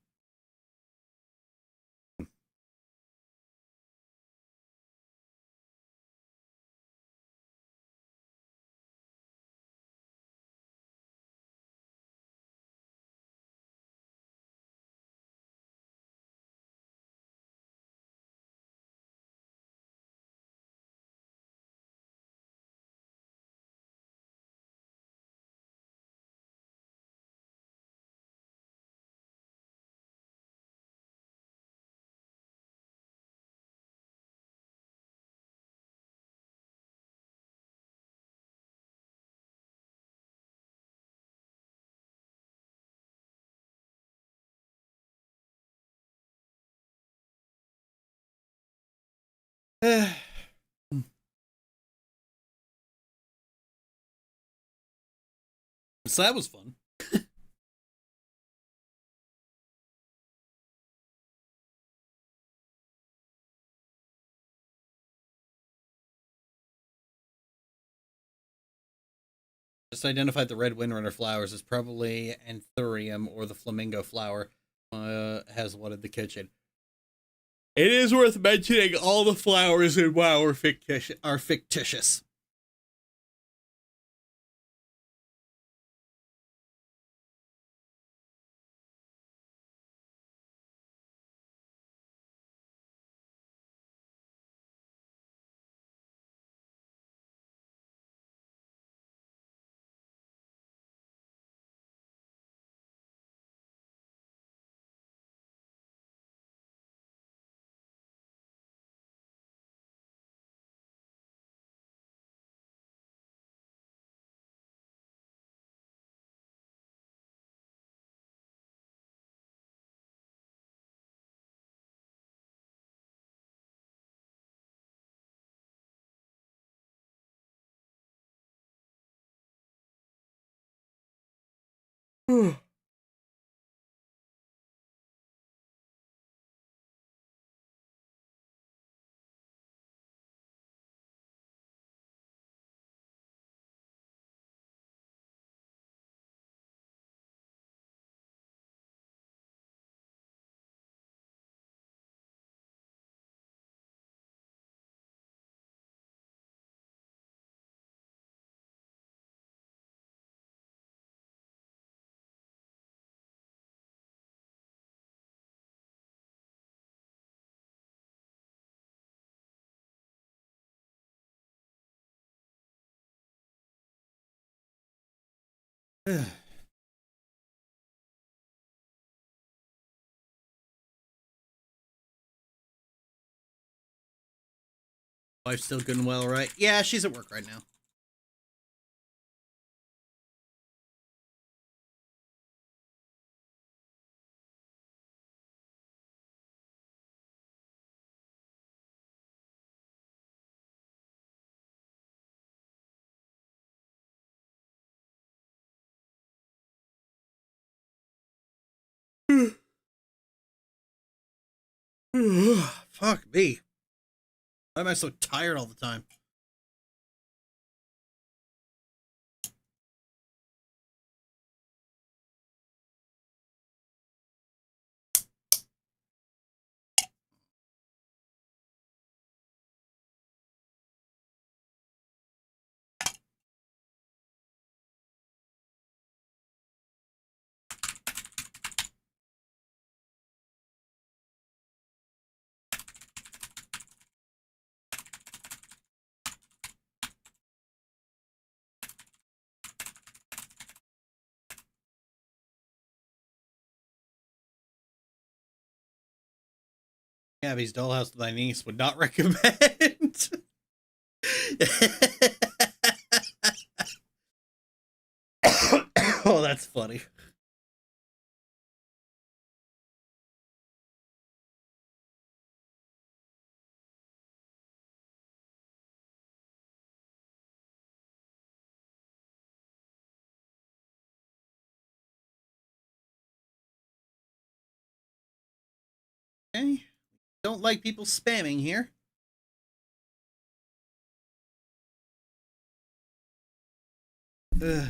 Speaker 1: So that was fun. Just identified the red windrunner flowers as probably anthurium or the flamingo flower. Has one in the kitchen. It is worth mentioning all the flowers in WoW are fictitious. Wife's still good and well, right? Yeah, she's at work right now. Fuck me. Why am I so tired all the time? Gabby's dollhouse to thy niece would not recommend. Oh, that's funny. Okay. Don't like people spamming here. Ugh.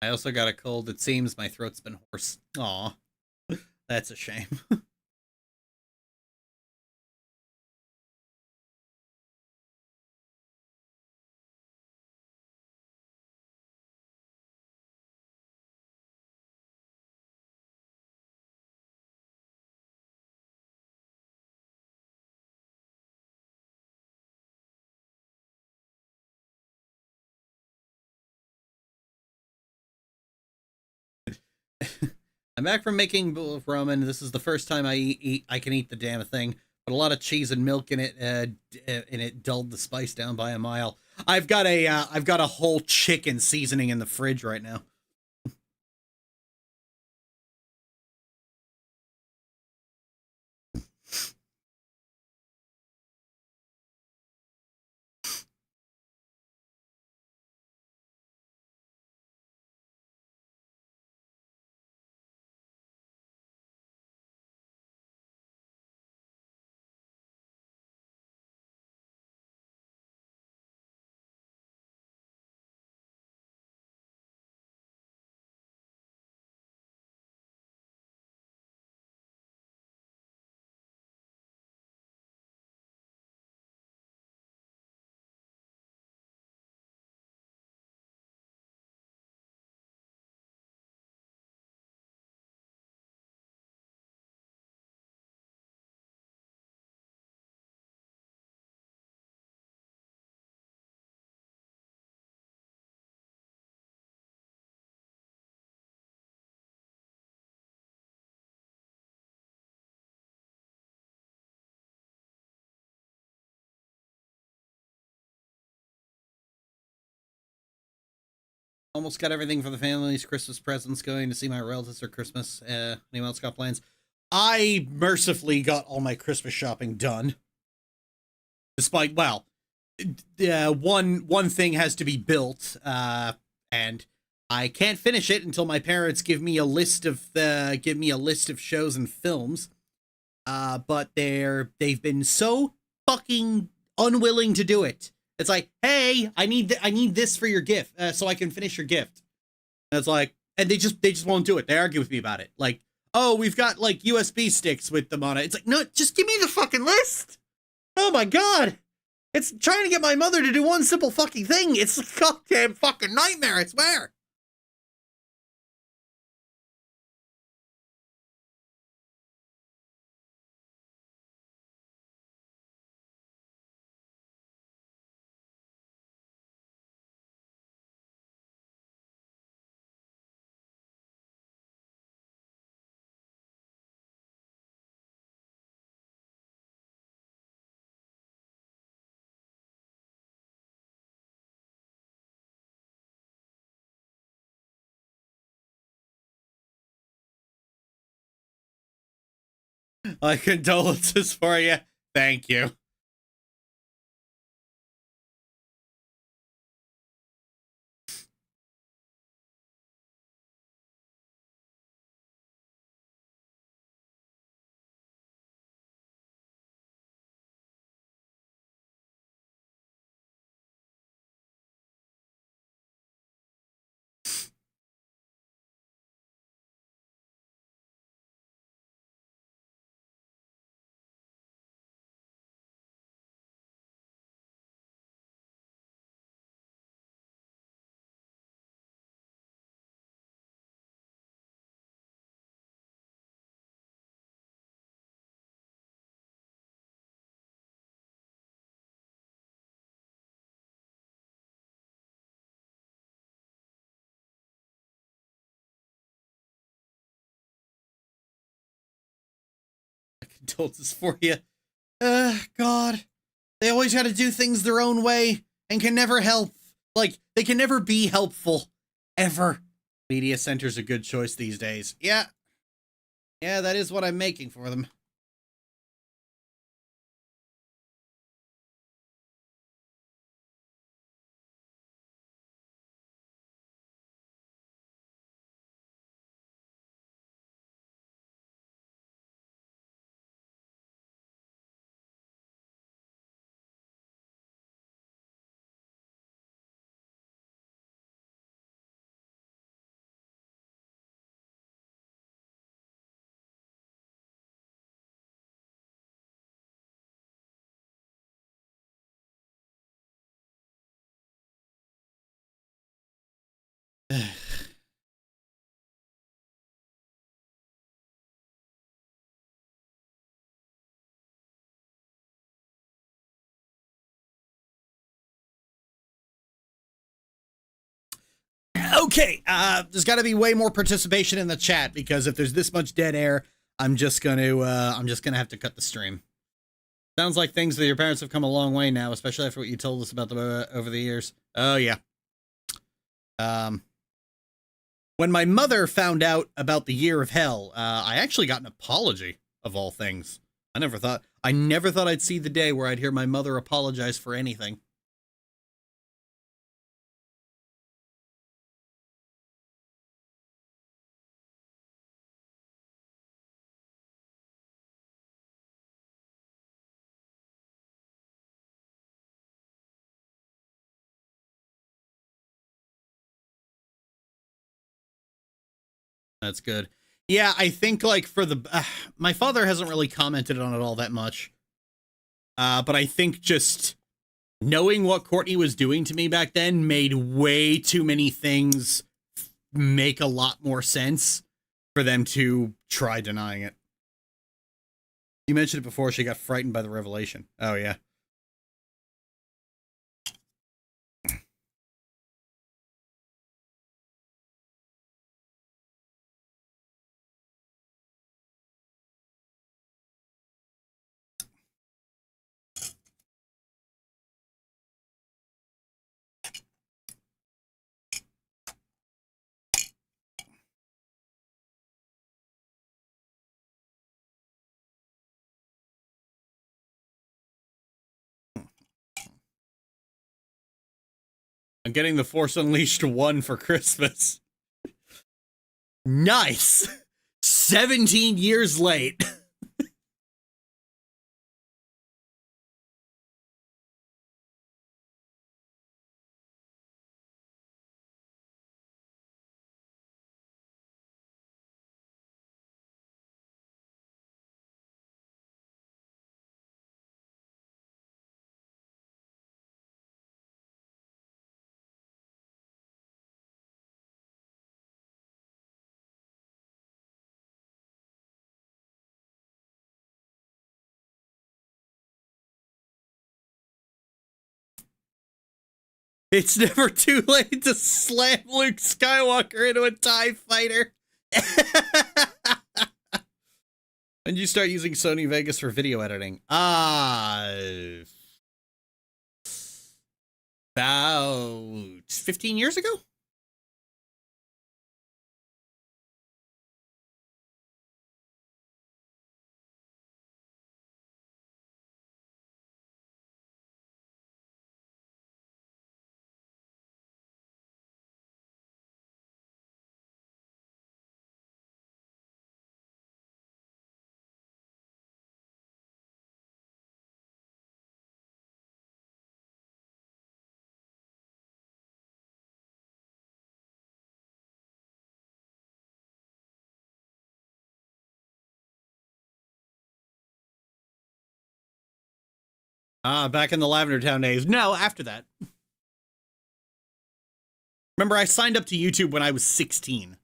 Speaker 1: I also got a cold. It seems my throat's been hoarse. Aw, that's a shame. I'm back from making bowl of ramen. This is the first time I can eat the damn thing. But a lot of cheese and milk in it dulled the spice down by a mile. I've got a whole chicken seasoning in the fridge right now. Almost got everything for the family's Christmas presents. Going to see my relatives for Christmas. Anyone else got plans? I mercifully got all my Christmas shopping done. Despite, well, one thing has to be built, and I can't finish it until my parents give me a list of shows and films. But they've been so fucking unwilling to do it. It's like, hey, I need this for your gift, so I can finish your gift. And it's like, and they just won't do it. They argue with me about it. Like, oh, we've got like USB sticks with them on it. It's like, no, just give me the fucking list. Oh my god, it's trying to get my mother to do one simple fucking thing. It's a goddamn fucking nightmare, I swear. My condolences for you. Thank you. Condolences for you. God. They always got to do things their own way and can never help. Like, they can never be helpful. Ever. Media Center's a good choice these days. Yeah. Yeah, that is what I'm making for them. Okay, there's got to be way more participation in the chat, because if there's this much dead air, I'm just gonna have to cut the stream. Sounds like things with your parents have come a long way now, especially after what you told us about them over the years. Oh yeah. When my mother found out about the year of hell, I actually got an apology, of all things. I never thought I'd see the day where I'd hear my mother apologize for anything. That's good. Yeah, I think like for the my father hasn't really commented on it all that much. But I think just knowing what Courtney was doing to me back then made way too many things make a lot more sense for them to try denying it. You mentioned it before, she got frightened by the revelation. Oh yeah. I'm getting the Force Unleashed 1 for Christmas. Nice! 17 years late. It's never too late to slam Luke Skywalker into a TIE fighter. And you start using Sony Vegas for video editing. About 15 years ago? Back in the Lavender Town days. No, after that. Remember, I signed up to YouTube when I was 16.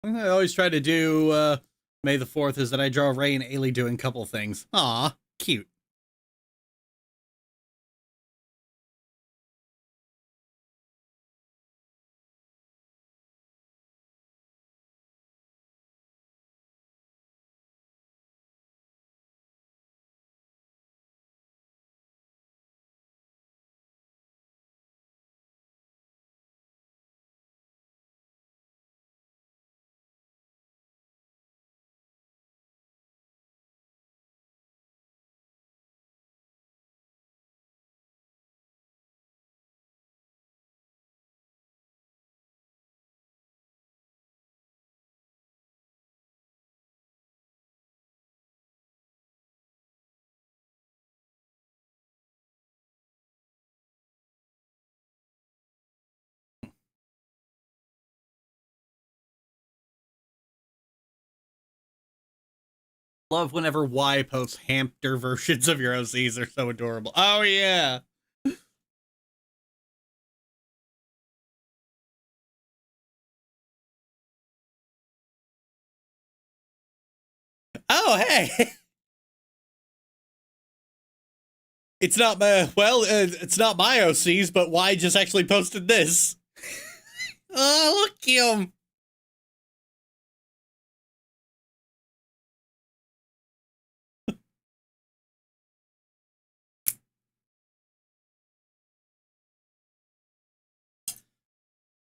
Speaker 1: I always try to do May the 4th is that I draw Ray and Ailey doing a couple things. Aw, cute. Love whenever Y posts hamster versions of your OCs. They're so adorable. Oh, yeah. Oh, hey. It's not my, well, it's not my OCs, but Y just actually posted this. Oh, look at him.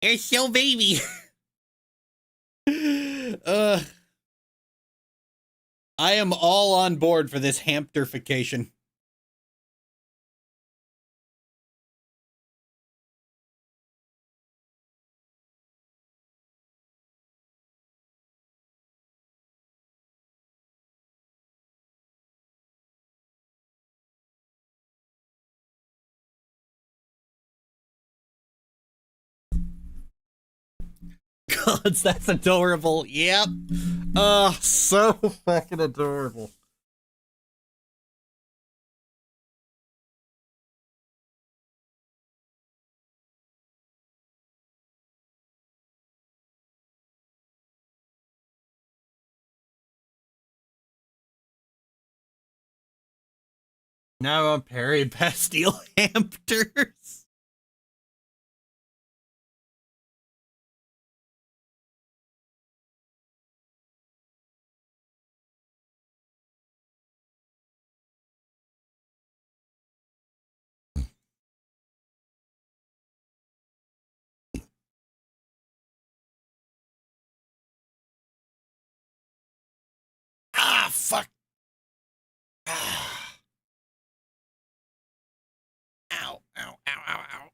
Speaker 1: It's so baby. I am all on board for this hamsterfication. Gods, that's adorable. Yep. Oh, so fucking adorable. Now I'm Perry Bastille hamsters. Ah, fuck. Ah. Ow, ow, ow, ow, ow.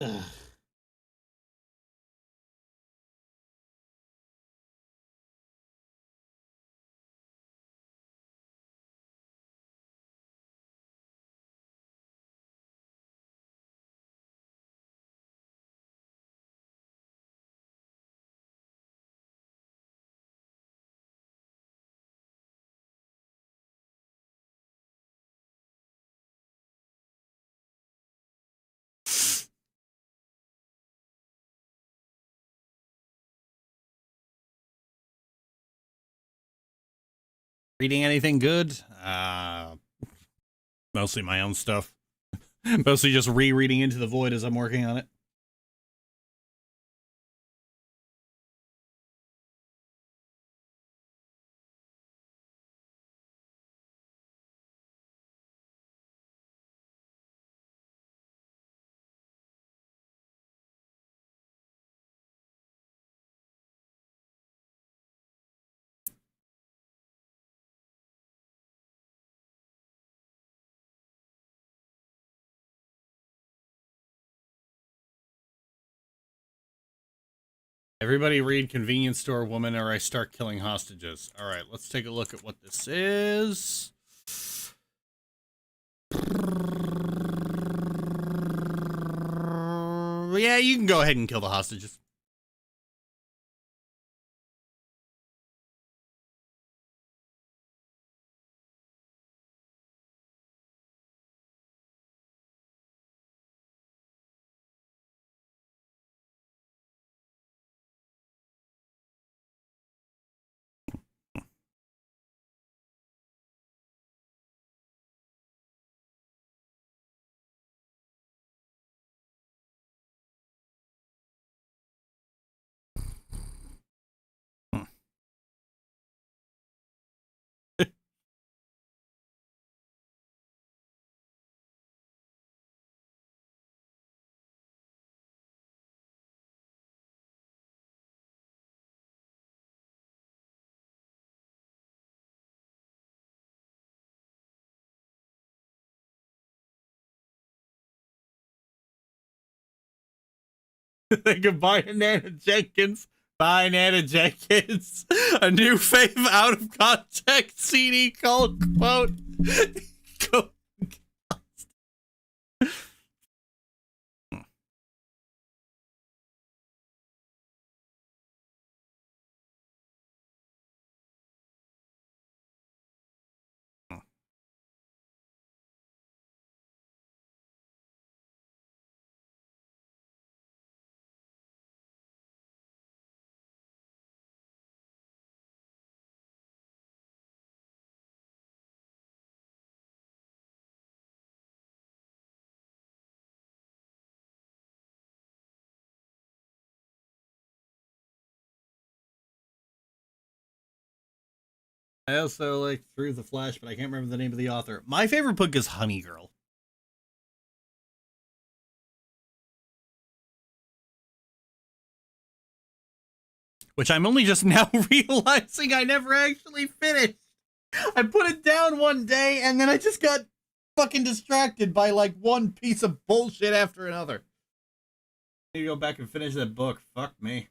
Speaker 1: Ugh. Reading anything good? Mostly my own stuff. Mostly just rereading Into the Void as I'm working on it. Everybody read Convenience Store Woman or I Start Killing Hostages. All right, let's take a look at what this is. Yeah, you can go ahead and kill the hostages. They could buy Nana Jenkins. Buy Nana Jenkins. A new fave out of context CD called quote. Go- I also like Through the Flash, but I can't remember the name of the author. My favorite book is Honey Girl. Which I'm only just now realizing I never actually finished. I put it down one day and then I just got fucking distracted by like one piece of bullshit after another. I need to go back and finish that book. Fuck me.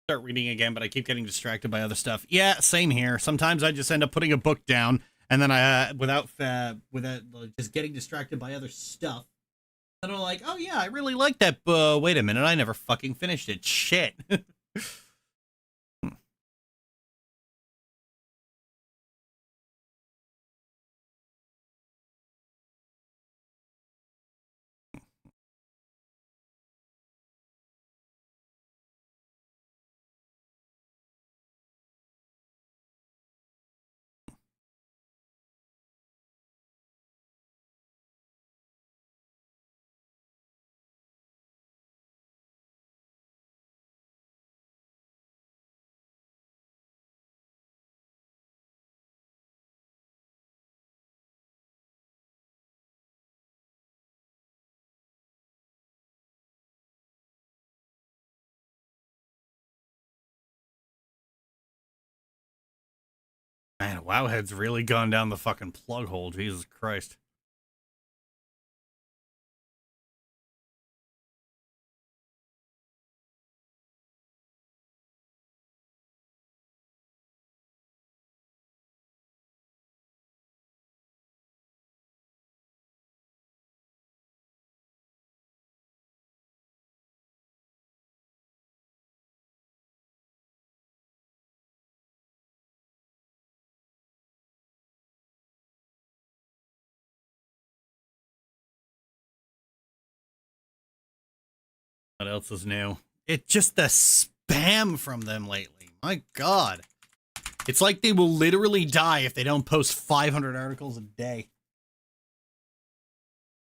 Speaker 1: Start reading again, but I keep getting distracted by other stuff. Yeah, same here. Sometimes I just end up putting a book down, and then I, without just getting distracted by other stuff, and I'm like, oh yeah, I really like that. Wait a minute, I never fucking finished it. Shit. Man, Wowhead's really gone down the fucking plug hole. Jesus Christ. What else is new? It just the spam from them lately. My God. It's like they will literally die if they don't post 500 articles a day.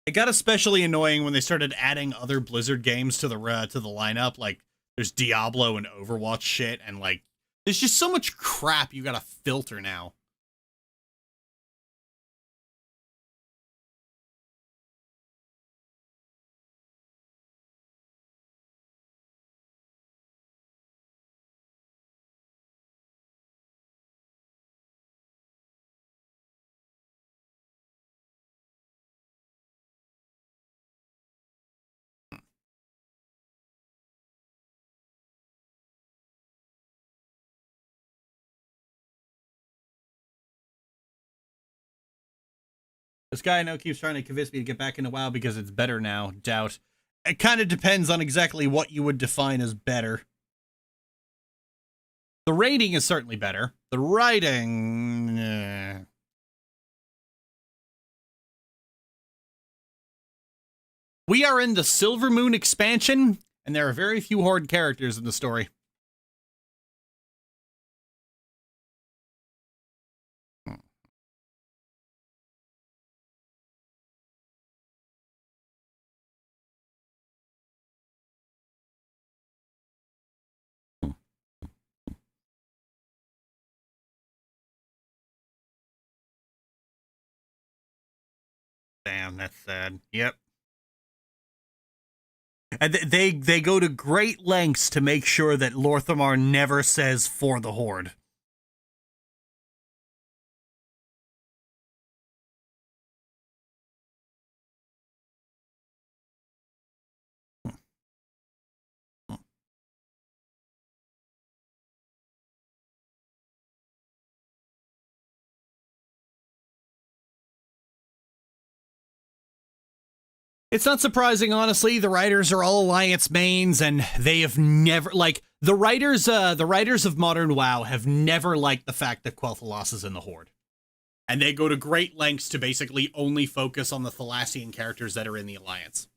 Speaker 1: It got especially annoying when they started adding other Blizzard games to the lineup. Like there's Diablo and Overwatch shit, and like there's just so much crap you gotta filter now. This guy I know keeps trying to convince me to get back into WoW because it's better now. Doubt. It kind of depends on exactly what you would define as better. The rating is certainly better. The writing... We are in the Silver Moon expansion, and there are very few Horde characters in the story. Damn, that's sad. Yep. And they go to great lengths to make sure that Lorthamar never says for the Horde. It's not surprising, honestly. The writers are all Alliance mains, and they have never, like, the writers of Modern WoW have never liked the fact that Quel'Thalas is in the Horde. And they go to great lengths to basically only focus on the Thalassian characters that are in the Alliance.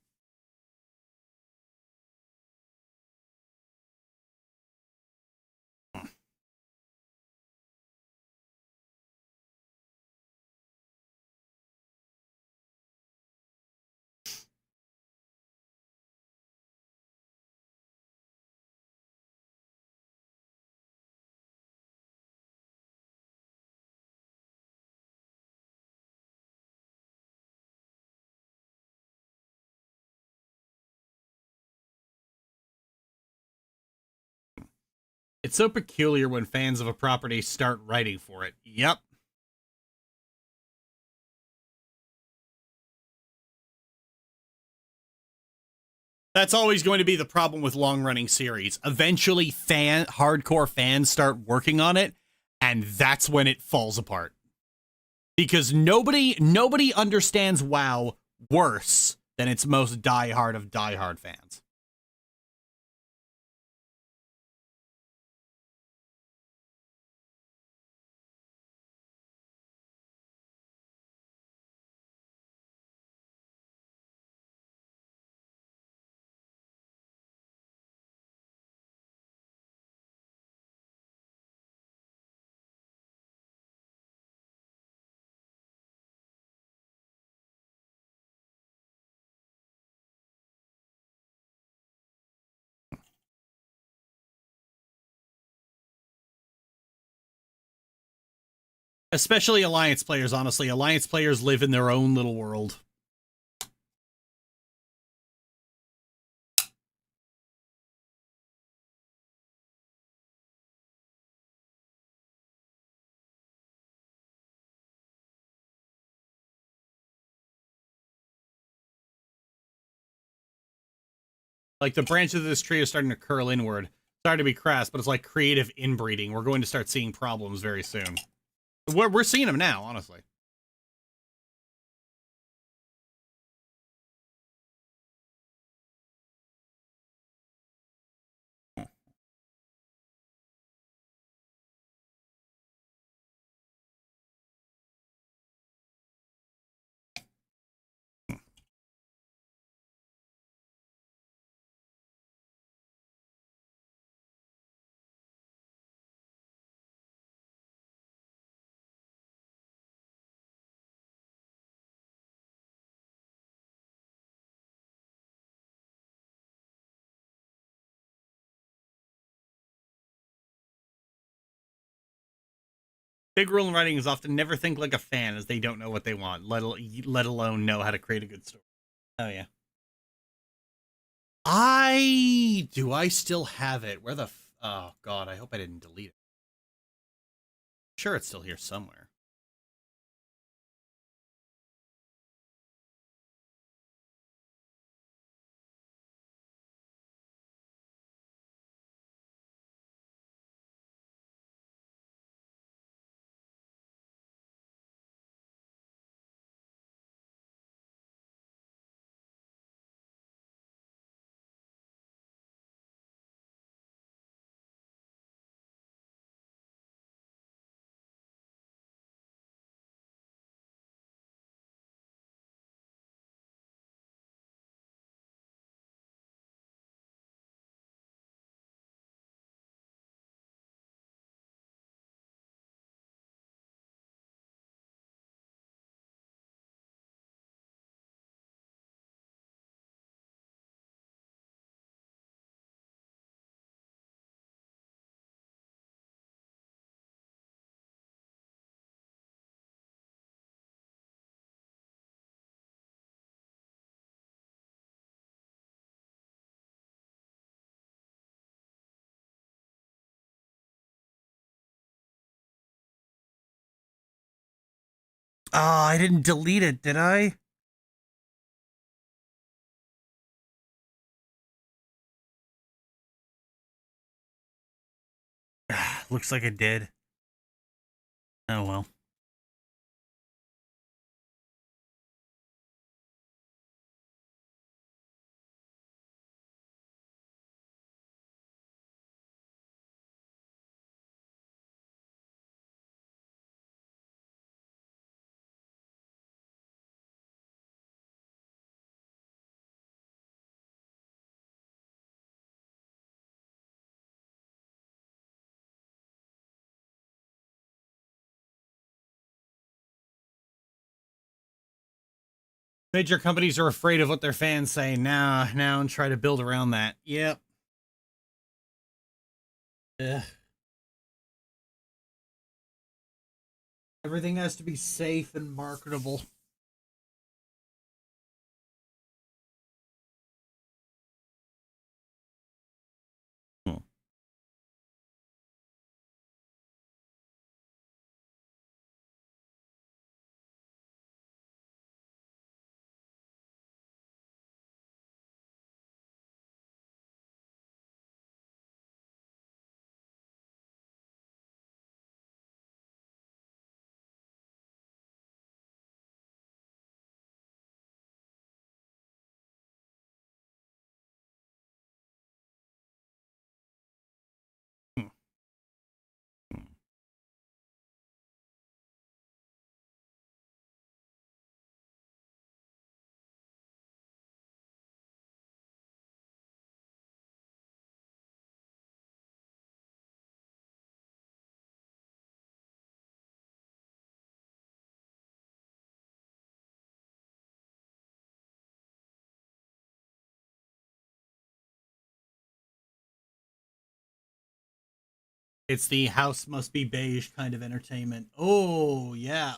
Speaker 1: It's so peculiar when fans of a property start writing for it. Yep. That's always going to be the problem with long-running series. Eventually, hardcore fans start working on it, and that's when it falls apart. Because nobody understands WoW worse than its most diehard of diehard fans. Especially Alliance players, honestly. Alliance players live in their own little world. Like, the branches of this tree are starting to curl inward. Sorry to be crass, but it's like creative inbreeding. We're going to start seeing problems very soon. We're seeing them now, honestly. Big rule in writing is often never think like a fan, as they don't know what they want, let alone know how to create a good story. Oh, yeah. Do I still have it? Where the oh, God, I hope I didn't delete it. Sure, it's still here somewhere. Oh, I didn't delete it, did I? Looks like it did. Oh well. Major companies are afraid of what their fans say now and try to build around that. Yep. Ugh. Everything has to be safe and marketable. It's the house must be beige kind of entertainment. Oh, yeah.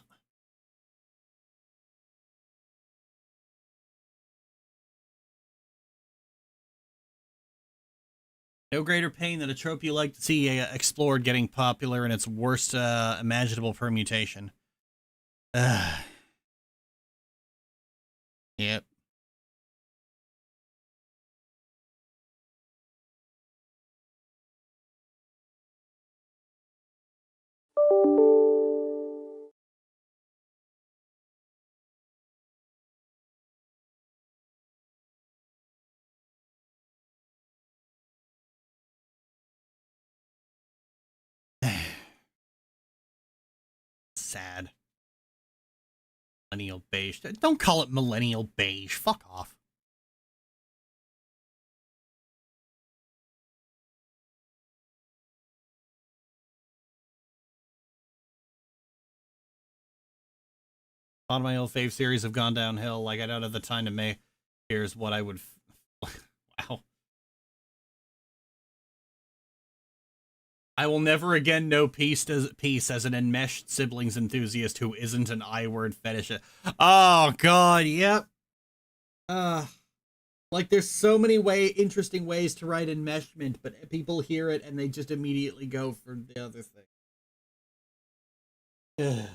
Speaker 1: No greater pain than a trope you like to see explored getting popular in its worst imaginable permutation. Yep. Sad. Millennial beige. Don't call it millennial beige. Fuck off. A lot of my old fave series have gone downhill. Like, I don't have the time to make. Here's what I would. Wow. I will never again know peace as an enmeshed siblings enthusiast who isn't an I-word fetish. Oh, God, yep. Like, there's so many interesting ways to write enmeshment, but people hear it and they just immediately go for the other thing. Ugh.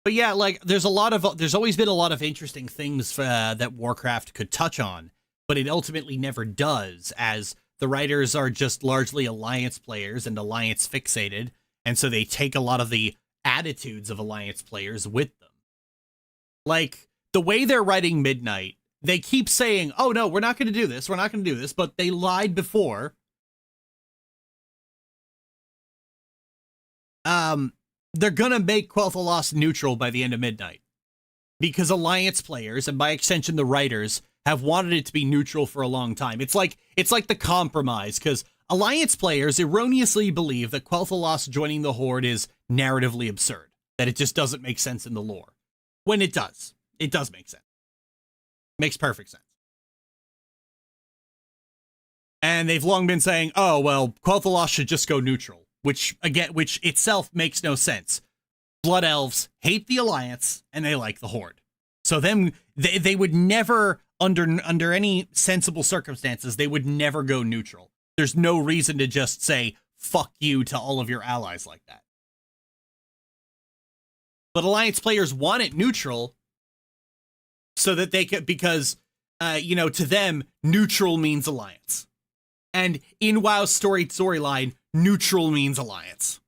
Speaker 1: But yeah, like there's always been a lot of interesting things that Warcraft could touch on, but it ultimately never does, as the writers are just largely Alliance players and Alliance fixated, and so they take a lot of the attitudes of Alliance players with them. Like the way they're writing Midnight, they keep saying, "Oh no, we're not going to do this. We're not going to do this," but they lied before. They're gonna make Quel'Thalas neutral by the end of Midnight. Because Alliance players, and by extension the writers, have wanted it to be neutral for a long time. It's like the compromise, because Alliance players erroneously believe that Quel'Thalas joining the Horde is narratively absurd. That it just doesn't make sense in the lore. When it does. It does make sense. Makes perfect sense. And they've long been saying, oh, well, Quel'Thalas should just go neutral. Which itself makes no sense. Blood elves hate the Alliance and they like the Horde. So they would never, under any sensible circumstances, they would never go neutral. There's no reason to just say fuck you to all of your allies like that. But Alliance players want it neutral so that they could, because, to them, neutral means Alliance. And in WoW's storyline, neutral means Alliance.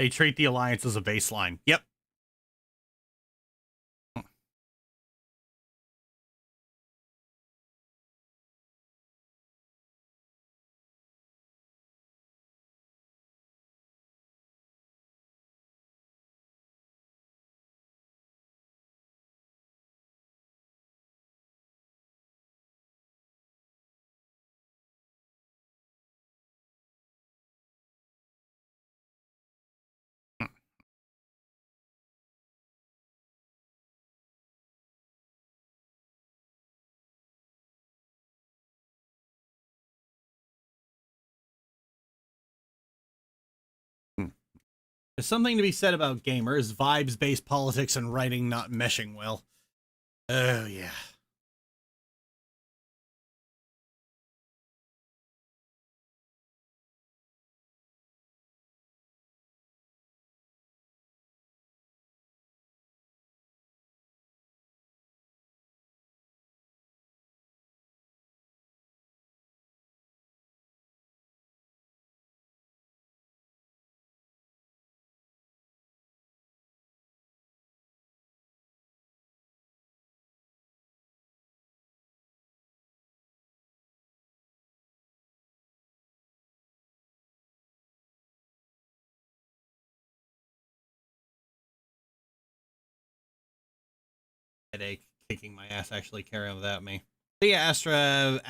Speaker 1: They treat the Alliance as a baseline. Yep. There's something to be said about gamers, vibes-based politics and writing not meshing well. Oh, yeah. Headache kicking my ass actually carry on without me. So yeah, Astrologus.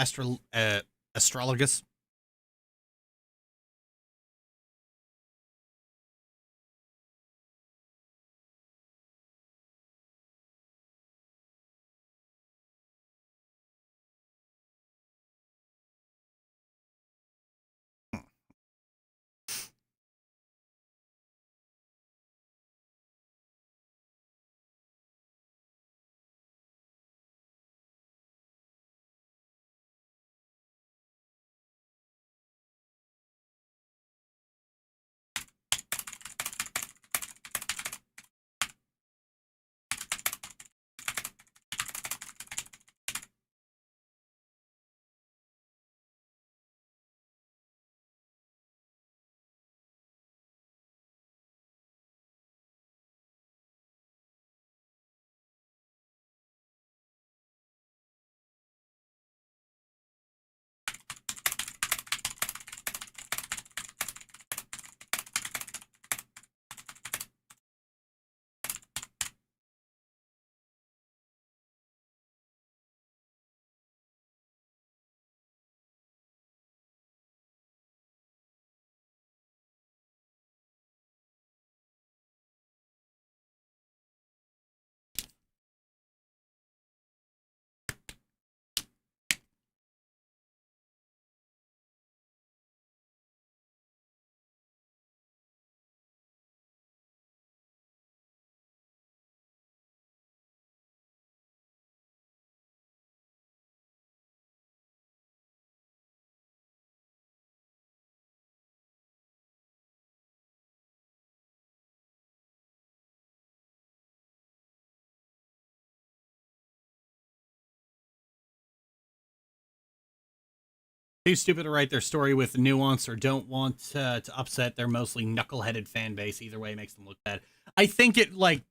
Speaker 1: Too stupid to write their story with nuance or don't want to upset their mostly knuckleheaded fan base. Either way makes them look bad. I think it, like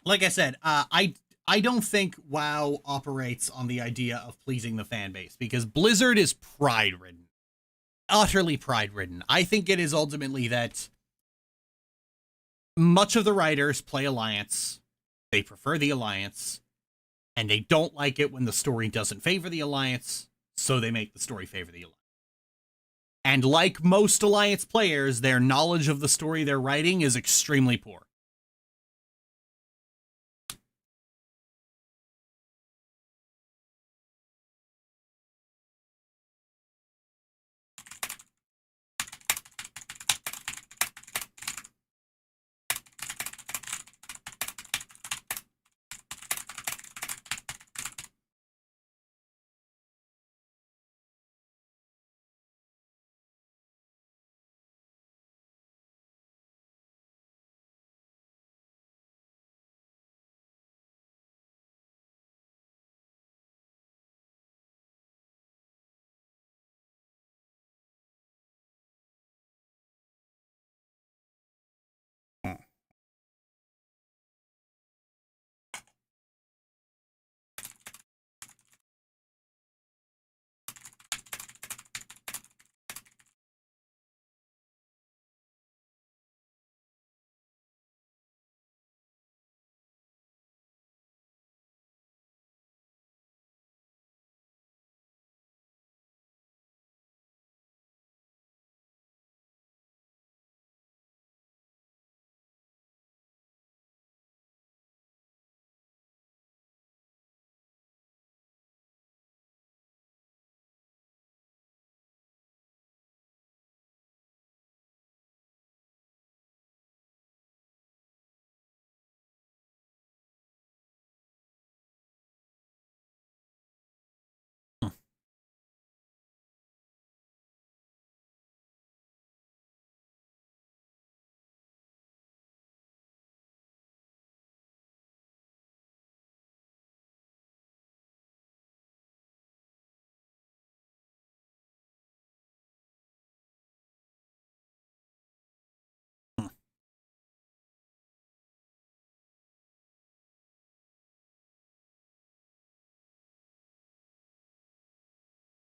Speaker 1: I said, I don't think WoW operates on the idea of pleasing the fan base, because Blizzard is pride-ridden. Utterly pride-ridden. I think it is ultimately that much of the writers play Alliance, they prefer the Alliance, and they don't like it when the story doesn't favor the Alliance, so they make the story favor the Alliance. And like most Alliance players, their knowledge of the story they're writing is extremely poor.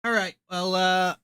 Speaker 1: All right. Well,